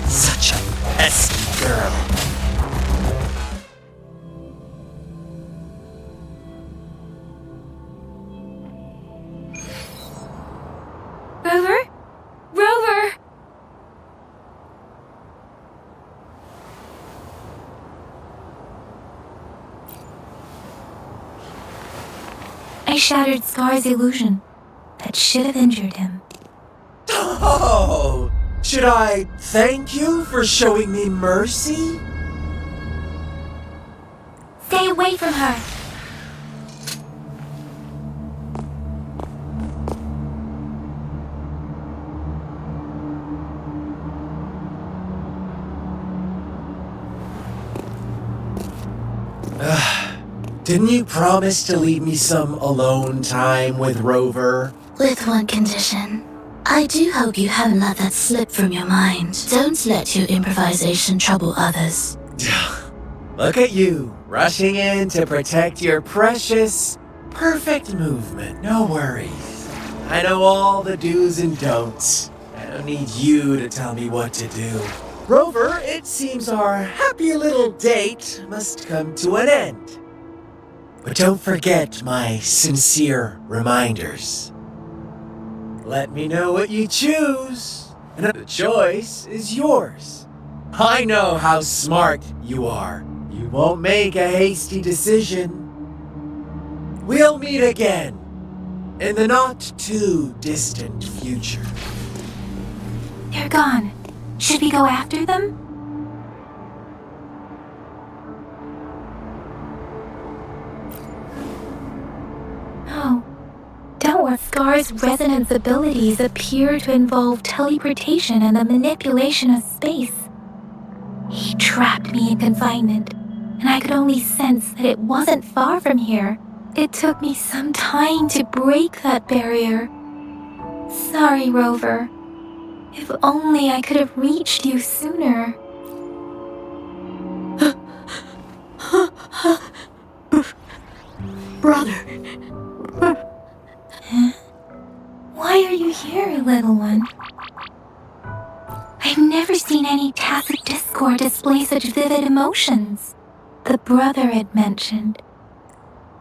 Such a pesky girl. Rover? Rover! I shattered Scar's illusion. That should have injured him. Oh! Should I thank you for showing me mercy? Stay away from her. Didn't you promise to leave me some alone time with Rover? With one condition. I do hope you haven't let that slip from your mind. Don't let your improvisation trouble others. Look at you, rushing in to protect your precious, perfect movement. No worries. I know all the do's and don'ts. I don't need you to tell me what to do. Rover, it seems our happy little date must come to an end. But don't forget my sincere reminders. Let me know what you choose, and the choice is yours. I know how smart you are. You won't make a hasty decision. We'll meet again in the not-too-distant future. They're gone. Should we go after them? No. Don't worry. Scar's resonance abilities appear to involve teleportation and the manipulation of space. He trapped me in confinement, and I could only sense that it wasn't far from here. It took me some time to break that barrier. Sorry, Rover. If only I could have reached you sooner. Brother. Huh? Why are you here, little one? I've never seen any tacit discord display such vivid emotions. The brother had mentioned.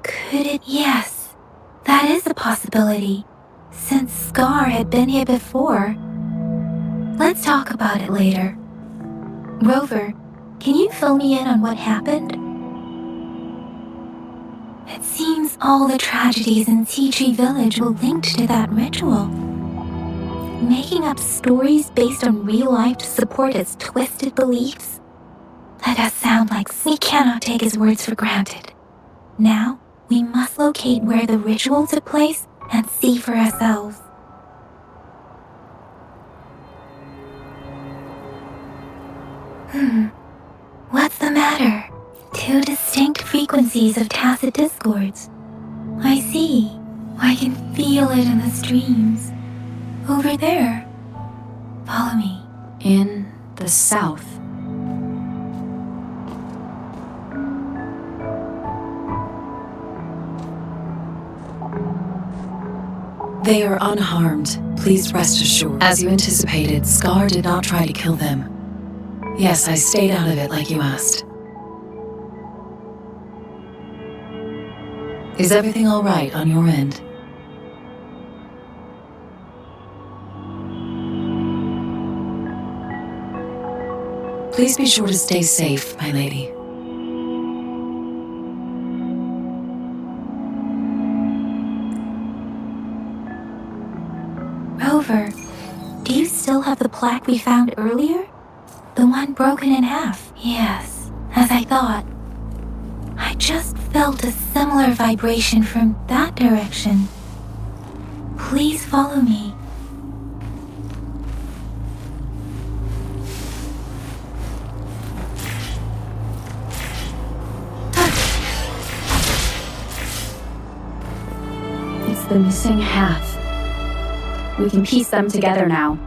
Could it? Yes, that is a possibility, since Scar had been here before. Let's talk about it later. Rover, can you fill me in on what happened? It seems all the tragedies in Tea Tree Village were linked to that ritual. Making up stories based on real life to support its twisted beliefs? That does sound like we cannot take his words for granted. Now, we must locate where the ritual took place and see for ourselves. What's the matter? Two distinct frequencies of tacit discords. I see. I can feel it in the streams. Over there. Follow me. In the south. They are unharmed. Please rest assured. As you anticipated, Scar did not try to kill them. Yes, I stayed out of it like you asked. Is everything all right on your end? Please be sure to stay safe, my lady. Rover, do you still have the plaque we found earlier? The one broken in half? Yes, as I thought. I just felt a similar vibration from that direction. Please follow me. It's the missing half. We can piece them together now.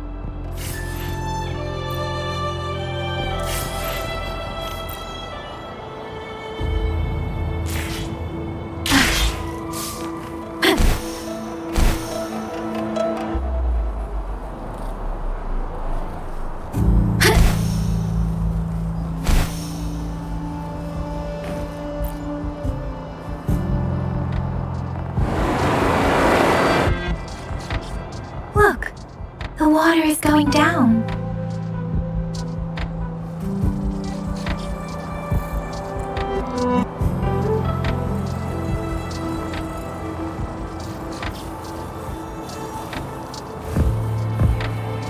Look, the water is going down.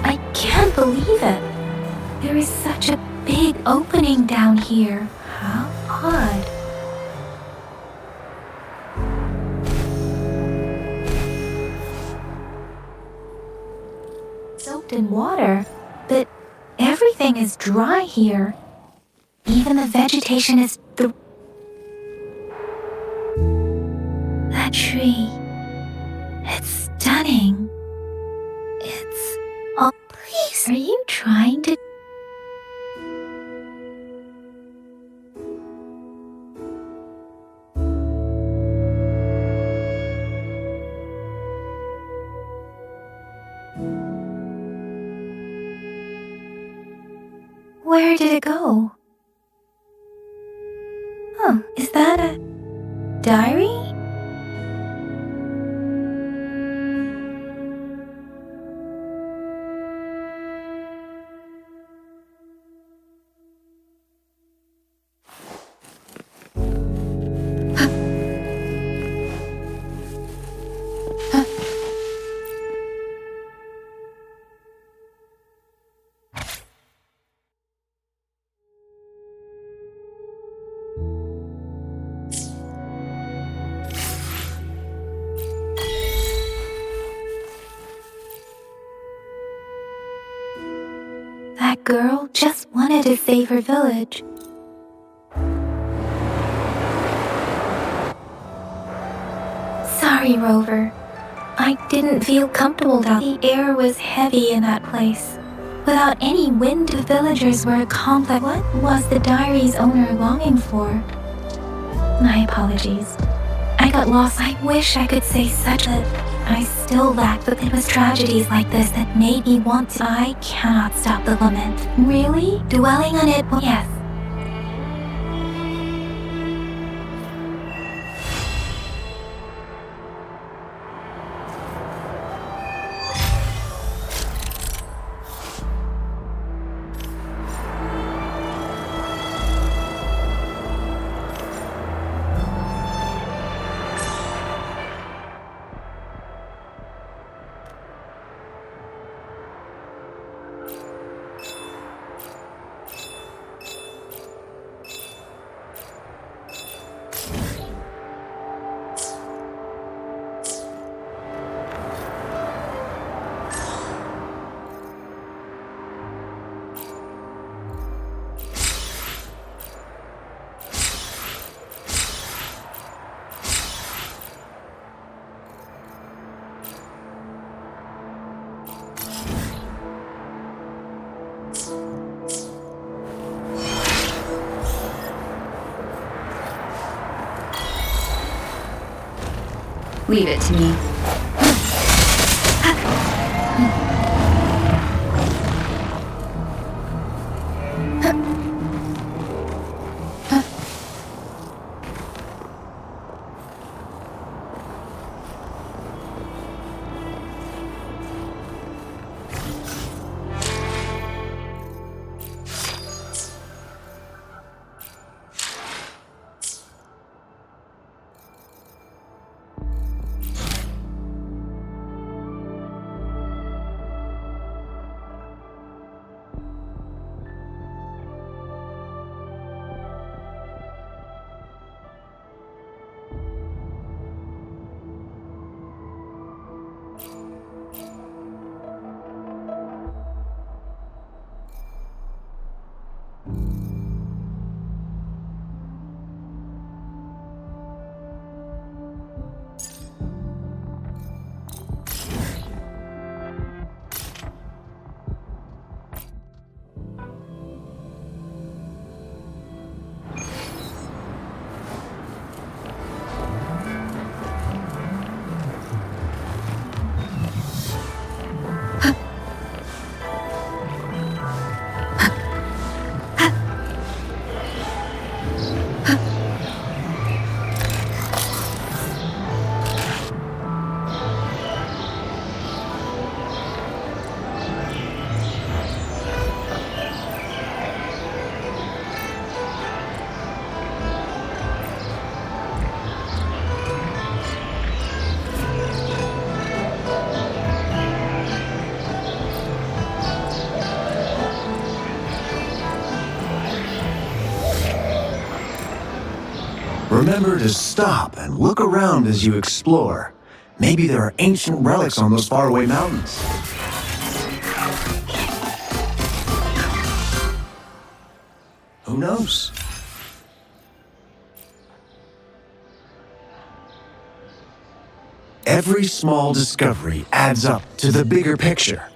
I can't believe it. There is such a big opening down here. How odd. Soaked in water, but everything is dry here. Even the vegetation is Are you trying to... Where did it go? Huh, is that a diary? That girl just wanted to save her village. Sorry, Rover. I didn't feel comfortable down. The air was heavy in that place. Without any wind, the villagers were complex. What was the diary's owner longing for? My apologies. I got lost. I wish I could say such that I still lack, but it was tragedies like this that made me want to. I cannot stop the lament. Really? Dwelling on it? Yes. Leave it to me. Remember to stop and look around as you explore. Maybe there are ancient relics on those faraway mountains. Who knows? Every small discovery adds up to the bigger picture.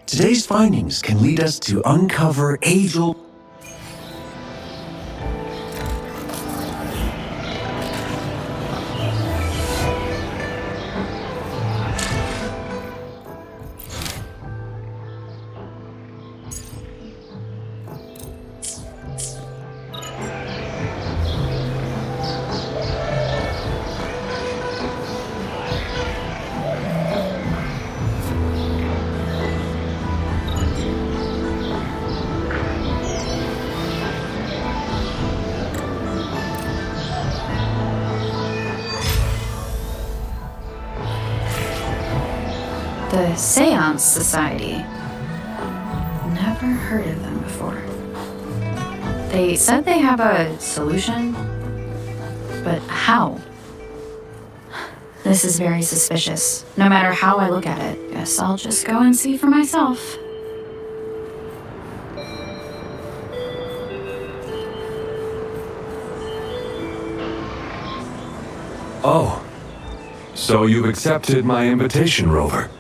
Today's findings can lead us to uncover age-old... The Seance Society. Never heard of them before. They said they have a solution, but how? This is very suspicious. No matter how I look at it, guess I'll just go and see for myself. Oh, so you've accepted my invitation, Rover.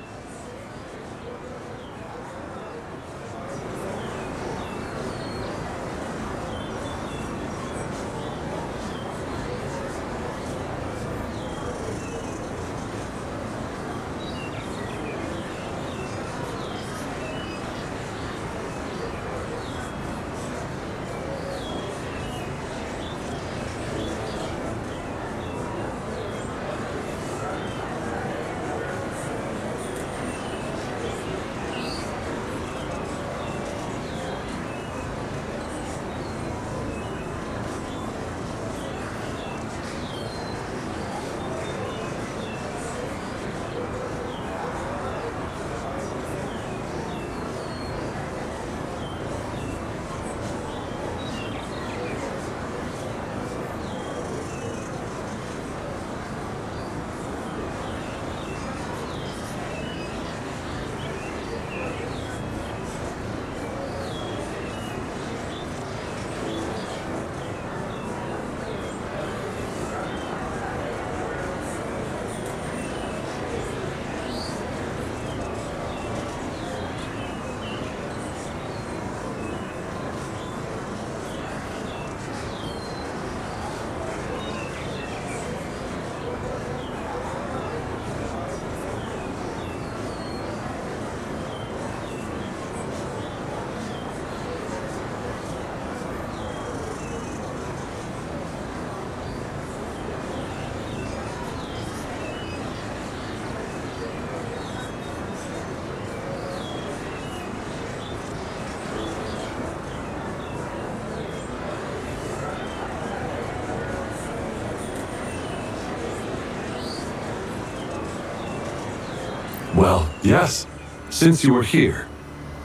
Well, yes. Since you were here,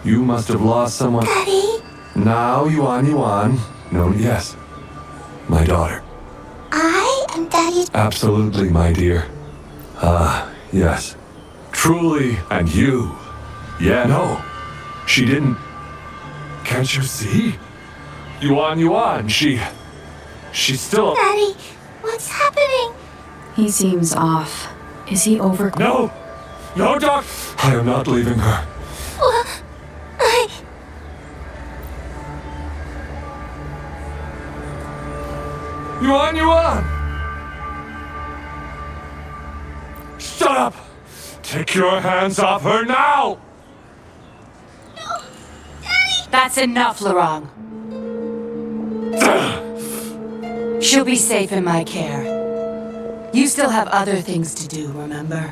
you must have lost someone. Daddy? Now, Yuan. No, yes. My daughter. I am Daddy's... Absolutely, my dear. Ah, yes. Truly, and you. Yeah, no. She didn't... Can't you see? Yuan, she's still... Daddy, what's happening? He seems off. Is he over... No, Doc! I am not leaving her. Well, Yuan! Shut up! Take your hands off her now! No! Daddy! That's enough, Laurent. She'll be safe in my care. You still have other things to do, remember?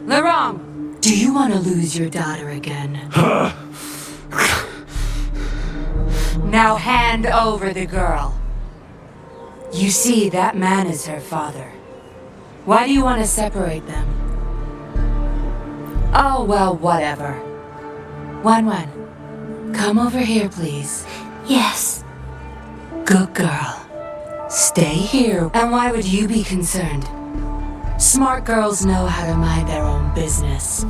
Laurent, do you want to lose your daughter again? Now hand over the girl. You see, that man is her father. Why do you want to separate them? Oh, well, whatever. Wan, come over here, please. Yes. Good girl. Stay here. And why would you be concerned? Smart girls know how to mind their own business.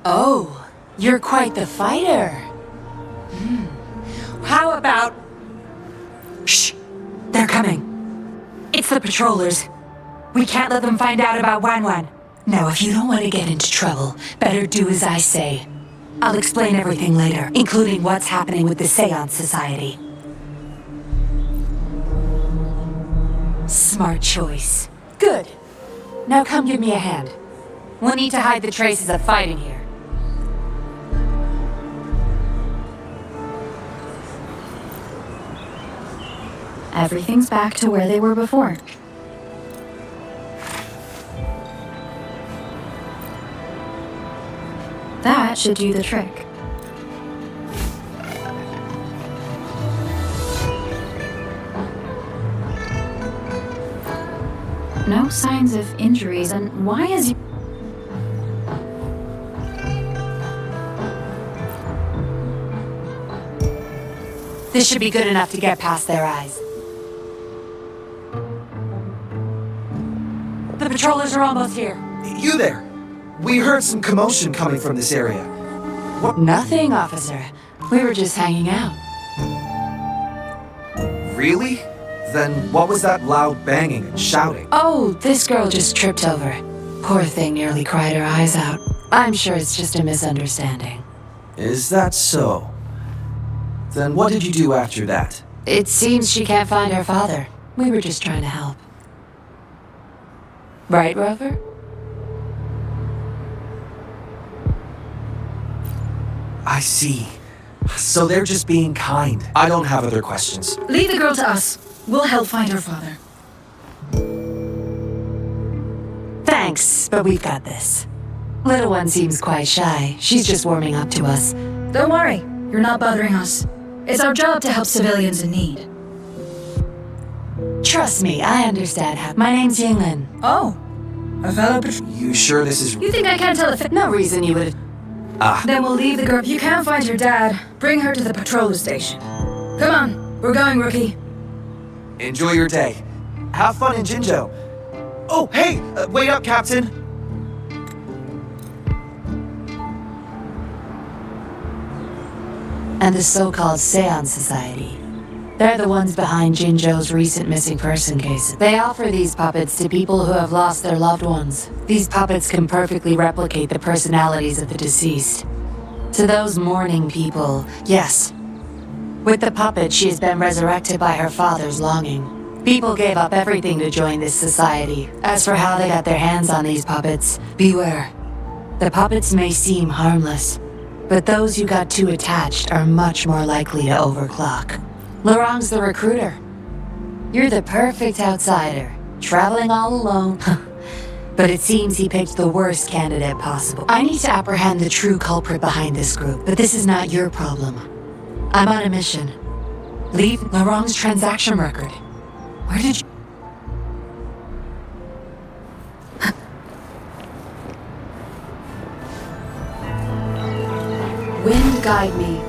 Oh, you're quite the fighter. How about... Shh! They're coming. It's the patrollers. We can't let them find out about Wan. Now, if you don't want to get into trouble, better do as I say. I'll explain everything later, including what's happening with the Seance Society. Smart choice. Good. Now come give me a hand. We'll need to hide the traces of fighting here. Everything's back to where they were before. That should do the trick. No signs of injuries, and why is he... This should be good enough to get past their eyes. The patrollers are almost here. You there! We heard some commotion coming from this area. What? Nothing, officer. We were just hanging out. Really? Then what was that loud banging and shouting? Oh, this girl just tripped over. Poor thing nearly cried her eyes out. I'm sure it's just a misunderstanding. Is that so? Then what did you do after that? It seems she can't find her father. We were just trying to help. Right, Rover? I see. So they're just being kind. I don't have other questions. Leave the girl to us. We'll help find her father. Thanks, but we've got this. Little one seems quite shy. She's just warming up to us. Don't worry. You're not bothering us. It's our job to help civilians in need. Trust me, I understand how. My name's Yinglin. Oh. A fellow You sure this is... You think I can't tell if... No reason you would... Then we'll leave the girl. If you can't find her dad, bring her to the patrol station. Come on. We're going, Rookie. Enjoy your day. Have fun in Jinzhou. Oh, hey! Wait up, Captain! And the so-called Seance Society. They're the ones behind Jinzhou's recent missing person case. They offer these puppets to people who have lost their loved ones. These puppets can perfectly replicate the personalities of the deceased. To those mourning people, yes. With the puppet, she has been resurrected by her father's longing. People gave up everything to join this society. As for how they got their hands on these puppets, beware. The puppets may seem harmless, but those who got too attached are much more likely to overclock. Lorang's the recruiter. You're the perfect outsider, traveling all alone. But it seems he picked the worst candidate possible. I need to apprehend the true culprit behind this group, but this is not your problem. I'm on a mission. Leave Lorang's transaction record. Where did you... Wind guide me.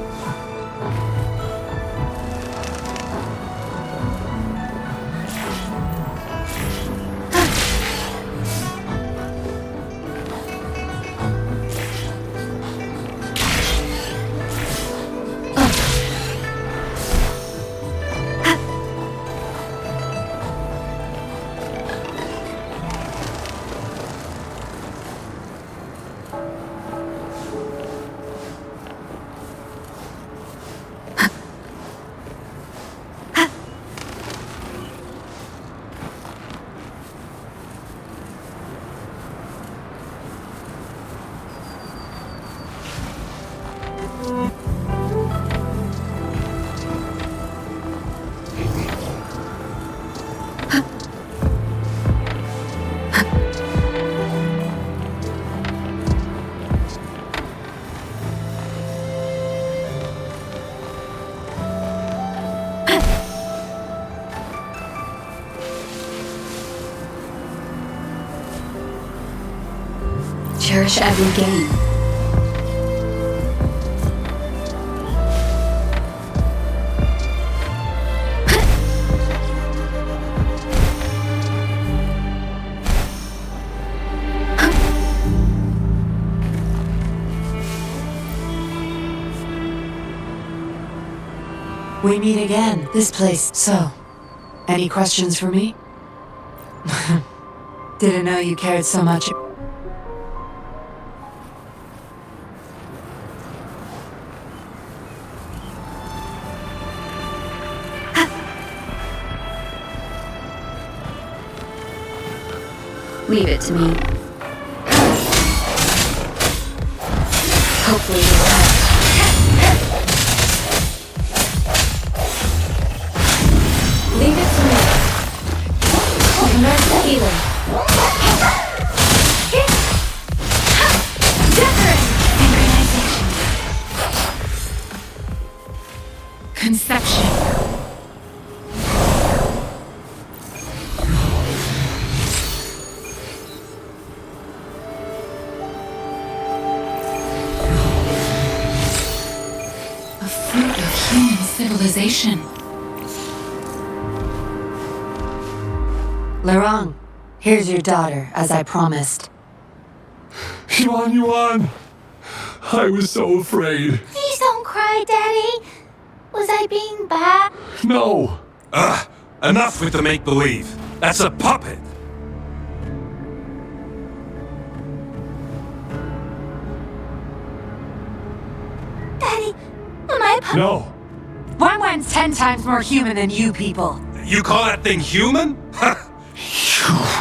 Cherish every game. We meet again. This place. So, any questions for me? Didn't know you cared so much. Leave it to me. Hopefully it will help. Leave it to me. Immerse the healer. Conception. A fruit of human civilization. Larang, here's your daughter, as I promised. Yuan! I was so afraid. Please don't cry, Daddy. Was I being bad? No! Enough with the make-believe. That's a puppet. Daddy, am I a puppet? No! Wanwan's 10 times more human than you people. You call that thing human?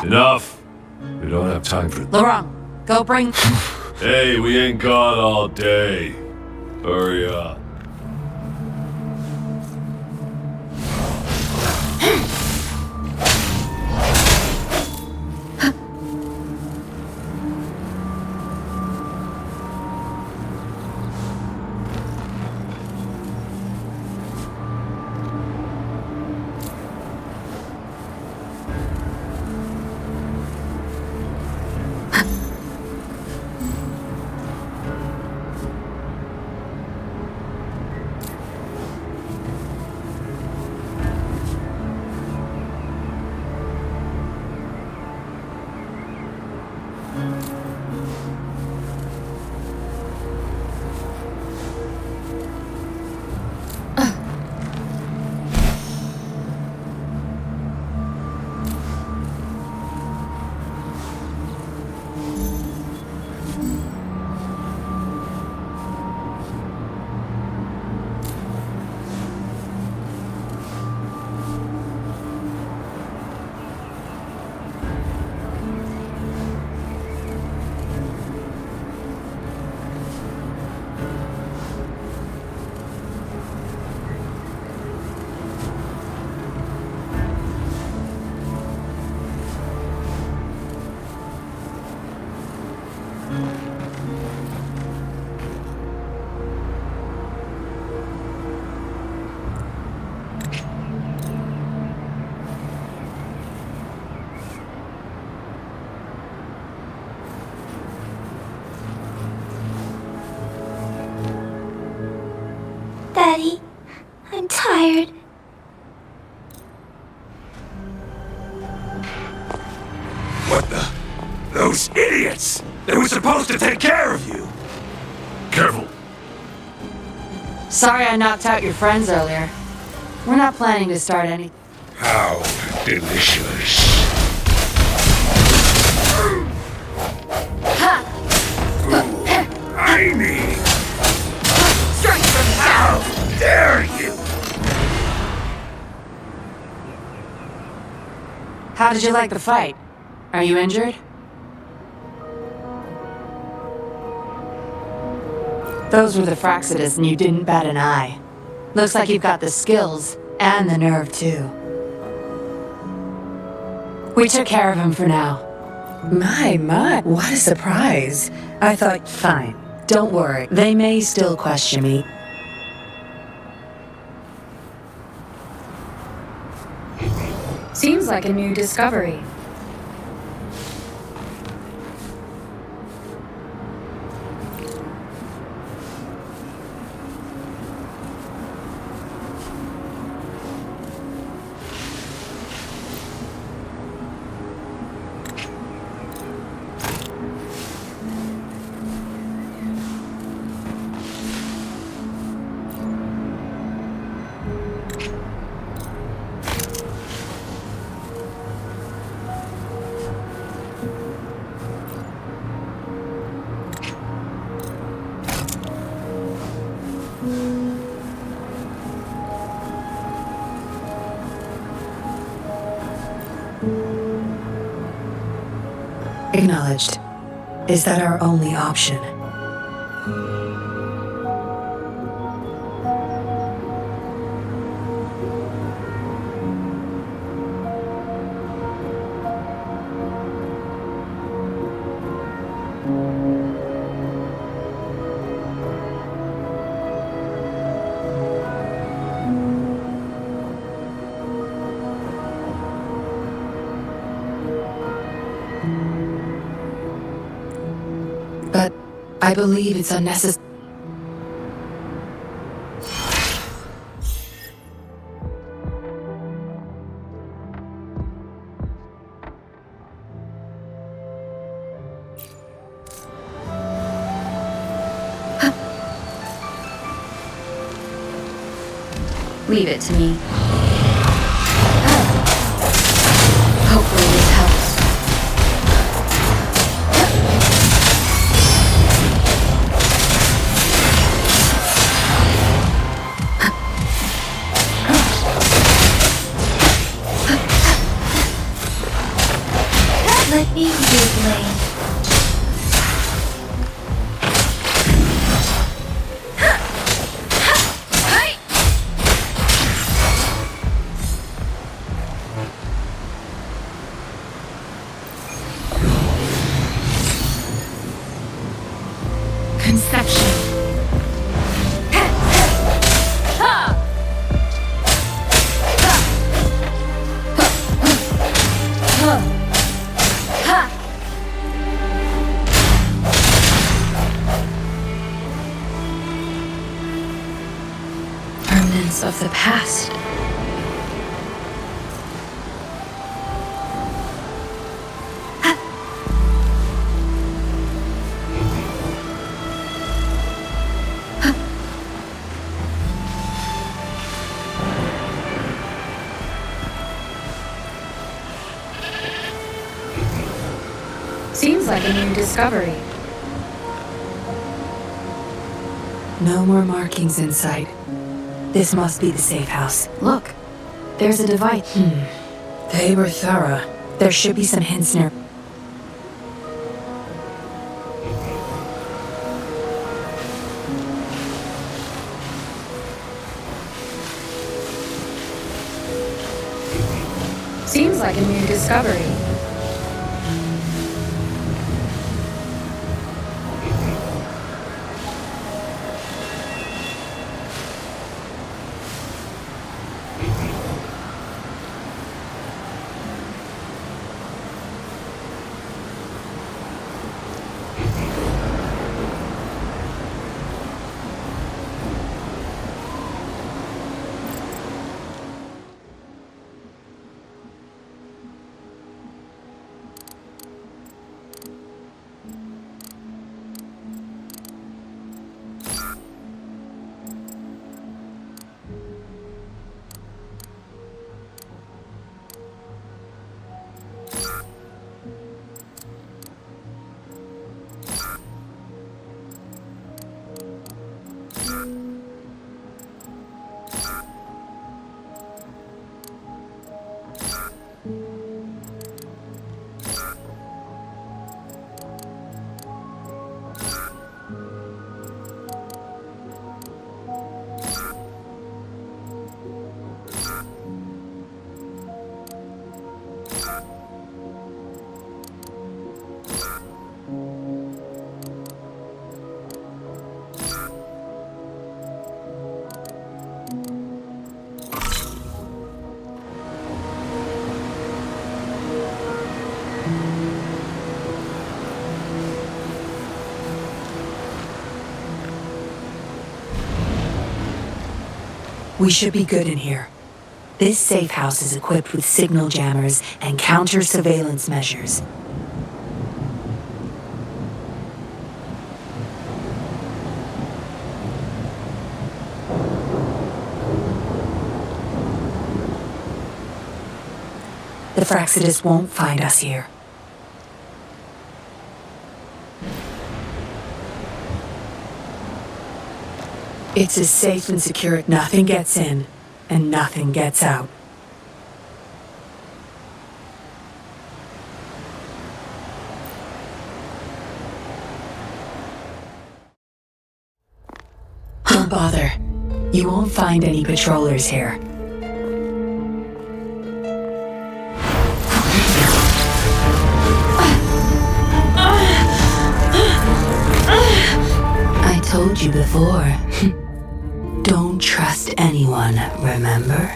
Enough! We don't have time for... Larang, go bring... Hey, we ain't gone all day. Hurry up. Daddy, I'm tired. What the? Those idiots! They were supposed to take care of you! Careful! Sorry I knocked out your friends earlier. We're not planning to start any... How delicious. Tiny! Strength from the How dare you! How did you like the fight? Are you injured? Those were the Fraxidus and you didn't bat an eye. Looks like you've got the skills and the nerve too. We took care of him for now. My, what a surprise. I thought... Fine. Don't worry. They may still question me. Seems like a new discovery. Acknowledged. Is that our only option? But I believe it's unnecessary. Leave it to me. Hopefully this helps. Let me do blade. Conception. Remnants of the past. Seems like a new discovery. No more markings in sight. This must be the safe house. Look, there's a device. They were thorough. There should be some hints near. Seems like a new discovery. We should be good in here. This safe house is equipped with signal jammers and counter-surveillance measures. The Fraxidus won't find us here. It's as safe and secure. Nothing gets in, and nothing gets out. Don't bother. You won't find any patrollers here. I told you before. Don't trust anyone, remember?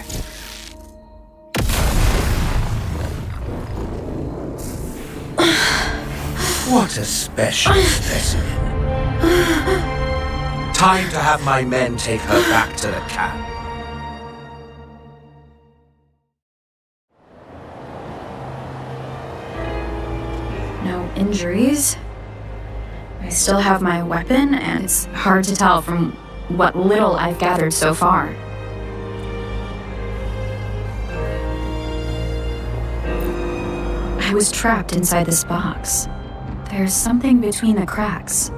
What a special specimen. Time to have my men take her back to the camp. No injuries. I still have my weapon, and it's hard to tell from what little I've gathered so far. I was trapped inside this box. There's something between the cracks.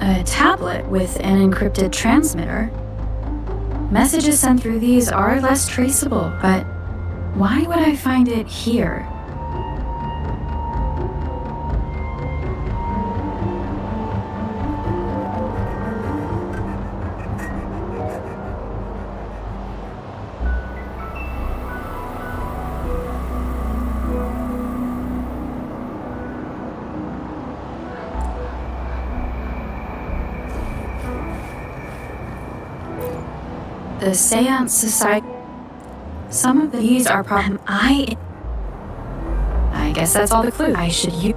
A tablet with an encrypted transmitter. Messages sent through these are less traceable, but why would I find it here? The Seance Society. Some of these are I guess that's all the clue. I should use.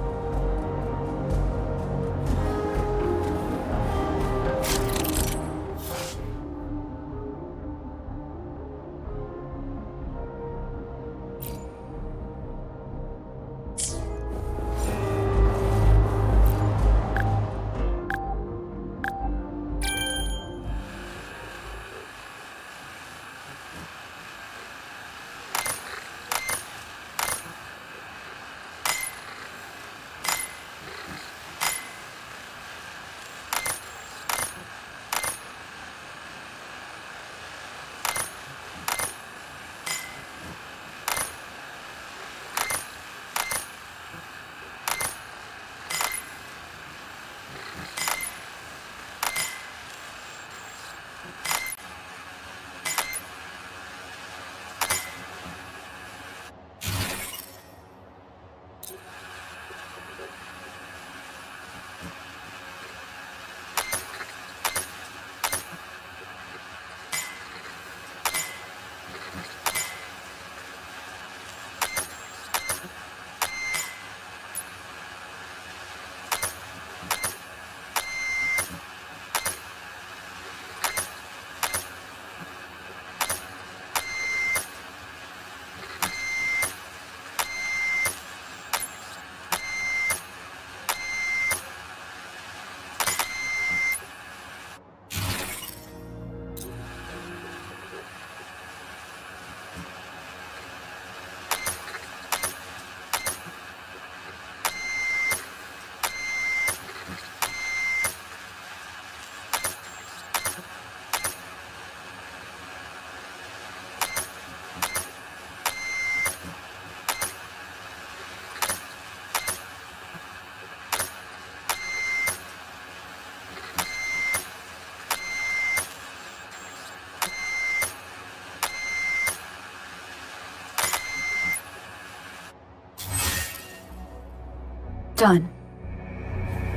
Done.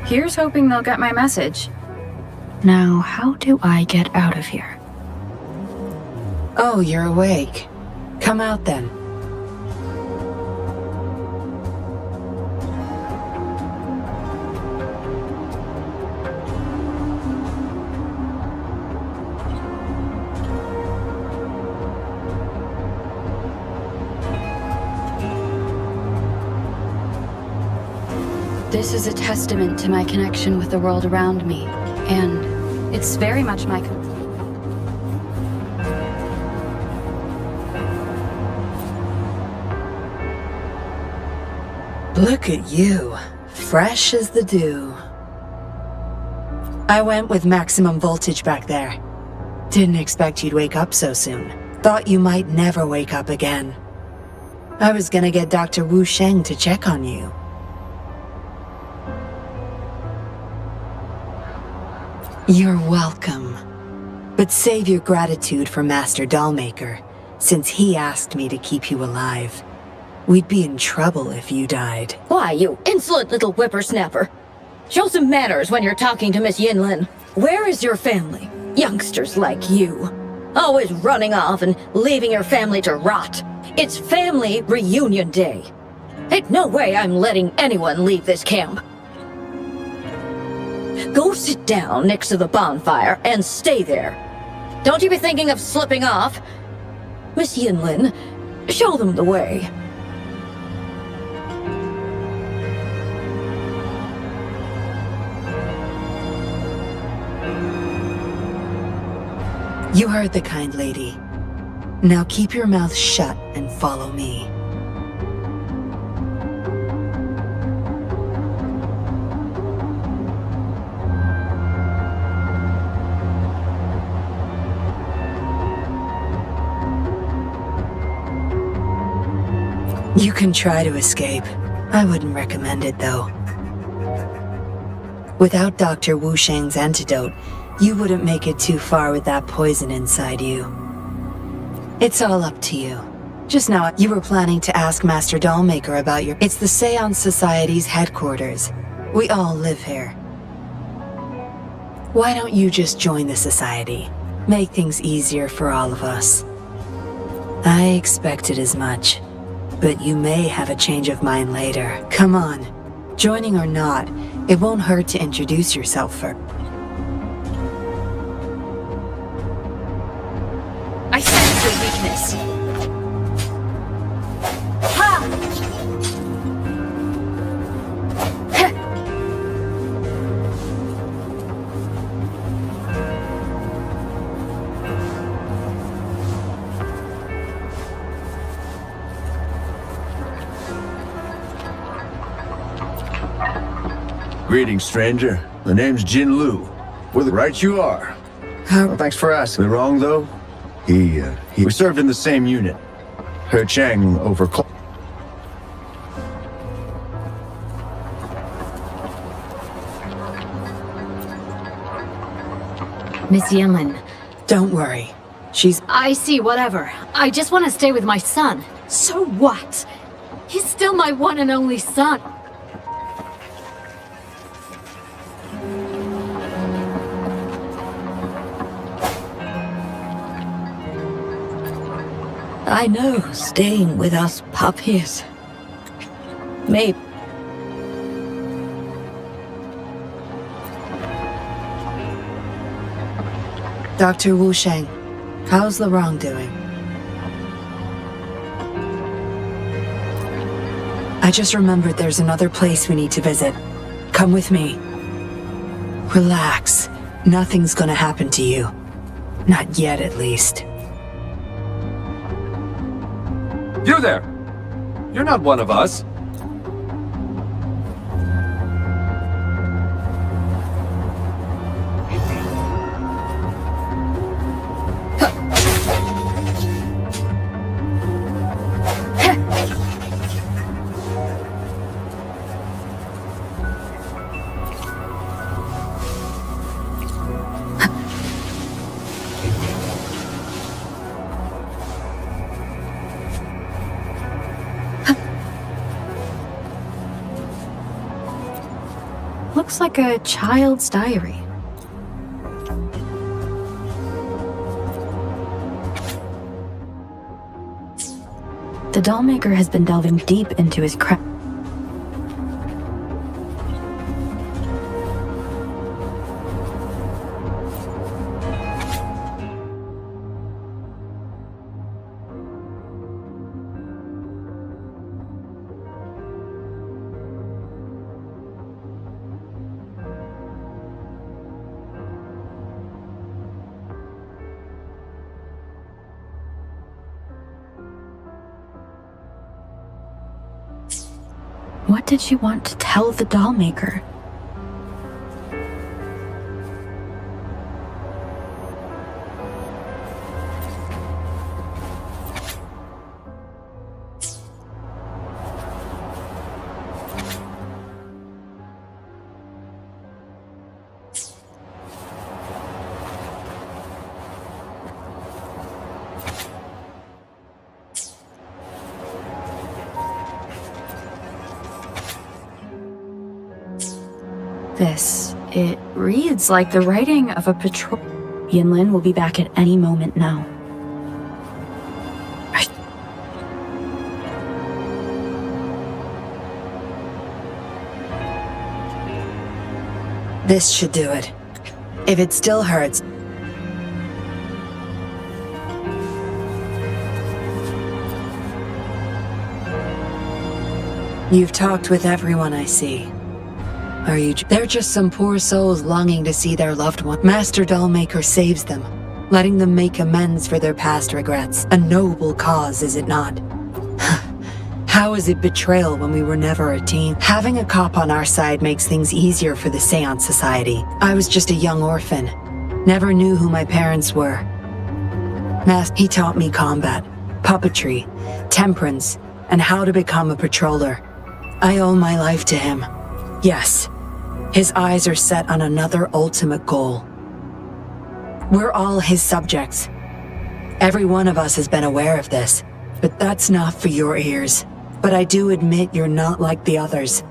Here's hoping they'll get my message. Now, how do I get out of here? Oh, you're awake. Come out then. This is a testament to my connection with the world around me, and it's very much my... Look at you, fresh as the dew. I went with maximum voltage back there. Didn't expect you'd wake up so soon. Thought you might never wake up again. I was gonna get Dr. Wu Sheng to check on you. You're welcome. But save your gratitude for Master Dollmaker, since he asked me to keep you alive. We'd be in trouble if you died. Why, you insolent little whippersnapper. Show some manners when you're talking to Miss Yinlin. Where is your family? Youngsters like you. Always running off and leaving your family to rot. It's family reunion day. Ain't no way I'm letting anyone leave this camp. Go sit down next to the bonfire and stay there. Don't you be thinking of slipping off. Miss Yinlin, show them the way. You heard the kind lady. Now keep your mouth shut and follow me. You can try to escape. I wouldn't recommend it, though. Without Dr. Wu Sheng's antidote, you wouldn't make it too far with that poison inside you. It's all up to you. Just now, you were planning to ask Master Dollmaker about your... It's the Seance Society's headquarters. We all live here. Why don't you just join the Society? Make things easier for all of us. I expected as much. But you may have a change of mind later. Come on. Joining or not, it won't hurt to introduce yourself first. I sense your weakness. Ha! Greetings, stranger. The name's Jin Lu. Right you are. Thanks for asking. Am I wrong, though? We served in the same unit. He Chang over... Miss Yinlin. Don't worry. She's... I see, whatever. I just want to stay with my son. So what? He's still my one and only son. I know, staying with us puppies. Maybe. Dr. Wu Sheng, how's the wrongdoing? I just remembered there's another place we need to visit. Come with me. Relax. Nothing's gonna happen to you. Not yet, at least. You there! You're not one of us. Looks like a child's diary. The Dollmaker has been delving deep into his craft. What did she want to tell the Dollmaker? It reads like the writing of a patrol. Yinlin will be back at any moment now. This should do it. If it still hurts... You've talked with everyone I see. Are you... They're just some poor souls longing to see their loved one. Master Dollmaker saves them, letting them make amends for their past regrets. A noble cause, is it not? How is it betrayal when we were never a team? Having a cop on our side makes things easier for the Seance Society. I was just a young orphan. Never knew who my parents were. He taught me combat, puppetry, temperance, and how to become a patroller. I owe my life to him. Yes, his eyes are set on another ultimate goal. We're all his subjects. Every one of us has been aware of this, but that's not for your ears. But I do admit you're not like the others.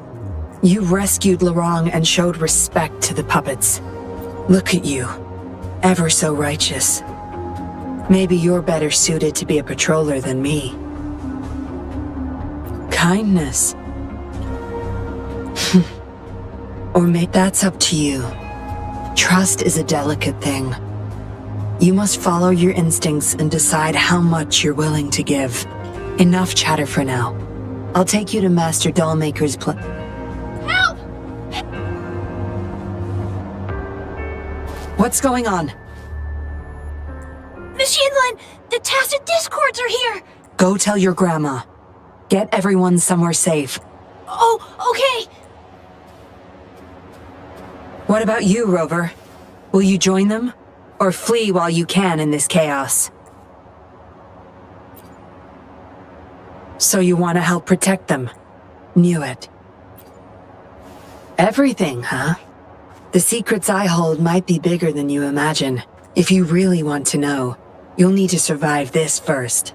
You rescued Lorong and showed respect to the puppets. Look at you, ever so righteous. Maybe you're better suited to be a patroller than me. Kindness. Or maybe that's up to you. Trust is a delicate thing. You must follow your instincts and decide how much you're willing to give. Enough chatter for now. I'll take you to Master Dollmaker's Help! What's going on? Miss Yinlin, the Tacit Discords are here! Go tell your grandma. Get everyone somewhere safe. Oh, okay. What about you, Rover? Will you join them? Or flee while you can in this chaos? So you want to help protect them? Knew it. Everything, huh? The secrets I hold might be bigger than you imagine. If you really want to know, you'll need to survive this first.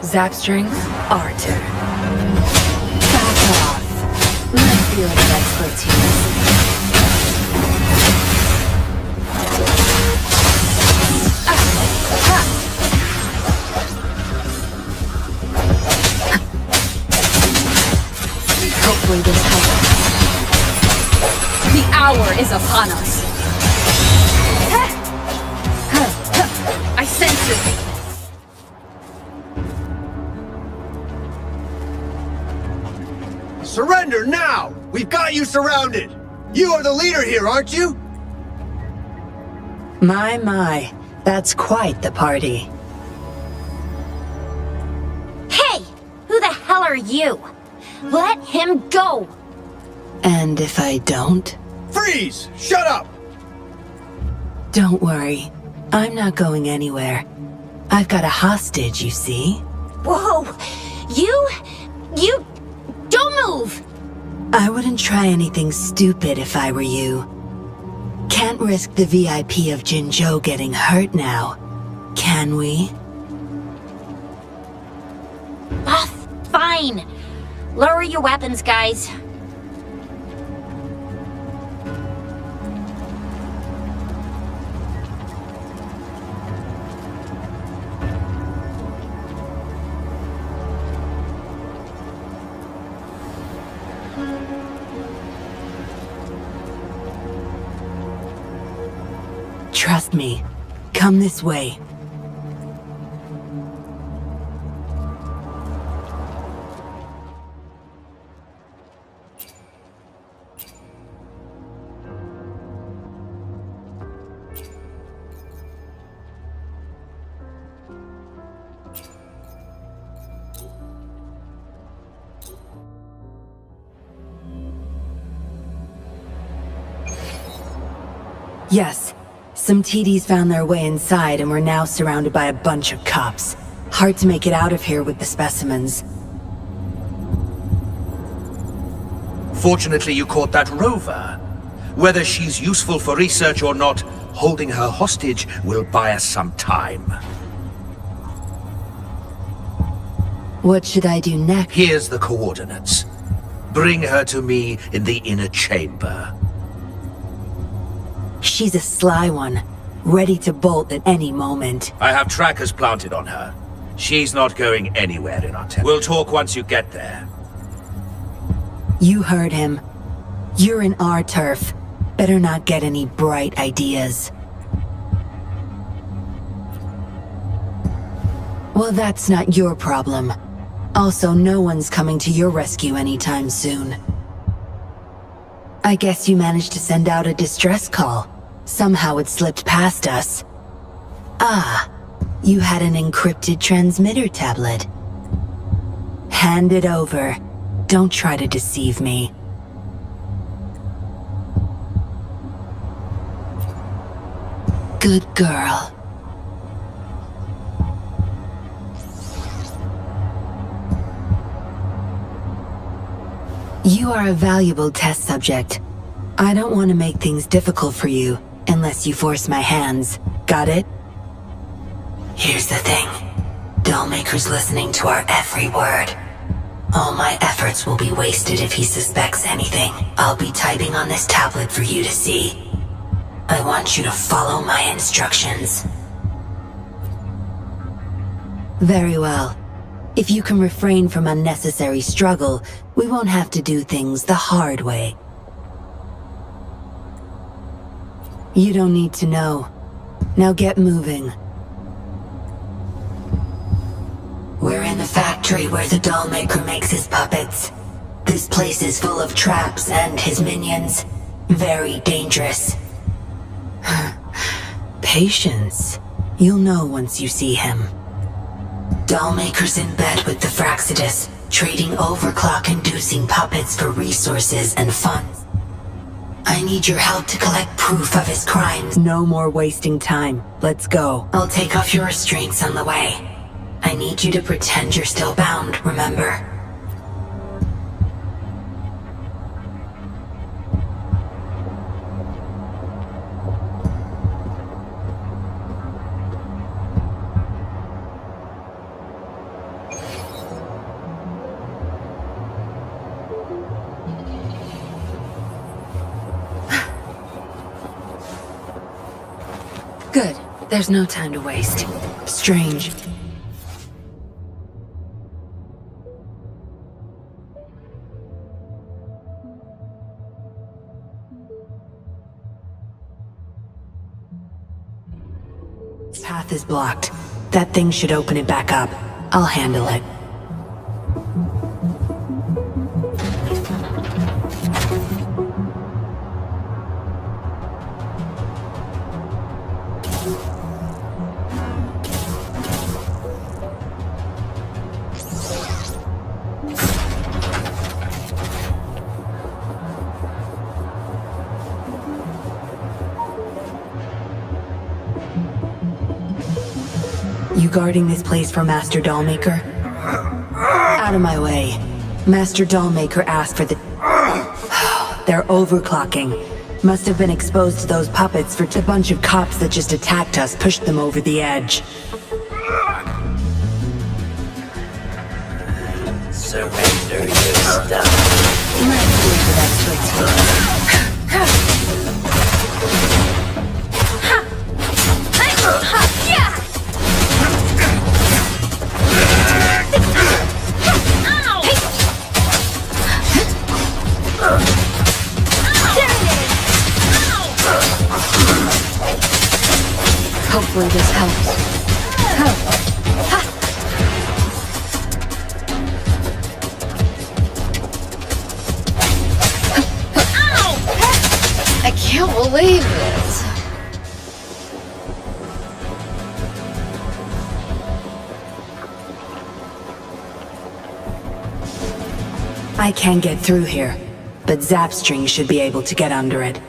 Zapstring, Arthur. Back off. My field of expertise. Hopefully this helps. The hour is upon us. I sense it. Surrender now! We've got you surrounded! You are the leader here, aren't you? My, that's quite the party. Hey! Who the hell are you? Let him go! And if I don't? Freeze! Shut up! Don't worry. I'm not going anywhere. I've got a hostage, you see? Whoa! You... Don't move! I wouldn't try anything stupid if I were you. Can't risk the VIP of Jinzhou getting hurt now, can we? Ah, fine. Lower your weapons, guys. Trust me. Come this way. Yes, Some TDs found their way inside and we're now surrounded by a bunch of cops. Hard to make it out of here with the specimens. Fortunately, you caught that rover. Whether she's useful for research or not, holding her hostage will buy us some time. What should I do next? Here's the coordinates. Bring her to me in the inner chamber. She's a sly one, ready to bolt at any moment. I have trackers planted on her. She's not going anywhere in our town. We'll talk once you get there. You heard him. You're in our turf. Better not get any bright ideas. Well, that's not your problem. Also, no one's coming to your rescue anytime soon. I guess you managed to send out a distress call. Somehow it slipped past us. Ah, you had an encrypted transmitter tablet. Hand it over. Don't try to deceive me. Good girl. You are a valuable test subject. I don't want to make things difficult for you, unless you force my hands. Got it? Here's the thing. Dollmaker's listening to our every word. All my efforts will be wasted if he suspects anything. I'll be typing on this tablet for you to see. I want you to follow my instructions. Very well. If you can refrain from unnecessary struggle, we won't have to do things the hard way. You don't need to know. Now get moving. We're in the factory where the Dollmaker makes his puppets. This place is full of traps and his minions. Very dangerous. Patience. You'll know once you see him. Dollmaker's in bed with the Fraxidus, trading overclock-inducing puppets for resources and funds. I need your help to collect proof of his crimes. No more wasting time. Let's go. I'll take off your restraints on the way. I need you to pretend you're still bound, remember? Good. There's no time to waste. Strange. Path is blocked. That thing should open it back up. I'll handle it. You guarding this place for Master Dollmaker? Out of my way. Master Dollmaker asked for the... They're overclocking. Must have been exposed to those puppets for a bunch of cops that just attacked us, pushed them over the edge. Surrender your stuff. Hopefully this helps. I can't believe this. I can't get through here, but Zapstring should be able to get under it.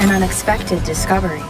An unexpected discovery.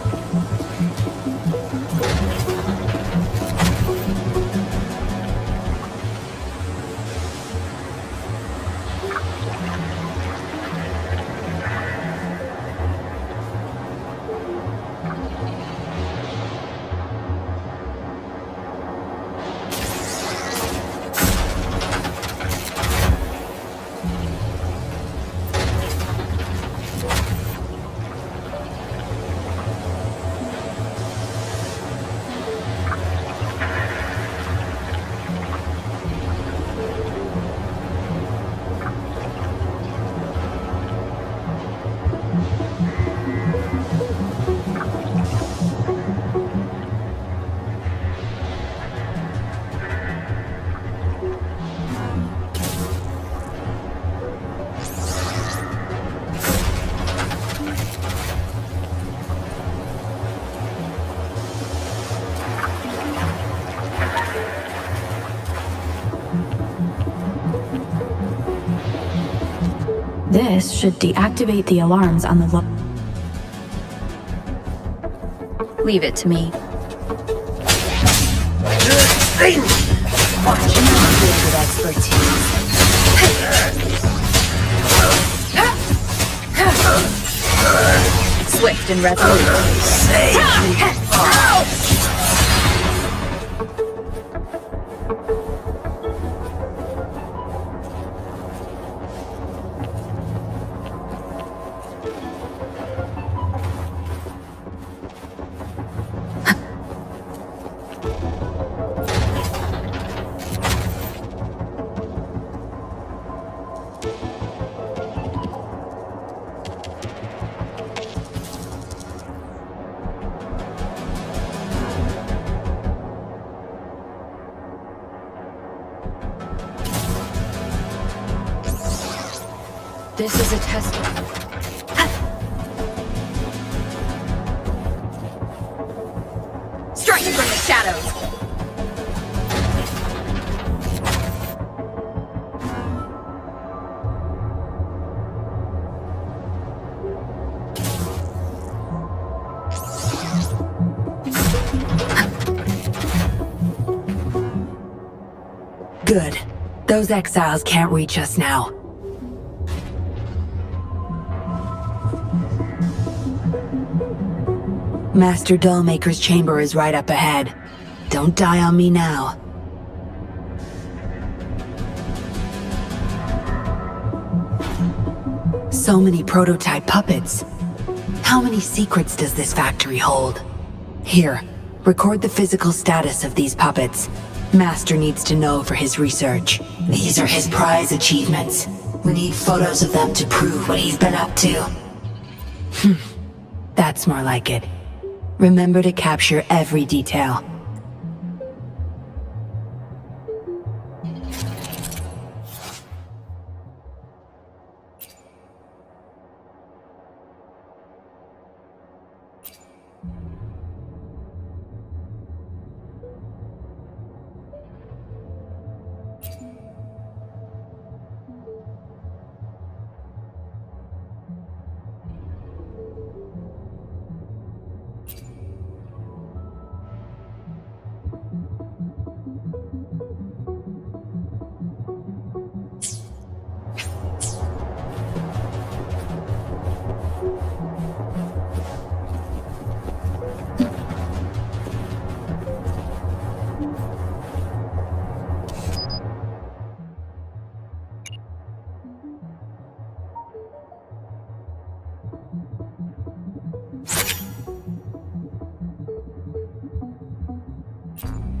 This should deactivate the alarms on the Leave it to me. With expertise. Swift and resolute. This is a test. Striking from the shadows. Good. Those exiles can't reach us now. Master Dollmaker's chamber is right up ahead. Don't die on me now. So many prototype puppets. How many secrets does this factory hold? Here, record the physical status of these puppets. Master needs to know for his research. These are his prize achievements. We need photos of them to prove what he's been up to. That's more like it. Remember to capture every detail.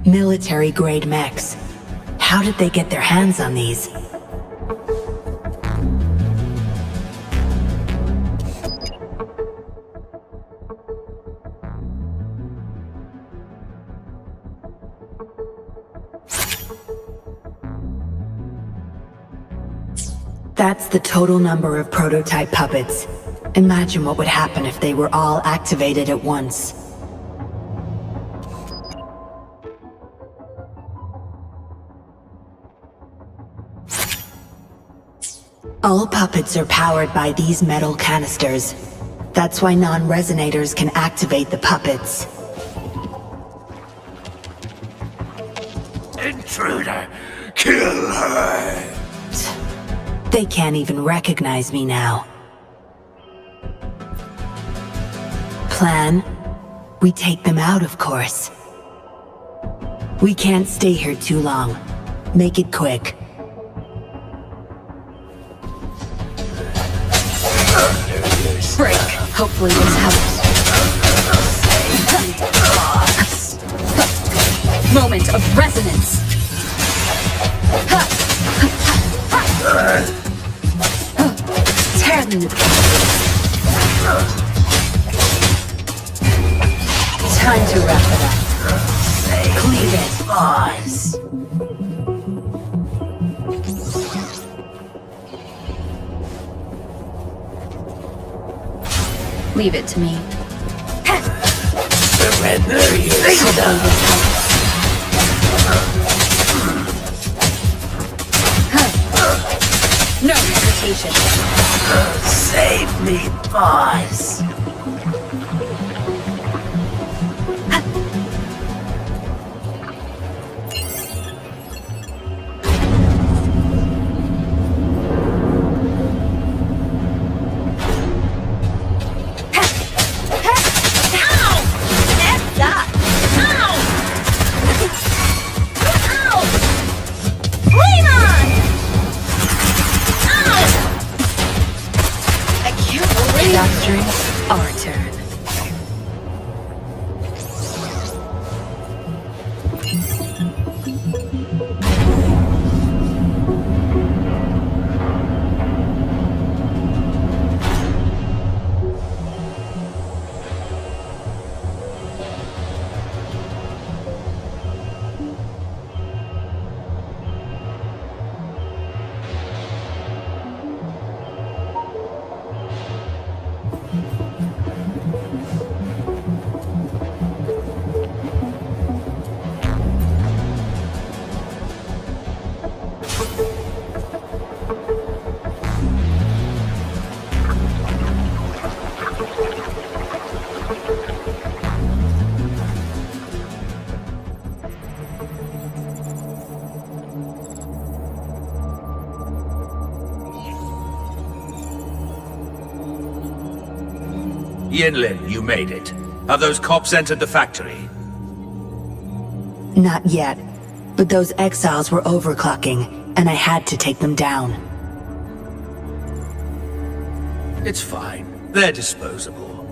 Military-grade mechs. How did they get their hands on these? That's the total number of prototype puppets. Imagine what would happen if they were all activated at once. All puppets are powered by these metal canisters. That's why non-resonators can activate the puppets. Intruder! Kill her! They can't even recognize me now. Plan? We take them out, of course. We can't stay here too long. Make it quick. Break. Hopefully this helps. Moment of resonance. Tear them to pieces. Time to wrap it up. Cleave it. Pause. Leave it to me. Surrender No hesitation. Save me, boss. Doctrine, our turn. Yinlin, you made it. Have those cops entered the factory? Not yet, but those exiles were overclocking, and I had to take them down. It's fine. They're disposable.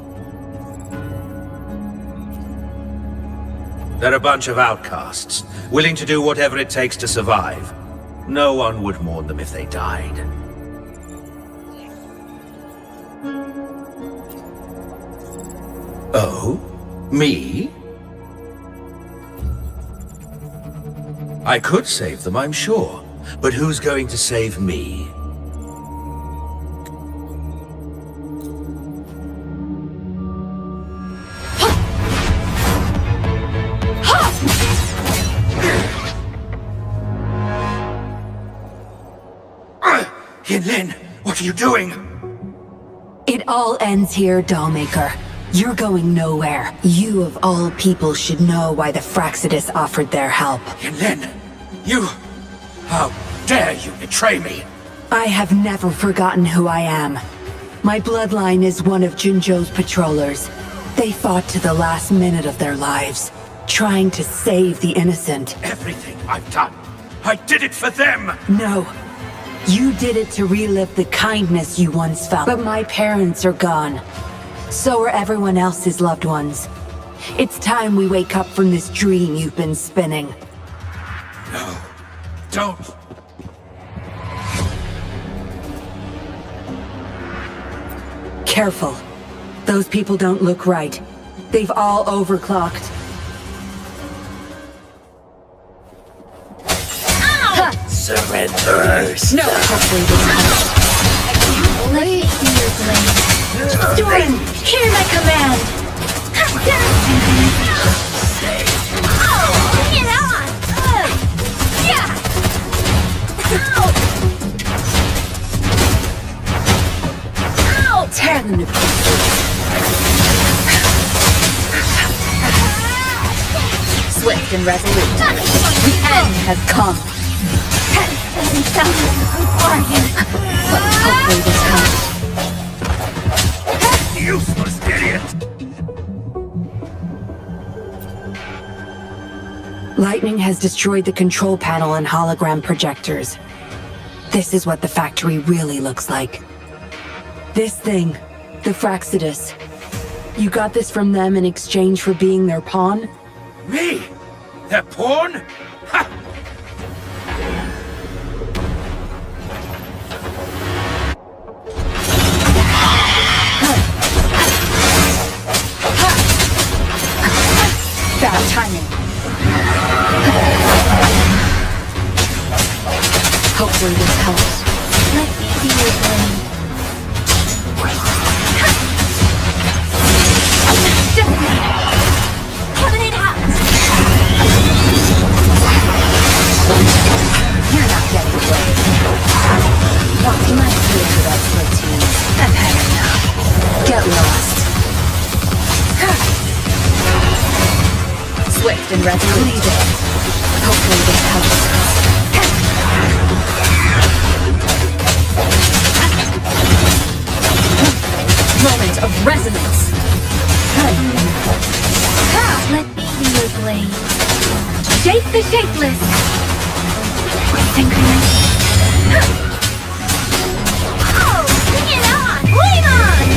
They're a bunch of outcasts, willing to do whatever it takes to survive. No one would mourn them if they died. Oh? Me? I could save them, I'm sure. But who's going to save me? Yinlin, what are you doing? It all ends here, Dollmaker. You're going nowhere. You of all people should know why the Fraxidus offered their help. Yinlin, you... How dare you betray me? I have never forgotten who I am. My bloodline is one of Jinzhou's patrollers. They fought to the last minute of their lives, trying to save the innocent. Everything I've done, I did it for them! No. You did it to relive the kindness you once felt. But my parents are gone. So are everyone else's loved ones. It's time we wake up from this dream you've been spinning. No. Don't. Careful. Those people don't look right. They've all overclocked. Surrenders. No, hopefully this helps. Let me see your blade. Doran, hear my command. Bring it on! Yeah! Ow! Tear them to pieces. swift and resolute. The end has come. Doesn't sound Hopefully this helps. Useless idiot! Lightning has destroyed the control panel and hologram projectors. This is what the factory really looks like. This thing, the Fraxidus. You got this from them in exchange for being their pawn? Me? Their pawn? Ha! Bad timing. Hopefully this helps. Let me be your blade. Coming in hot. You're not getting away. What's my favorite expertise? I've had enough. Get lost. Swift and resolute. Hopefully this helps. Moment of resonance. Let me be your blade. Shape the shapeless. Synchronize. Oh, bring it on! Flame on!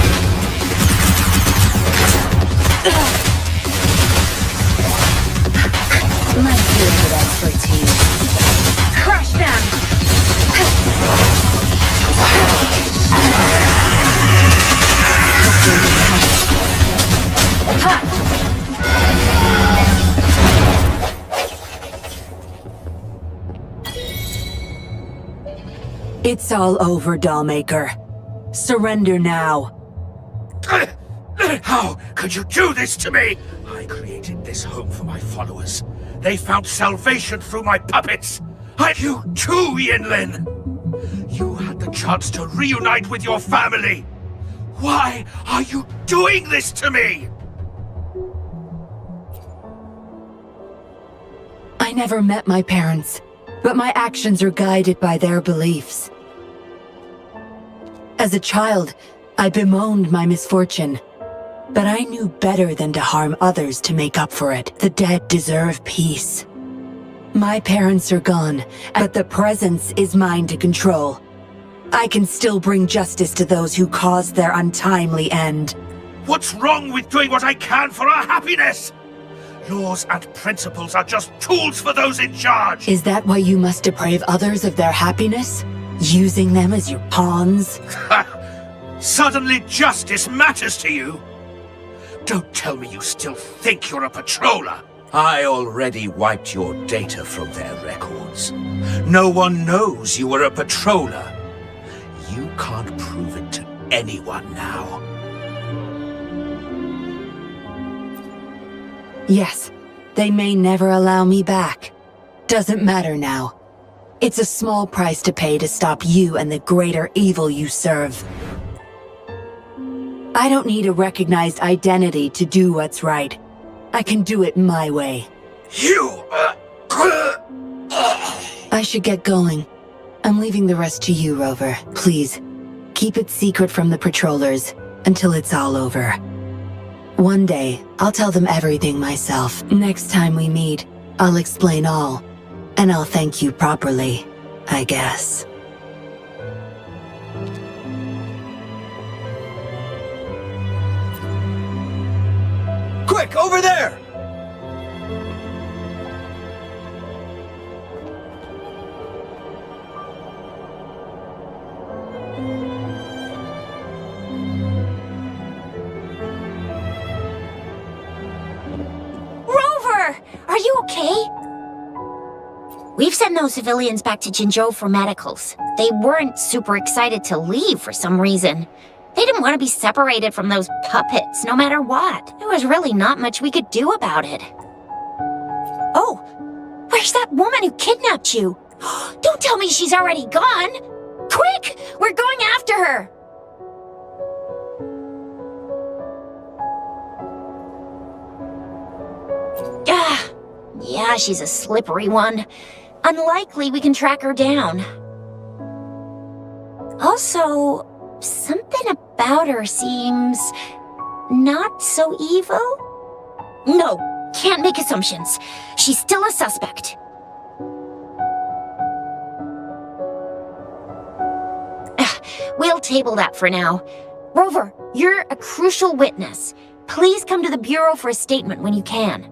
My favorite expertise. Crush them! It's all over, Dollmaker. Surrender now. How could you do this to me? I created this home for my followers. They found salvation through my puppets. You too, Yinlin! You had the chance to reunite with your family. Why are you doing this to me? I never met my parents, but my actions are guided by their beliefs. As a child, I bemoaned my misfortune, but I knew better than to harm others to make up for it. The dead deserve peace. My parents are gone, but the presence is mine to control. I can still bring justice to those who caused their untimely end. What's wrong with doing what I can for our happiness? Laws and principles are just tools for those in charge. Is that why you must deprive others of their happiness? Using them as your pawns? Suddenly justice matters to you? Don't tell me you still think you're a patroller. I already wiped your data from their records. No one knows you were a patroller. You can't prove it to anyone now. Yes, they may never allow me back. Doesn't matter now. It's a small price to pay to stop you and the greater evil you serve. I don't need a recognized identity to do what's right. I can do it my way. I should get going. I'm leaving the rest to you, Rover. Please, keep it secret from the patrollers until it's all over. One day, I'll tell them everything myself. Next time we meet, I'll explain all. And I'll thank you properly, I guess. Quick, over there! Rover! Are you okay? We've sent those civilians back to Jinzhou for medicals. They weren't super excited to leave for some reason. They didn't want to be separated from those puppets, no matter what. There was really not much we could do about it. Oh, where's that woman who kidnapped you? Don't tell me she's already gone! Quick! We're going after her! Yeah, she's a slippery one. Unlikely we can track her down. Also, something about her seems not so evil? No, can't make assumptions. She's still a suspect. We'll table that for now. Rover, you're a crucial witness. Please come to the Bureau for a statement when you can.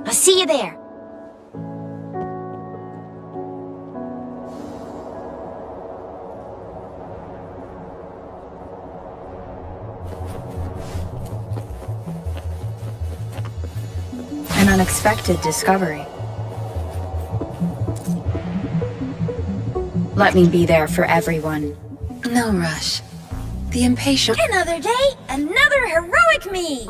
I'll see you there. An unexpected discovery. Let me be there for everyone. No rush. The impatient... Another day, another heroic me!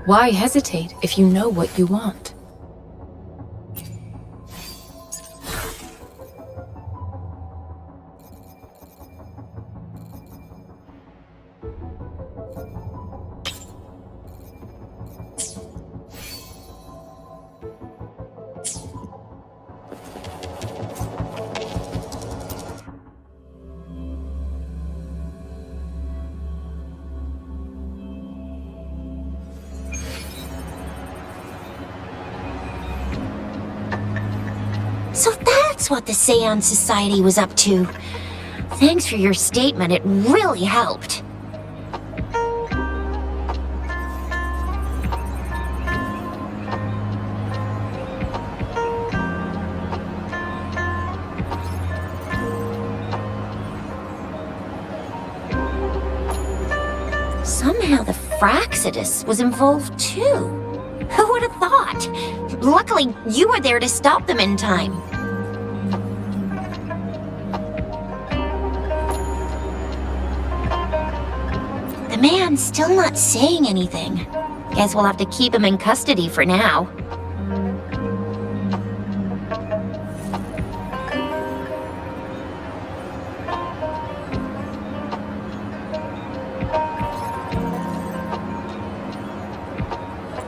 Why hesitate if you know what you want? So that's what the Seance Society was up to. Thanks for your statement, it really helped. Somehow the Fraxidus was involved too. Who would have thought? Luckily, you were there to stop them in time. The man's still not saying anything. Guess we'll have to keep him in custody for now.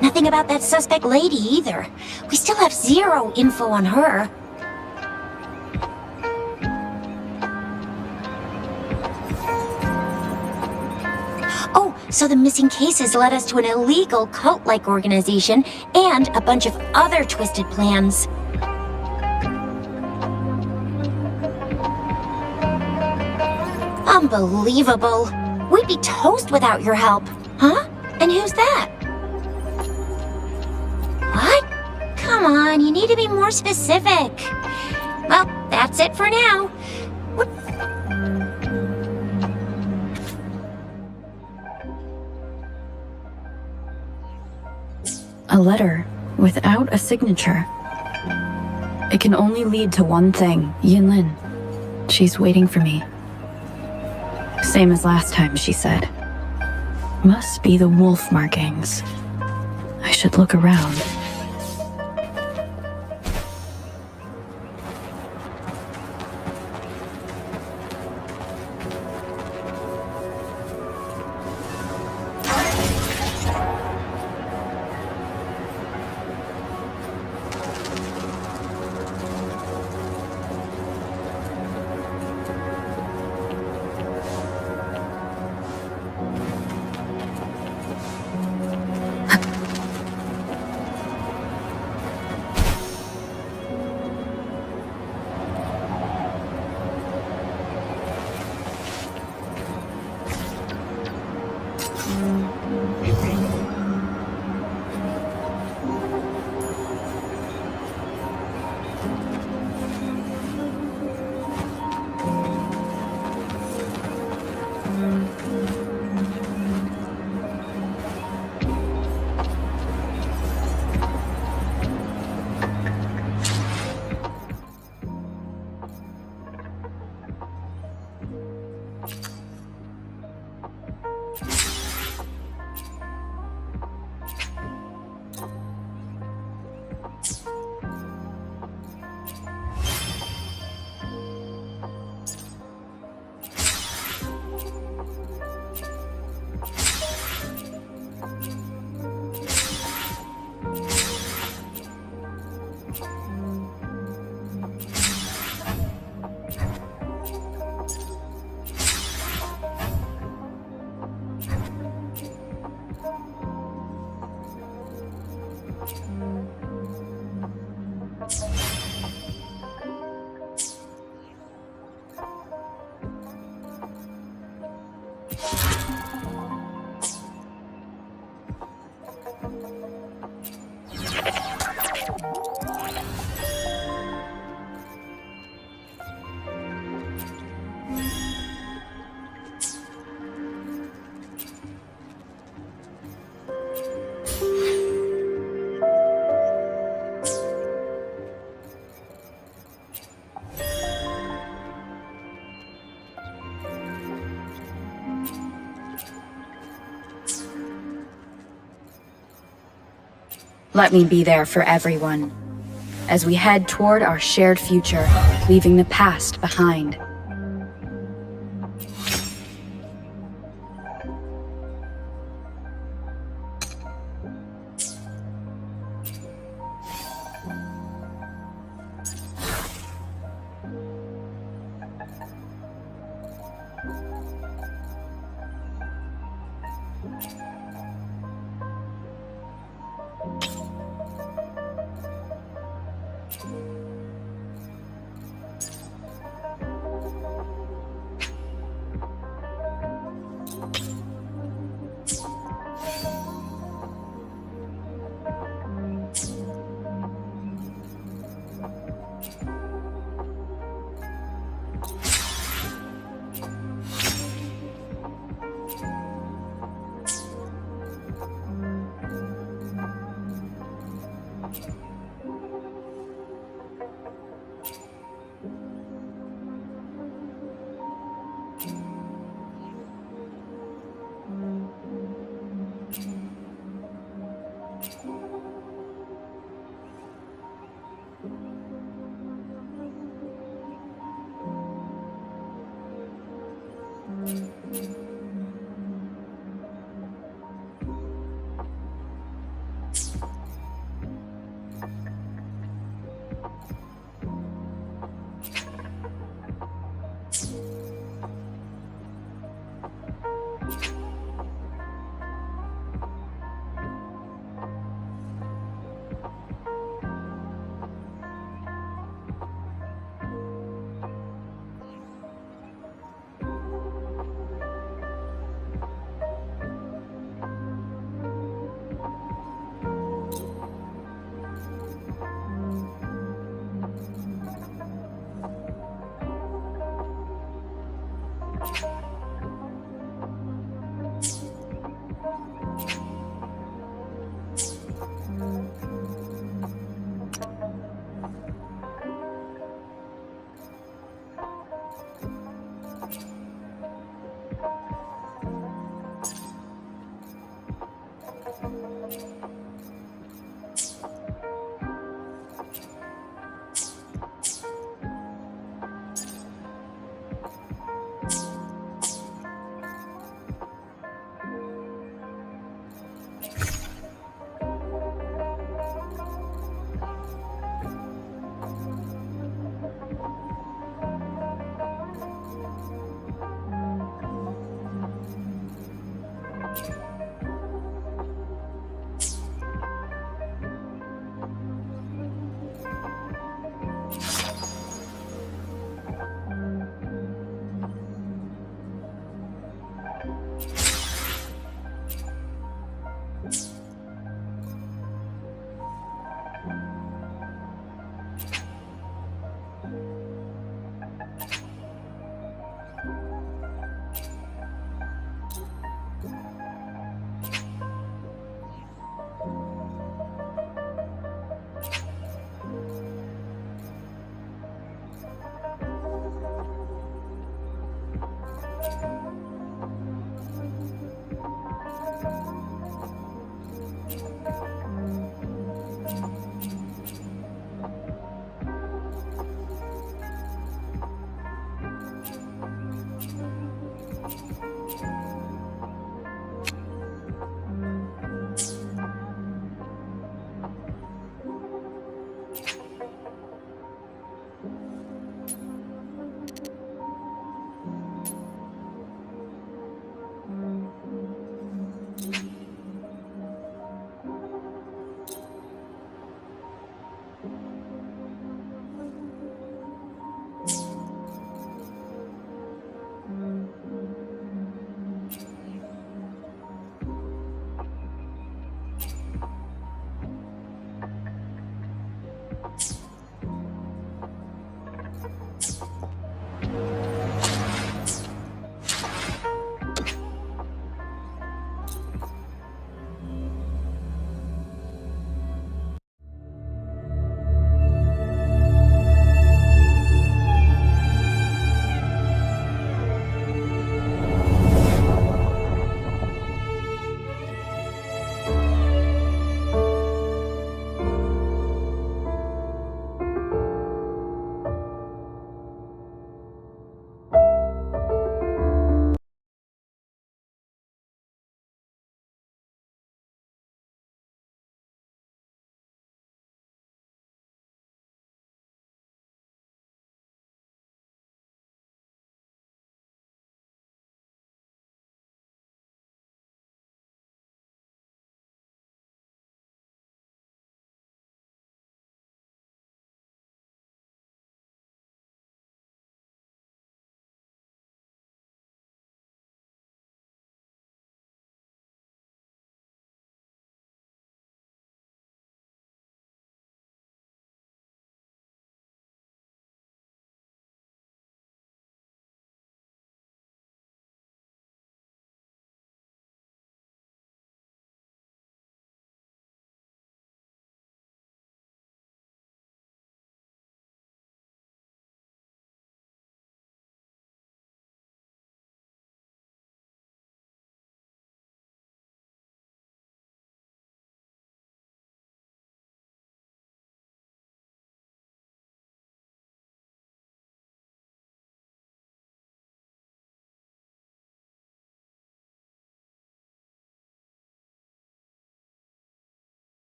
Nothing about that suspect lady either. We still have zero info on her. Oh, so the missing cases led us to an illegal cult-like organization and a bunch of other twisted plans. Unbelievable. We'd be toast without your help. Huh? And who's that? What? Come on, you need to be more specific. Well, that's it for now. A letter without a signature. It can only lead to one thing. Yinlin. She's waiting for me. Same as last time, she said. Must be the wolf markings. I should look around. Let me be there for everyone, as we head toward our shared future, leaving the past behind.